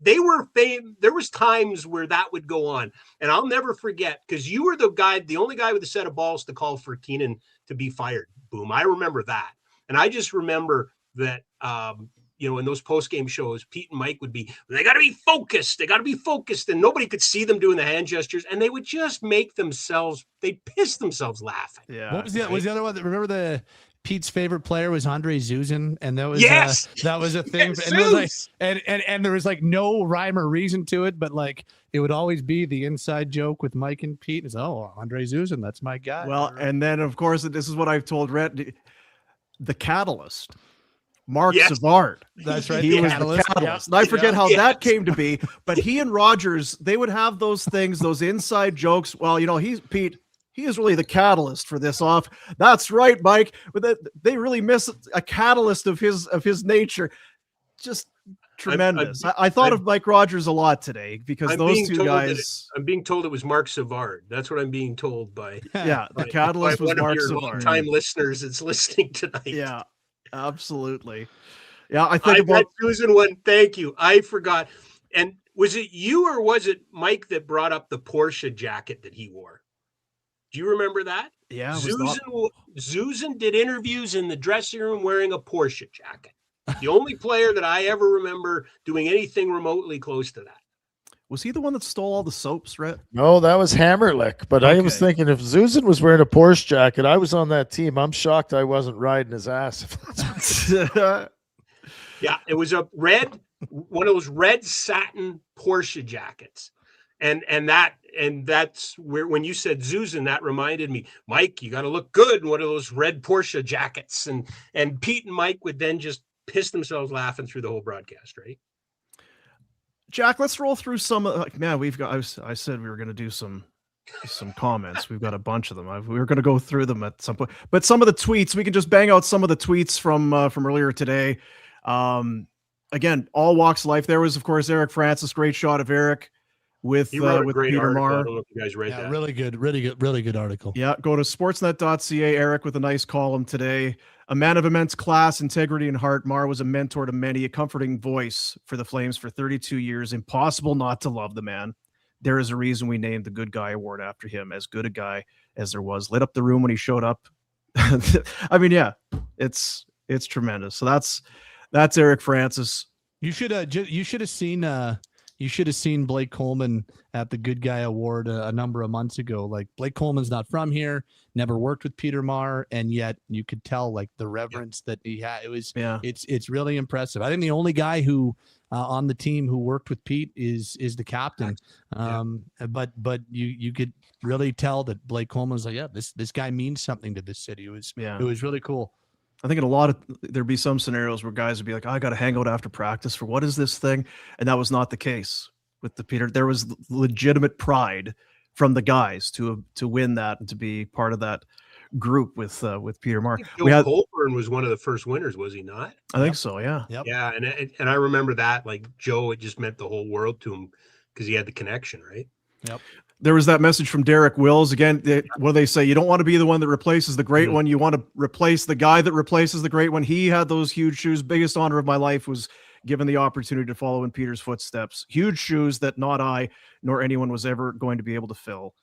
they were fame. There was times where that would go on. And I'll never forget, because you were the only guy with a set of balls to call for Keenan to be fired. Boom. I remember that. And I just remember that, in those post-game shows, Pete and Mike would be, they got to be focused. They got to be focused. And nobody could see them doing the hand gestures. And they would just they'd piss themselves laughing.
Yeah. What was the other one? Remember Pete's favorite player was Andre Zuzin, and that was that was a thing.
Yes,
and, it was like, and there was like no rhyme or reason to it, but like it would always be the inside joke with Mike and Pete. Is Andre Zuzin, that's my guy.
Well, and then of course this is what I've told Rhett, the catalyst. Mark Savard.
That's right.
He was the catalyst. And I forget how that came to be, but he and Rogers, they would have those things, those inside jokes. Well, Pete, he is really the catalyst for this off. That's right, Mike. But they really miss a catalyst of his nature. Just tremendous. I thought of Mike Rogers a lot today because those two guys.
I'm being told it was Mark Savard. That's what I'm being told by.
Yeah, the catalyst was Mark Savard.
Longtime listeners that's listening tonight.
Yeah. Absolutely. Yeah, I think
about Susan one. Thank you. I forgot. And was it you or was it Mike that brought up the Porsche jacket that he wore? Do you remember that?
Yeah.
Susan did interviews in the dressing room wearing a Porsche jacket. The only player that I ever remember doing anything remotely close to that.
Was he the one that stole all the soaps, Rhett?
No, that was Hammerlick. But I was thinking if Zuzin was wearing a Porsche jacket, I was on that team. I'm shocked I wasn't riding his ass.
Yeah, it was one of those red satin Porsche jackets. And that's where, when you said Zuzin, that reminded me, Mike, you got to look good in one of those red Porsche jackets. And Pete and Mike would then just piss themselves laughing through the whole broadcast, right?
Jack, let's roll through some. We've got. I said we were going to do some comments. We've got a bunch of them. We were going to go through them at some point, but some of the tweets we can just bang out some of the tweets from earlier today. Again, all walks of life. There was, of course, Eric Francis. Great shot of Eric with Peter Maher.
I don't know if you guys read that.
Really good article.
Yeah, go to sportsnet.ca. Eric with a nice column today. A man of immense class, integrity, and heart, Maher was a mentor to many, a comforting voice for the Flames for 32 years. Impossible not to love the man. There is a reason we named the Good Guy Award after him. As good a guy as there was. Lit up the room when he showed up. I mean, yeah, it's tremendous. So that's Eric Francis.
You should have seen Blake Coleman at the Good Guy Award a number of months ago. Like, Blake Coleman's not from here, never worked with Peter Maher, and yet you could tell like the reverence that he had. It's really impressive. I think the only guy who on the team who worked with Pete is the captain. But you could really tell that Blake Coleman was like, this guy means something to this city. It was really cool.
I think there'd be some scenarios where guys would be like, I got to hang out after practice for what is this thing? And that was not the case with the Peter. There was legitimate pride from the guys to win that and to be part of that group with Peter Maher.
Joe Colburn was one of the first winners, was he not?
I think so. Yeah.
Yep.
Yeah. And I remember that, like, Joe, it just meant the whole world to him because he had the connection, right?
Yep.
There was that message from Derek Wills. Again, what do they say? You don't want to be the one that replaces the great one. You want to replace the guy that replaces the great one. He had those huge shoes. Biggest honor of my life was given the opportunity to follow in Peter's footsteps. Huge shoes that not I nor anyone was ever going to be able to fill.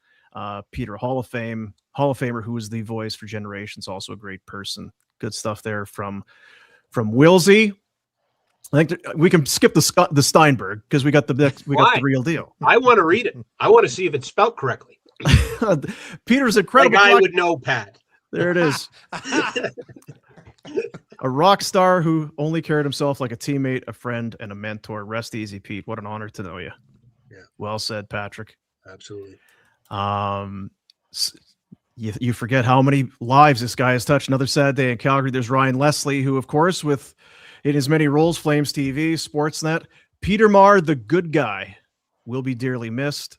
Peter, Hall of Famer, who was the voice for generations, also a great person. Good stuff there from Wilsey. I think we can skip the Steinberg because we got the real deal.
I want to read it. I want to see if it's spelled correctly.
Peter's incredible.
Like I would know, Pat.
There it is. A rock star who only carried himself like a teammate, a friend, and a mentor. Rest easy, Pete. What an honor to know you.
Yeah.
Well said, Patrick.
Absolutely.
You forget how many lives this guy has touched. Another sad day in Calgary. There's Ryan Leslie, who, of course, in his many roles, Flames TV, Sportsnet. Peter Maher, the good guy, will be dearly missed.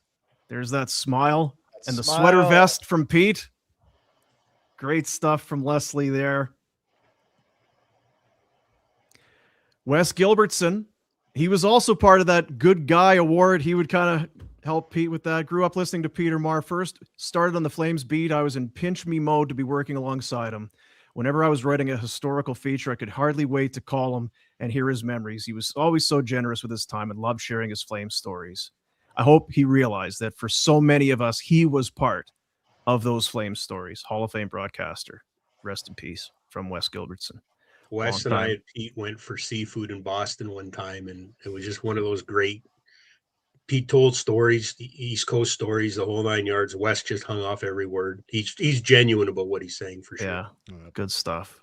There's that smile and the sweater vest from Pete. Great stuff from Leslie there. Wes Gilbertson, he was also part of that Good Guy Award. He would kind of help Pete with that. Grew up listening to Peter Maher. First started on the Flames beat. I was in pinch me mode to be working alongside him. Whenever I was writing a historical feature, I could hardly wait to call him and hear his memories. He was always so generous with his time and loved sharing his Flames stories. I hope he realized that for so many of us, he was part of those Flames stories. Hall of Fame broadcaster. Rest in peace from Wes Gilbertson.
Wes and I and Pete went for seafood in Boston one time, and it was just one of those great. Pete told stories, the East Coast stories, the whole 9 yards. Wes just hung off every word. He's genuine about what he's saying for sure.
Yeah, good stuff.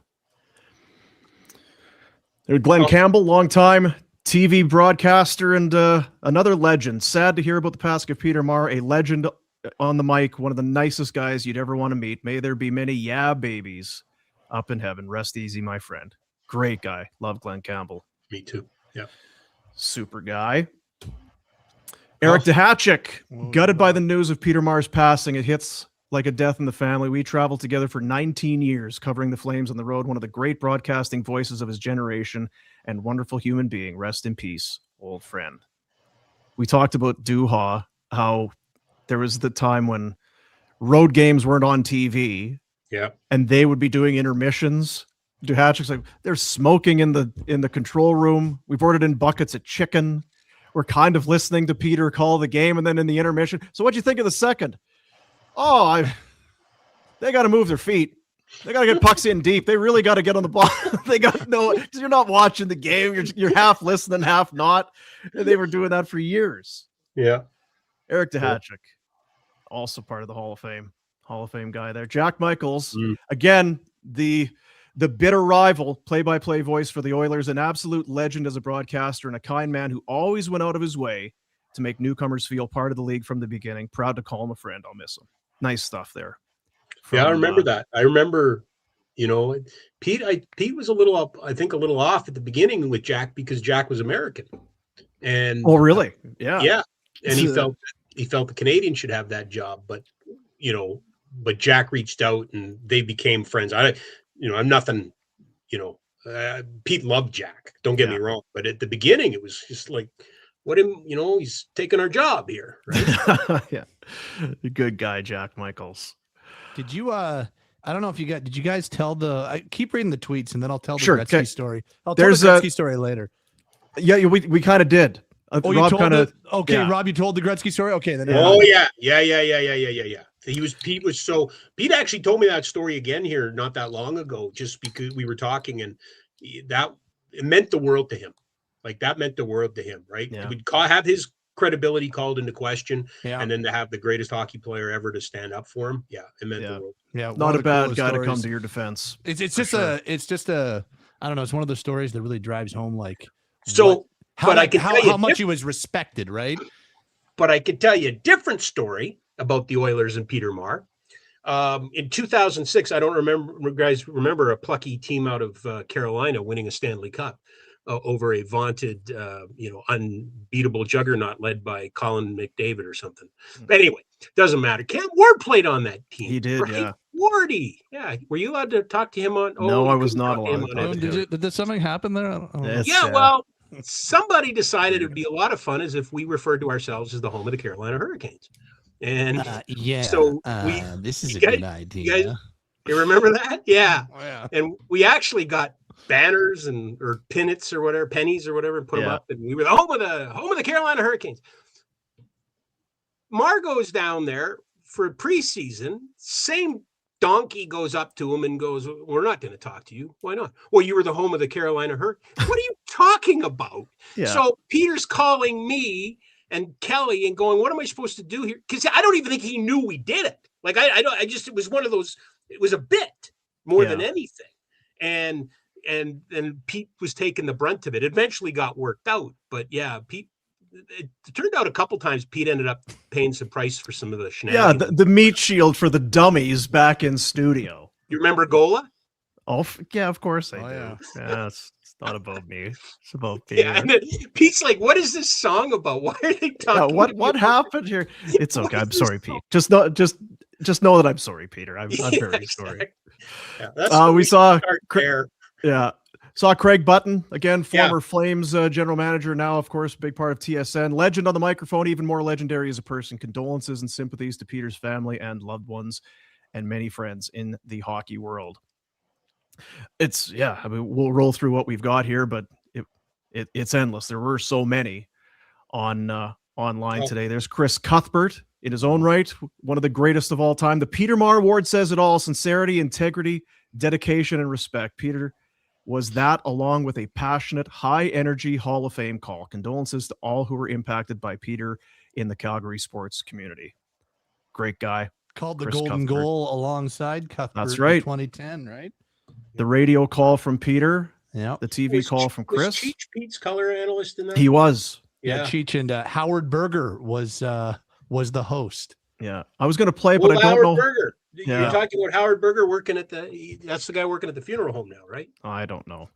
There's Glenn Campbell, longtime TV broadcaster and another legend. Sad to hear about the passing of Peter Maher, a legend on the mic, one of the nicest guys you'd ever want to meet. May there be many babies up in heaven. Rest easy, my friend. Great guy. Love Glenn Campbell.
Me too. Yeah.
Super guy. Eric Duhatschek, gutted by the news of Peter Maher's passing. It hits like a death in the family. We traveled together for 19 years, covering the Flames on the road. One of the great broadcasting voices of his generation and wonderful human being. Rest in peace, old friend. We talked about Duha, how there was the time when road games weren't on TV.
Yeah.
And they would be doing intermissions. Duhatschek's like, they're smoking in the control room. We've ordered in buckets of chicken. We're kind of listening to Peter call the game, and then in the intermission. So what'd you think of the second? Oh, they got to move their feet. They got to get pucks in deep. They really got to get on the ball. They got you're not watching the game. You're half listening, half not. And they were doing that for years.
Yeah.
Eric Duhatschek, also part of the Hall of Fame guy there. Jack Michaels, again, the bitter rival, play-by-play voice for the Oilers, an absolute legend as a broadcaster and a kind man who always went out of his way to make newcomers feel part of the league from the beginning. Proud to call him a friend. I'll miss him. Nice stuff there.
Yeah, I remember that. I remember, Pete was a little off at the beginning with Jack because Jack was American. And
oh, really? Yeah.
Yeah. And he felt the Canadians should have that job, but Jack reached out and they became friends. I'm nothing, Pete loved Jack. Don't get me wrong. But at the beginning, it was just like, he's taking our job here. Right?
Yeah. Good guy, Jack Michaels.
Did you, I don't know if did you guys tell I keep reading the tweets and then I'll tell the Gretzky story. I'll tell the Gretzky story later.
Yeah, we kind of did.
Rob you told Rob, you told the Gretzky story? Okay. Then
Yeah. Pete actually told me that story again here not that long ago, just because we were talking, and it meant the world to him. Like, that meant the world to him, right?
Yeah.
We'd have his credibility called into question,
yeah.
And then to have the greatest hockey player ever to stand up for him. Yeah, it meant the world.
Yeah,
not a bad guy to come to your defense.
It's just a I don't know, it's one of those stories that really drives home how much he was respected, right?
But I could tell you a different story about the Oilers and Peter Maher. In 2006, I don't remember a plucky team out of Carolina winning a Stanley Cup over a vaunted, unbeatable juggernaut led by Colin McDavid or something. But anyway, doesn't matter. Cam Ward played on that team.
He did, right? Yeah.
Wardy. Yeah. Were you allowed to talk to him on?
No, I was not allowed to talk to him.
Did something happen there?
Well, somebody decided it'd be a lot of fun as if we referred to ourselves as the home of the Carolina Hurricanes. And so
this is a good idea.
You remember that? Yeah.
Oh, yeah.
And we actually got banners or pennies or whatever, and put them up. And we were the home of the Carolina Hurricanes. Mar goes down there for preseason. Same donkey goes up to him and goes, "We're not going to talk to you. Why not?" "Well, you were the home of the Carolina Hurricanes." "What are you talking about?"
Yeah.
So Peter's calling me and Kelly and going, "What am I supposed to do here?" Because I don't even think he knew we did it. Like, it was one of those, it was a bit more than anything. And Pete was taking the brunt of it. It eventually got worked out. But yeah, Pete, it turned out a couple times Pete ended up paying some price for some of the shenanigans.
Yeah, the meat shield for the dummies back in studio.
You remember Gola?
Oh, yeah, of course I do. Yeah, it's not about me. It's about Peter.
Yeah, and then Pete's like, "What is this song about? Why are they talking?"
Yeah, what happened here? It's okay. I'm sorry, Pete. Just know that I'm sorry, Peter. I'm very sorry.
Yeah,
we saw
there.
Yeah. Saw Craig Button, again, former Flames general manager, now, of course, big part of TSN. Legend on the microphone, even more legendary as a person. Condolences and sympathies to Peter's family and loved ones and many friends in the hockey world. We'll roll through what we've got here, but it's endless. There were so many online today. There's Chris Cuthbert, in his own right, one of the greatest of all time. The Peter Maher Award says it all: sincerity, integrity, dedication, and respect. Peter was that, along with a passionate, high-energy Hall of Fame call. Condolences to all who were impacted by Peter in the Calgary sports community. Great guy.
Called the golden goal alongside Cuthbert.
That's right.
In 2010, right?
The radio call from Peter
Yeah.
The TV call from Chris.
Was Cheech Pete's color analyst in that?
He was.
Yeah. Cheech and Howard Berger was the host.
Yeah. I was going to play, but I don't
Howard
know.
Berger.
Yeah.
You're talking about Howard Berger that's the guy working at the funeral home now, right?
I don't know.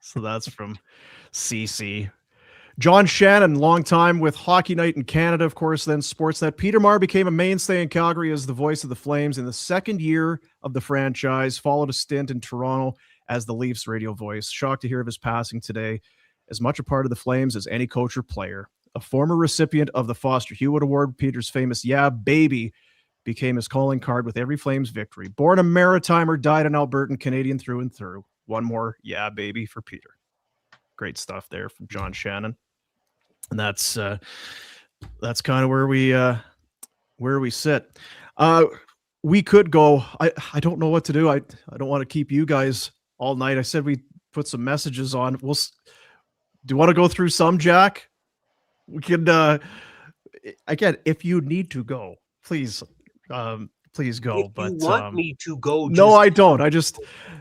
So that's from CC. John Shannon, long time with Hockey Night in Canada, of course, then Sportsnet. Peter Maher became a mainstay in Calgary as the voice of the Flames in the second year of the franchise, followed a stint in Toronto as the Leafs radio voice. Shocked to hear of his passing today. As much a part of the Flames as any coach or player. A former recipient of the Foster Hewitt Award, Peter's famous "Yeah, baby" became his calling card with every Flames victory. Born a Maritimer, died an Albertan, Canadian through and through. One more "Yeah, baby" for Peter. Great stuff there from John Shannon. And that's kind of where we sit. We could go. I don't know what to do. I don't want to keep you guys all night. I said we put some messages on. Do you want to go through some, Jack? We can again, if you need to go, please go.
If
but
you want me to go?
No, I don't. I just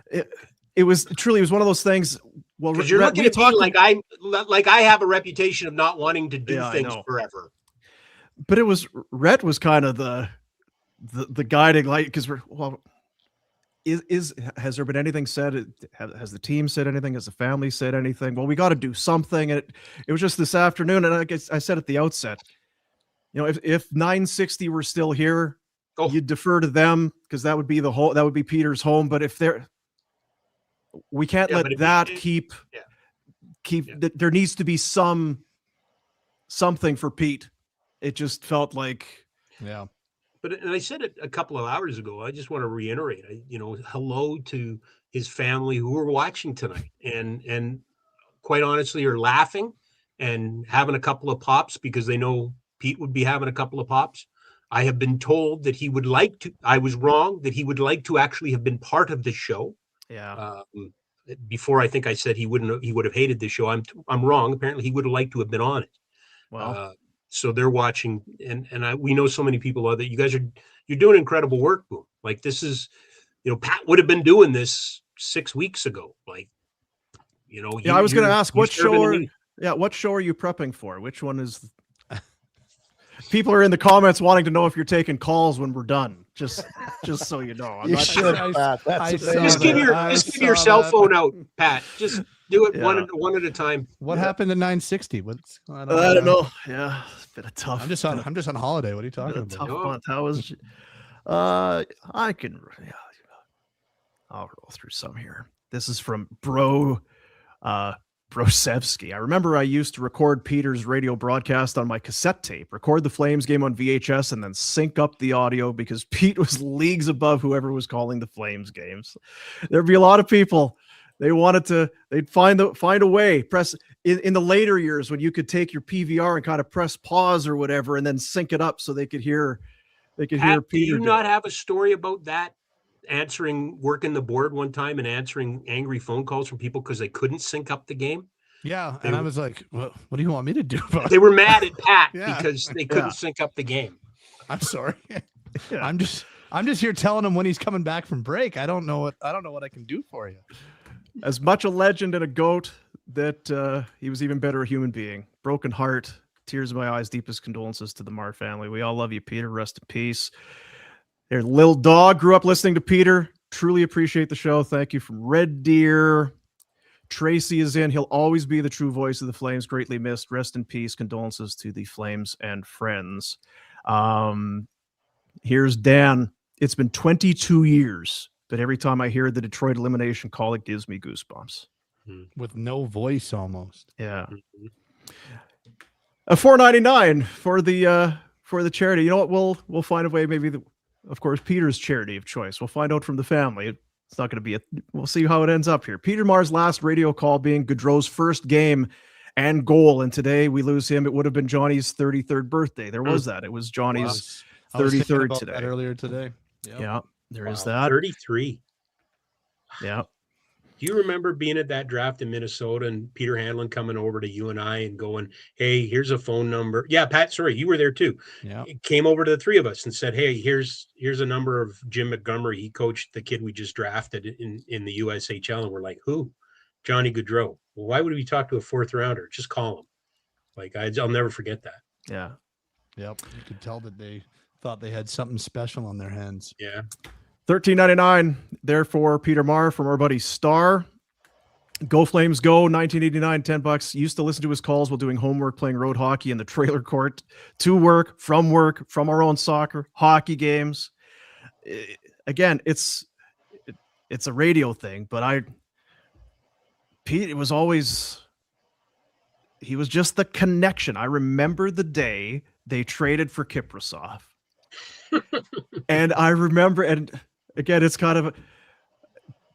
it was one of those things. Well,
because you're looking at me like I have a reputation of not wanting to do things forever.
But Rhett was kind of the guiding light, because has there been anything said? Has the team said anything? Has the family said anything? Well, we got to do something. And it was just this afternoon, and I guess I said at the outset, if 960 were still here, you'd defer to them, because that would be Peter's home. But if we can't let that keep. There needs to be something for Pete. It just felt like,
But I said it a couple of hours ago. I just want to reiterate. Hello to his family who are watching tonight, and quite honestly are laughing and having a couple of pops because they know Pete would be having a couple of pops. I have been told that he would like to. I was wrong. That he would like to actually have been part of the show.
Yeah.
Before, I think I said he would have hated the show. I'm wrong. Apparently, he would have liked to have been on it.
Wow.
So they're watching, and we know so many people that you guys you're doing incredible work, Boom. Like, this is, Pat would have been doing this 6 weeks ago. Like,
I was going to ask, what show are you prepping for? Which one is? People are in the comments wanting to know if you're taking calls when we're done. Just so you know.
Just give your cell phone out, Pat. Just do it one at a time.
What happened to 960?
I don't know. Yeah, it's been a tough.
I'm just on holiday. What are you talking about?
Tough month. How was? I can. Yeah, I'll roll through some here. This is from Brosevsky. I remember I used to record Peter's radio broadcast on my cassette tape, record the Flames game on VHS, and then sync up the audio because Pete was leagues above whoever was calling the Flames games. There'd be a lot of people. They'd find a way, press in the later years when you could take your PVR and kind of press pause or whatever, and then sync it up so they could hear Peter.
Do you not have a story about that? Working the board one time and answering angry phone calls from people because they couldn't sync up the game.
Yeah, and I was like, "What do you want me to do about it?"
They were mad at Pat because they couldn't sync up the game.
I'm sorry. I'm just here telling him when he's coming back from break. I don't know what I can do for you.
As much a legend and a goat that he was even better a human being. Broken heart, tears in my eyes, deepest condolences to the Maher family. We all love you, Peter. Rest in peace. Their little dog grew up listening to Peter. Truly appreciate the show. Thank you from Red Deer. Tracy is in. He'll always be the true voice of the Flames. Greatly missed. Rest in peace. Condolences to the Flames and friends. Here's Dan. It's been 22 years, but every time I hear the Detroit elimination call, it gives me goosebumps.
With no voice almost.
Yeah. $4.99 for the charity. You know what? We'll find a way. Maybe of course, Peter's charity of choice. We'll find out from the family. It's not going to be we'll see how it ends up here. Peter Maher's last radio call being Gaudreau's first game and goal. And today we lose him. It would have been Johnny's 33rd birthday. There was that. It was Johnny's 33rd today.
Earlier today.
Yep. Yeah, there is that.
33.
Yeah.
Do you remember being at that draft in Minnesota and Peter Hanlon coming over to you and I and going, "Hey, here's a phone number." Yeah, Pat, sorry, you were there too.
Yeah.
It came over to the three of us and said, "Hey, here's a number of Jim Montgomery. He coached the kid we just drafted in the USHL." And we're like, "Who?" Johnny Gaudreau. Well, why would we talk to a fourth rounder? Just call him. Like, I'll never forget that.
Yeah.
Yep. You could tell that they thought they had something special on their hands.
Yeah.
$13.99. Therefore, Peter Maher from our buddy Star. Go Flames Go, 1989, $10. Used to listen to his calls while doing homework, playing road hockey in the trailer court, to work, from our own soccer, hockey games. Again, it's a radio thing, but Pete, it was always, he was just the connection. I remember the day they traded for Kiprasov. And I remember, and again, it's kind of,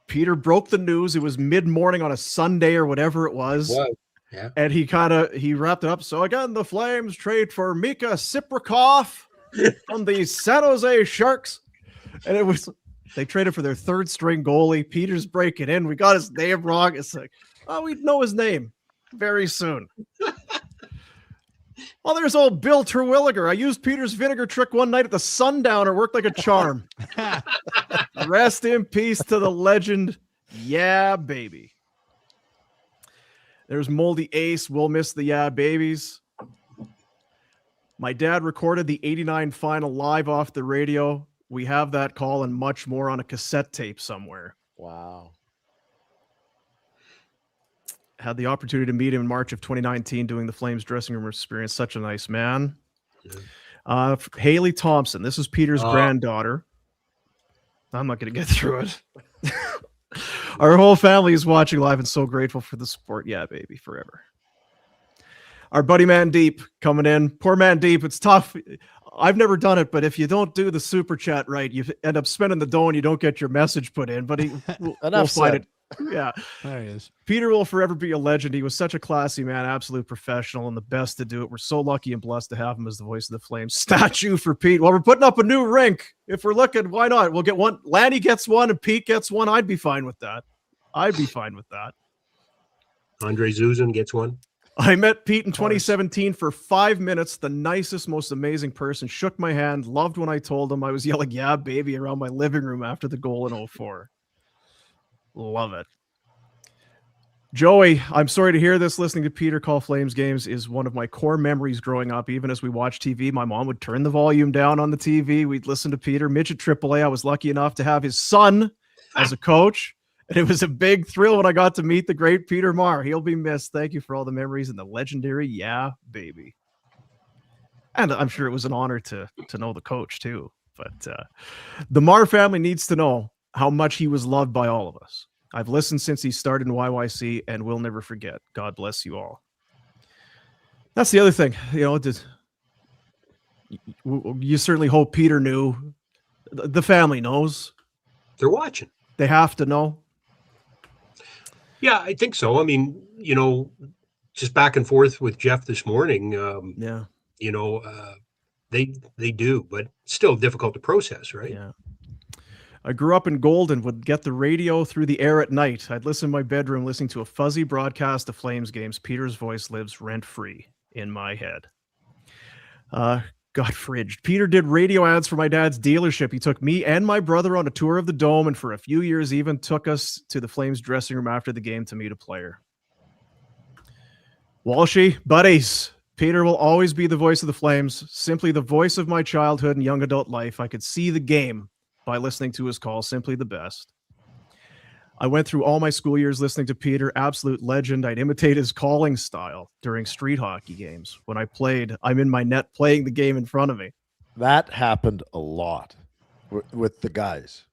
Peter broke the news. It was mid-morning on a Sunday or whatever it was.
Whoa. Yeah.
And he wrapped it up. So again, the Flames trade for Mika Siprikov from the San Jose Sharks. And they traded for their third string goalie. Peter's breaking in. We got his name wrong. It's like, we'd know his name very soon. Oh, there's old Bill Terwilliger. I used Peter's vinegar trick one night at the Sundowner. Worked like a charm. Rest in peace to the legend. Yeah, baby. There's Moldy Ace. We'll miss the yeah, babies. My dad recorded the 89 final live off the radio. We have that call and much more on a cassette tape somewhere.
Wow.
Had the opportunity to meet him in March of 2019 doing the Flames dressing room experience. Such a nice man. Haley Thompson. This is Peter's granddaughter. I'm not going to get through it. Our whole family is watching live and so grateful for the support. Yeah, baby, forever. Our buddy Mandeep coming in. Poor Mandeep. It's tough. I've never done it, but if you don't do the super chat right, you end up spending the dough and you don't get your message put in. But we'll find it. Yeah.
There he is.
Peter will forever be a legend. He was such a classy man, absolute professional, and the best to do it. We're so lucky and blessed to have him as the voice of the Flames. Statue for Pete. Well, we're putting up a new rink. If we're looking, why not? We'll get one. Lanny gets one and Pete gets one. I'd be fine with that.
Andre Zuzin gets one.
I met Pete in 2017 for 5 minutes. The nicest, most amazing person. Shook my hand. Loved when I told him. I was yelling, yeah, baby, around my living room after the goal in 04. Love it. Joey, I'm sorry to hear this. Listening to Peter call Flames games is one of my core memories growing up. Even as we watched TV, my mom would turn the volume down on the TV. We'd listen to Peter. Mitch at AAA, I was lucky enough to have his son as a coach. And it was a big thrill when I got to meet the great Peter Maher. He'll be missed. Thank you for all the memories and the legendary yeah, baby. And I'm sure it was an honor to know the coach too. But the Maher family needs to know how much he was loved by all of us. I've listened since he started in YYC and will never forget. God bless you all. That's the other thing. You know, you certainly hope Peter knew. The family knows.
They're watching.
They have to know.
Yeah, I think so. I mean, you know, just back and forth with Jeff this morning.
Yeah.
You know, they do, but still difficult to process, right?
Yeah. I grew up in Golden, would get the radio through the air at night. I'd listen in my bedroom listening to a fuzzy broadcast of Flames games. Peter's voice lives rent-free in my head. Got fridged. Peter did radio ads for my dad's dealership. He took me and my brother on a tour of the Dome, and for a few years even took us to the Flames dressing room after the game to meet a player. Walshy, buddies. Peter will always be the voice of the Flames, simply the voice of my childhood and young adult life. I could see the game by listening to his call, simply the best. I went through all my school years listening to Peter, absolute legend. I'd imitate his calling style during street hockey games. When I played, I'm in my net playing the game in front of me.
That happened a lot with the guys.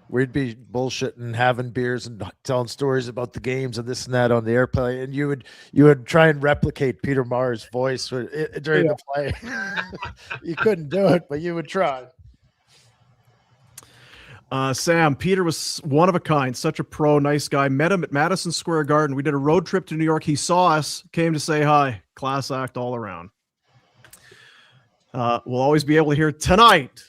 We'd be bullshitting, having beers and telling stories about the games and this and that on the airplane. And you would try and replicate Peter Maher's voice during the play. You couldn't do it, but you would try.
Sam, Peter was one of a kind, such a pro, nice guy. Met him at Madison Square Garden. We did a road trip to New York. He saw us, came to say hi. Class act all around. We'll always be able to hear tonight,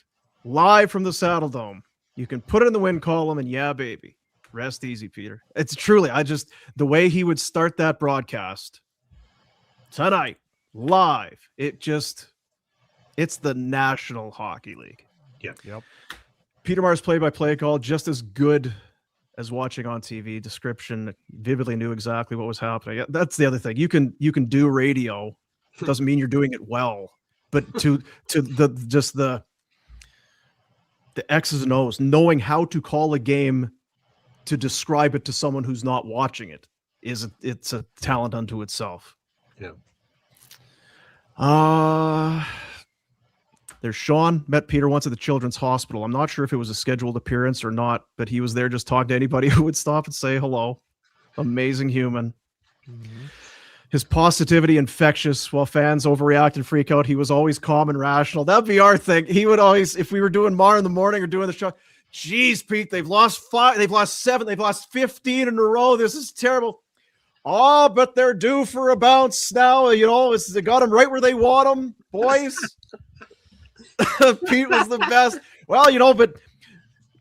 live from the Saddle Dome. You can put it in the win column and yeah, baby. Rest easy, Peter. It's truly, the way he would start that broadcast tonight, live, it's the National Hockey League.
Yep.
Peter Maher's play-by-play call, just as good as watching on TV. Description, vividly knew exactly what was happening. That's the other thing. You can do radio, doesn't mean you're doing it well, but to the X's and O's, knowing how to call a game to describe it to someone who's not watching it it's a talent unto itself.
Yeah.
There's Sean, met Peter once at the Children's Hospital. I'm not sure if it was a scheduled appearance or not, but he was there just talking to anybody who would stop and say hello. Amazing human. Mm-hmm. His positivity infectious. While fans overreact and freak out, he was always calm and rational. That'd be our thing. He would always, if we were doing Maher in the morning or doing the show, geez, Pete, they've lost 5, they've lost 7, they've lost 15 in a row. This is terrible. Oh, but they're due for a bounce now. You know, they got them right where they want them, boys. Pete was the best. Well, you know, but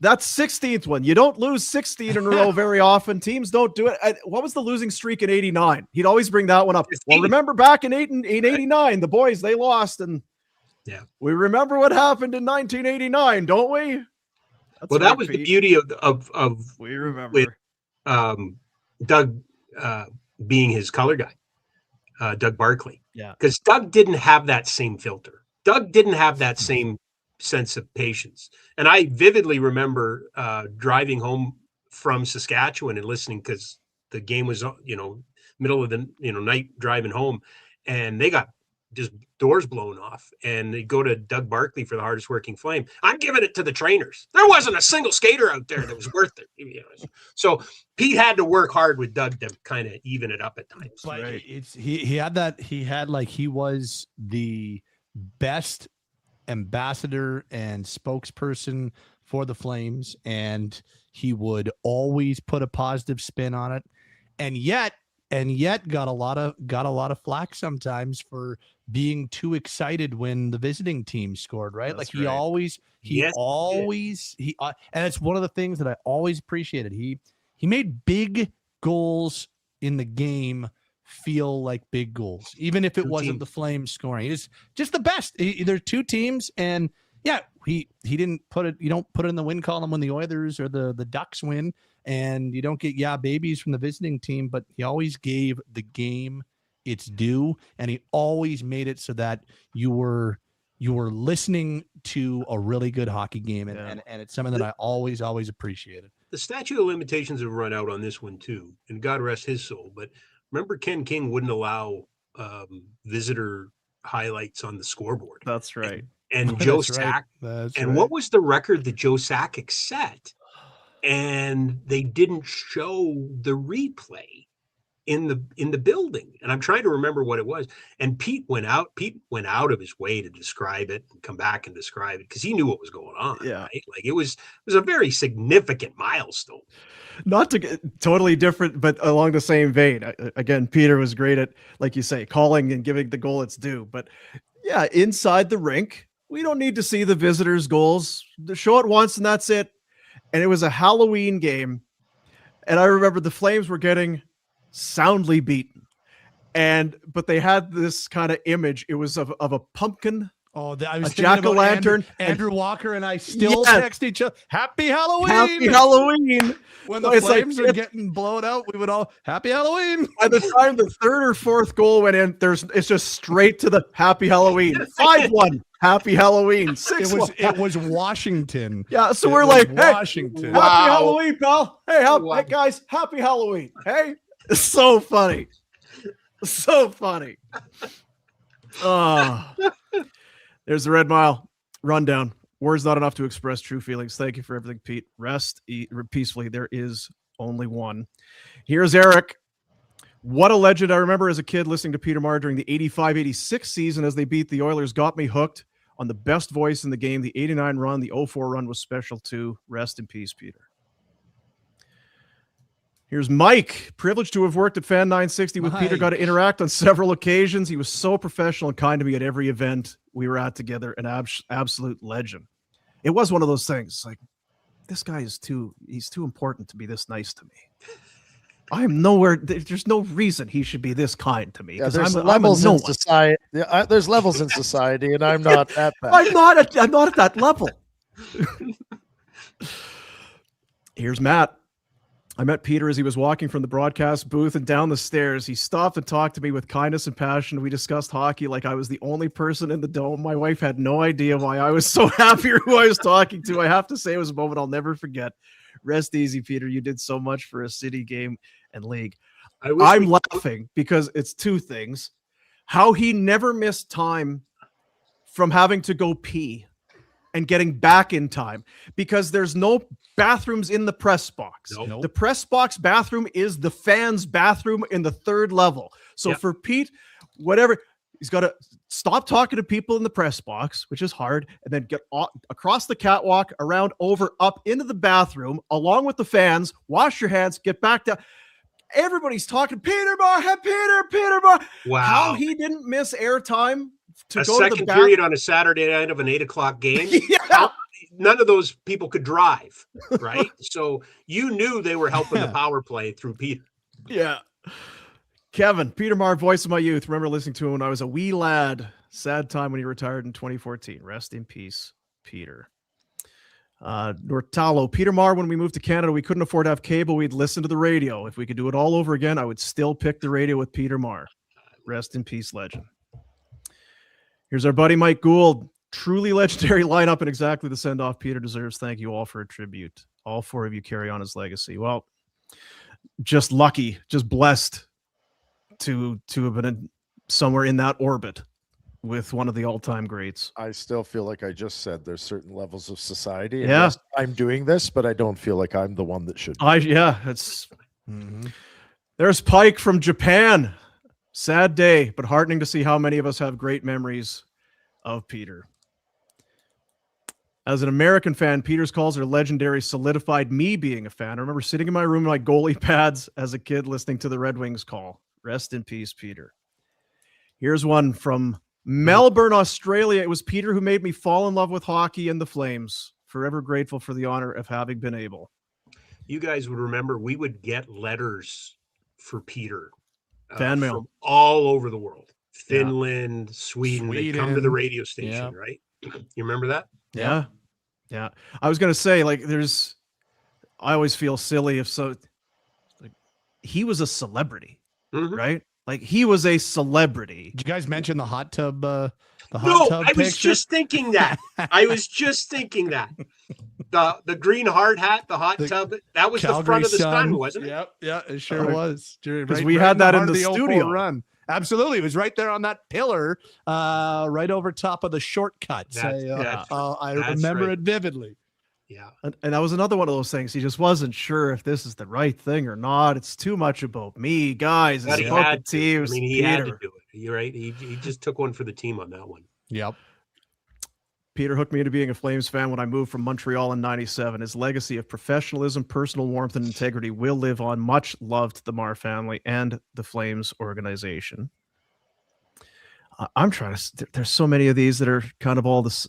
that's 16th one. You don't lose 16 in a row very often. Teams don't do it. What was the losing streak in 89? He'd always bring that one up. 15. Well, remember back in 89, the boys, they lost. And
yeah,
we remember what happened in 1989, don't we? That's
well, that was Pete. The beauty of
we remember
with Doug being his color guy, Doug Barkley.
Yeah,
because Doug didn't have that same filter. Doug didn't have that same sense of patience. And I vividly remember driving home from Saskatchewan and listening, because the game was, middle of the night, driving home, and they got just doors blown off, and they go to Doug Barkley for the hardest working Flame. I'm giving it to the trainers. There wasn't a single skater out there that was worth it. So Pete had to work hard with Doug to kind of even it up at times.
But right. He was the best ambassador and spokesperson for the Flames, and he would always put a positive spin on it, and yet got a lot of flack sometimes for being too excited when the visiting team scored, right?
That's
like he
right.
always and it's one of the things that I always appreciated. He made big goals in the game feel like big goals, even if it wasn't the Flames scoring. He's just the best. There's two teams, and yeah, he didn't put it. You don't put it in the win column when the Oilers or the Ducks win, and you don't get babies from the visiting team. But he always gave the game its due, and he always made it so that you were listening to a really good hockey game, and it's something that I always appreciated.
The statute of limitations have run out on this one too, and God rest his soul. But remember, Ken King wouldn't allow visitor highlights on the scoreboard.
That's right.
And Joe Sakic. And what was the record that Joe Sakic set? And they didn't show the replay in the building. And I'm trying to remember what it was. And Pete went out of his way to describe it and come back and describe it, because he knew what was going on.
Yeah.
Right? Like it was a very significant milestone.
Not to get totally different, but along the same vein. Again, Peter was great at, like you say, calling and giving the goal its due. But yeah, inside the rink, we don't need to see the visitors' goals. Show it once and that's it. And it was a Halloween game. And I remember the Flames were getting soundly beaten. But they had this kind of image. It was of a pumpkin.
Oh, I was
a jack-o'-lantern.
Andrew Walker and I still text each other, Happy Halloween!
Happy Halloween!
When the Flames are getting blown out, we would all, Happy Halloween!
By the time the third or fourth goal went in, it's just straight to the Happy Halloween. 5-1, Happy Halloween. 6-1.
It was Washington.
Yeah, so we're like, hey,
Washington.
Happy Halloween, pal. Hey, hey, guys, Happy Halloween. Hey, it's so funny. So funny. Oh. There's the Red Mile rundown. Words not enough to express true feelings. Thank you for everything, Pete. Rest peacefully. There is only one. Here's Eric. What a legend. I remember as a kid listening to Peter Maher during the 85-86 season as they beat the Oilers. Got me hooked on the best voice in the game. The 89 run, the 04 run was special too. Rest in peace, Peter. Here's Mike. Privileged to have worked at Fan 960 with Peter. Got to interact on several occasions. He was so professional and kind to me at every event we were at together. An absolute legend. It was one of those things like, this guy is he's too important to be this nice to me. I am nowhere. There's no reason he should be this kind to me.
Yeah, there's levels in society. Yeah, there's levels in society, and I'm not at that.
I'm not at that level. Here's Matt. I met Peter as he was walking from the broadcast booth and down the stairs. He stopped and talked to me with kindness and passion. We discussed hockey like I was the only person in the dome. My wife had no idea why I was so happy who I was talking to. I have to say it was a moment I'll never forget. Rest easy, Peter. You did so much for a city game and league. I'm laughing because it's two things. How he never missed time from having to go pee and getting back in time, because there's no bathrooms in the press box.
Nope.
The press box bathroom is the fans' bathroom in the third level. So for Pete, whatever, he's got to stop talking to people in the press box, which is hard, and then get across the catwalk, around, over, up into the bathroom, along with the fans, wash your hands, get back down. Everybody's talking, Peter Maher, Peter Maher.
Wow.
How he didn't miss airtime to
a
go to the
second period on a Saturday night of an 8 o'clock game.
Yeah.
None of those people could drive, right? So you knew they were helping the power play through Peter.
Yeah. Kevin, Peter Maher, voice of my youth. Remember listening to him when I was a wee lad. Sad time when he retired in 2014. Rest in peace, Peter. Nortalo, Peter Maher, when we moved to Canada, we couldn't afford to have cable. We'd listen to the radio. If we could do it all over again, I would still pick the radio with Peter Maher. Rest in peace, legend. Here's our buddy Mike Gould. Truly legendary lineup and exactly the send-off Peter deserves. Thank you all for a tribute. All four of you carry on his legacy. Well, just lucky, just blessed to have been somewhere in that orbit with one of the all-time greats.
I still feel like I just said there's certain levels of society. And
Yeah.
yes, I'm doing this, but I don't feel like I'm the one that should.
It's There's Pike from Japan. Sad day, but heartening to see how many of us have great memories of Peter. As an American fan, Peter's calls are legendary, solidified me being a fan. I remember sitting in my room in my goalie pads as a kid listening to the Red Wings call. Rest in peace, Peter. Here's one from Melbourne, Australia. It was Peter who made me fall in love with hockey and the Flames. Forever grateful for the honor of having been able.
You guys would remember we would get letters for Peter.
Fan mail.
From all over the world. Finland, Sweden. They come to the radio station, right? You remember that?
Yeah. I was going to say, like, I always feel silly if he was a celebrity, right? Like, he was a celebrity.
Did you guys mention the hot tub?
I was just thinking that. The green hard hat, the hot tub, that was
Calgary
the front of the
sun,
sun, wasn't it?
Yep, yeah, it sure was.
Because we had that in the studio.
Run. Absolutely. It was right there on that pillar, right over top of the shortcuts. I remember it vividly.
Yeah.
And that was another one of those things. He just wasn't sure if this is the right thing or not. It's too much about me, guys. It's about the team.
He had to do it. You're right. He just took one for the team on that one.
Yep.
Peter hooked me into being a Flames fan when I moved from Montreal in '97. His legacy of professionalism, personal warmth, and integrity will live on. Much love to the Maher family and the Flames organization. I'm trying to. There's so many of these that are kind of all this.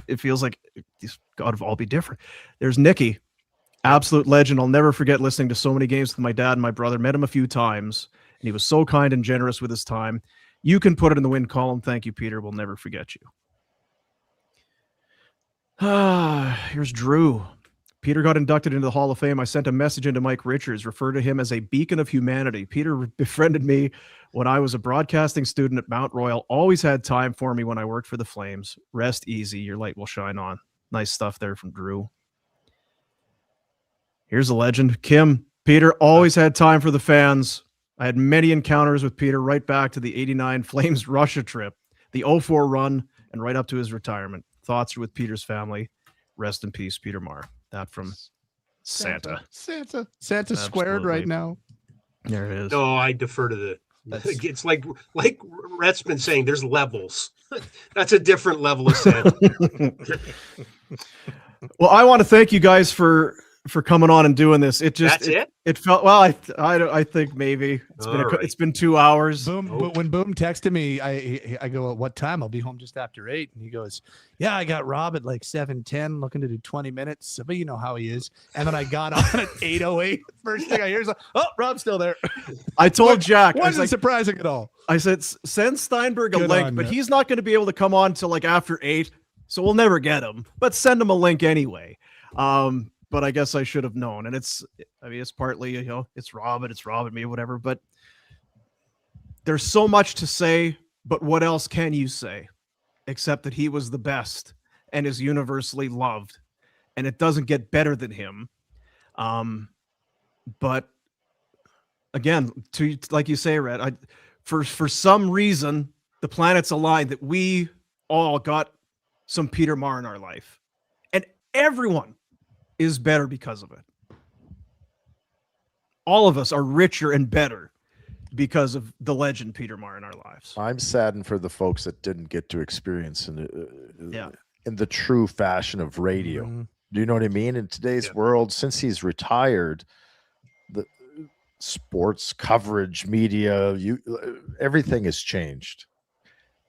It feels like these got to all be different. There's Nicky, absolute legend. I'll never forget listening to so many games with my dad and my brother. Met him a few times, and he was so kind and generous with his time. You can put it in the win column. Thank you, Peter. We'll never forget you. Here's Drew. Peter got inducted into the Hall of Fame. I sent a message into Mike Richards, referred to him as a beacon of humanity. Peter befriended me when I was a broadcasting student at Mount Royal. Always had time for me when I worked for the Flames. Rest easy. Your light will shine on. Nice stuff there from Drew. Here's a legend. Kim. Peter always had time for the fans. I had many encounters with Peter right back to the 89 Flames Russia trip, the 04 run, and right up to his retirement. Thoughts are with Peter's family. Rest in peace, Peter Maher. That from Santa.
Santa squared right now.
There it is.
No, I defer to the. It's like Rhett's been saying. There's levels. That's a different level of Santa.
Well, I want to thank you guys for coming on and doing this. It felt well. I think maybe it's been 2 hours.
But when Boom texted me, I go, at what time? I'll be home just after 8. And he goes, yeah, I got Rob at like 7:10, looking to do 20 minutes. But you know how he is. And then I got on at 8:08. First thing I hear is like, oh, Rob's still there.
I told Jack.
Wasn't surprising at all.
I said, send Steinberg a link, but he's not going to be able to come on till like after 8. So we'll never get him. But send him a link anyway. but I guess I should have known. And it's partly, it's Rob and me, whatever, but there's so much to say, but what else can you say except that he was the best and is universally loved, and it doesn't get better than him. But again, like you say, Red, for some reason, the planets aligned that we all got some Peter Maher in our life, and everyone is better because of it. All of us are richer and better because of the legend Peter Maher in our lives.
I'm saddened for the folks that didn't get to experience in the true fashion of radio.
Mm-hmm.
Do you know what I mean? In today's world, since he's retired, the sports coverage, media, everything has changed,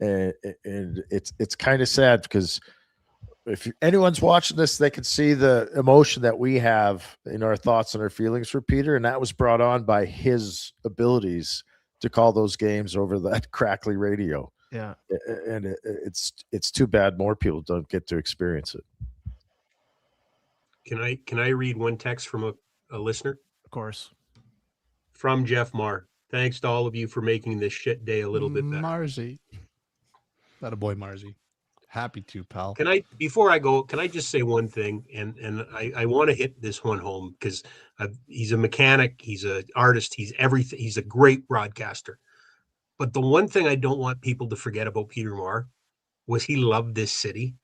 and it's kind of sad because if anyone's watching this, they can see the emotion that we have in our thoughts and our feelings for Peter, and that was brought on by his abilities to call those games over that crackly radio.
Yeah,
and it's too bad more people don't get to experience it.
Can I read one text from a listener?
Of course.
From Jeff Maher. Thanks to all of you for making this shit day a little bit better.
Marzy. That a boy, Marzy. Happy to, pal.
Before I go, can I just say one thing? And I want to hit this one home because he's a mechanic, he's an artist, he's everything. He's a great broadcaster. But the one thing I don't want people to forget about Peter Maher was he loved this city.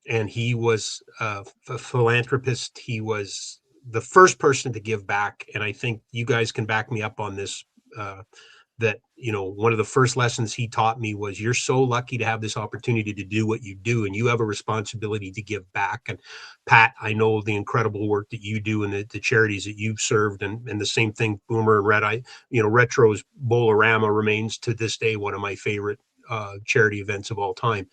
And he was a philanthropist. He was the first person to give back. And I think you guys can back me up on this, that, one of the first lessons he taught me was you're so lucky to have this opportunity to do what you do, and you have a responsibility to give back. And Pat, I know the incredible work that you do and the charities that you've served, and the same thing, Boomer and Red. Retro's Bolorama remains to this day one of my favorite charity events of all time.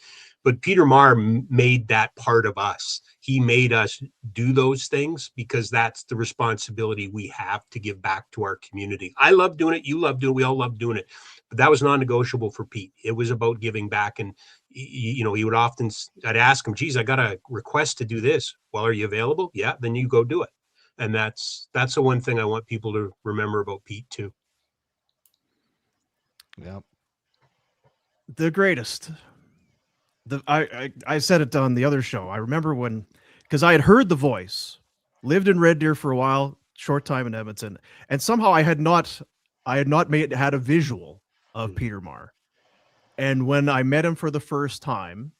But Peter Maher made that part of us. He made us do those things because that's the responsibility we have to give back to our community. I love doing it. You love doing it. We all love doing it. But that was non-negotiable for Pete. It was about giving back. And, he would often, I'd ask him, geez, I got a request to do this. Well, are you available? Yeah, then you go do it. And that's the one thing I want people to remember about Pete too.
Yeah.
The greatest. I said it on the other show. I remember because I had heard the voice, lived in Red Deer for a while, short time in Edmonton, and somehow I had not had a visual of Peter Maher. And when I met him for the first time,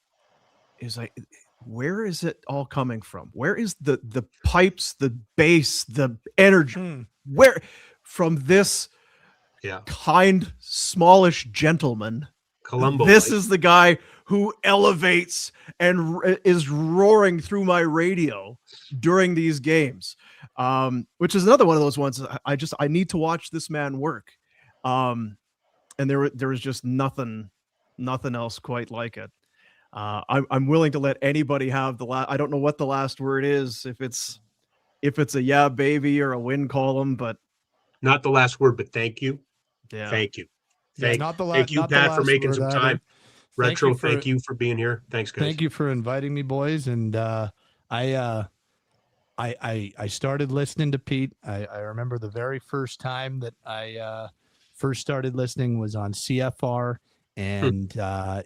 is like, where is it all coming from? Where is the pipes, the bass, the energy? Where from this kind, smallish gentleman?
Columbo.
This is the guy who elevates and is roaring through my radio during these games, which is another one of those ones. I need to watch this man work. And there was just nothing else quite like it. I'm willing to let anybody have the last. I don't know what the last word is. If it's a yeah baby or a win column, but
not the last word. But thank you.
Yeah.
Thank you.
Thank
you, Pat, for making some time. Retro,
thank
you for being here. Thanks, guys.
Thank you for inviting me, boys. And I started listening to Pete. I remember the very first time that I first started listening was on CFR, and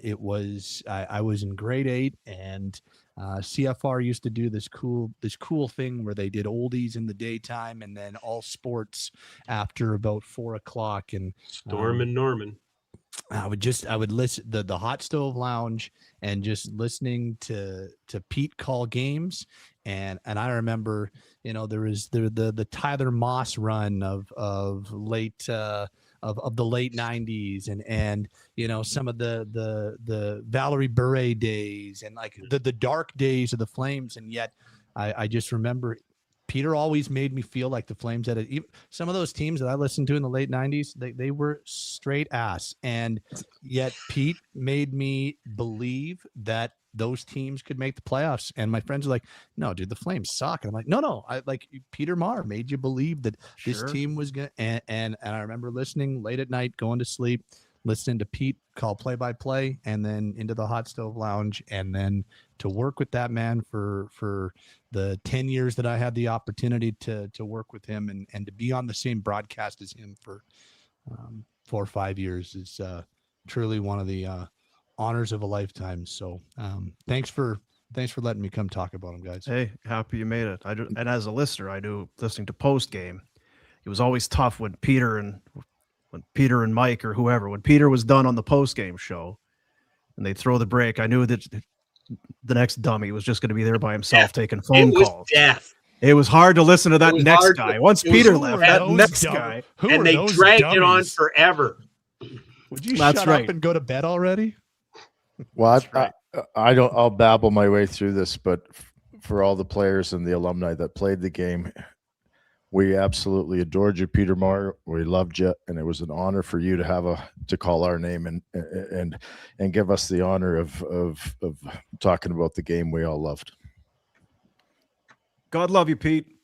it was I was in grade 8, and CFR used to do this cool thing where they did oldies in the daytime and then all sports after about 4:00. And
Storm and Norman.
I would listen the Hot Stove Lounge and just listening to Pete call games. And I remember, there was the Tyler Moss run of late of the late 90s and some of the Valerie Bure days and like the dark days of the Flames. And yet I just remember Peter always made me feel like the Flames had some of those teams that I listened to in the late 90s, they were straight ass. And yet Pete made me believe that those teams could make the playoffs. And my friends are like, no, dude, the Flames suck. And I'm like, no, I like Peter Maher made you believe that this team was going to, and I remember listening late at night, going to sleep, listening to Pete call play-by-play, and then into the hot stove lounge, and then to work with that man for the 10 years that I had the opportunity to work with him, and to be on the same broadcast as him for 4 or 5 years is truly one of the honors of a lifetime. So thanks for letting me come talk about him, guys.
Hey, happy you made it. And as a listener, I do listening to post game. It was always tough when Peter and Mike or whoever, when Peter was done on the post game show and they'd throw the break, I knew that the next dummy was just going to be there by himself taking phone calls.
Death.
It was hard to listen to that next guy. Once Peter left, that next guy.
And they dragged it on forever.
Would you shut up and go to bed already?
Well, I'll babble my way through this, but for all the players and the alumni that played the game, we absolutely adored you, Peter Maher. We loved you, and it was an honor for you to call our name and give us the honor of talking about the game we all loved.
God love you, Pete.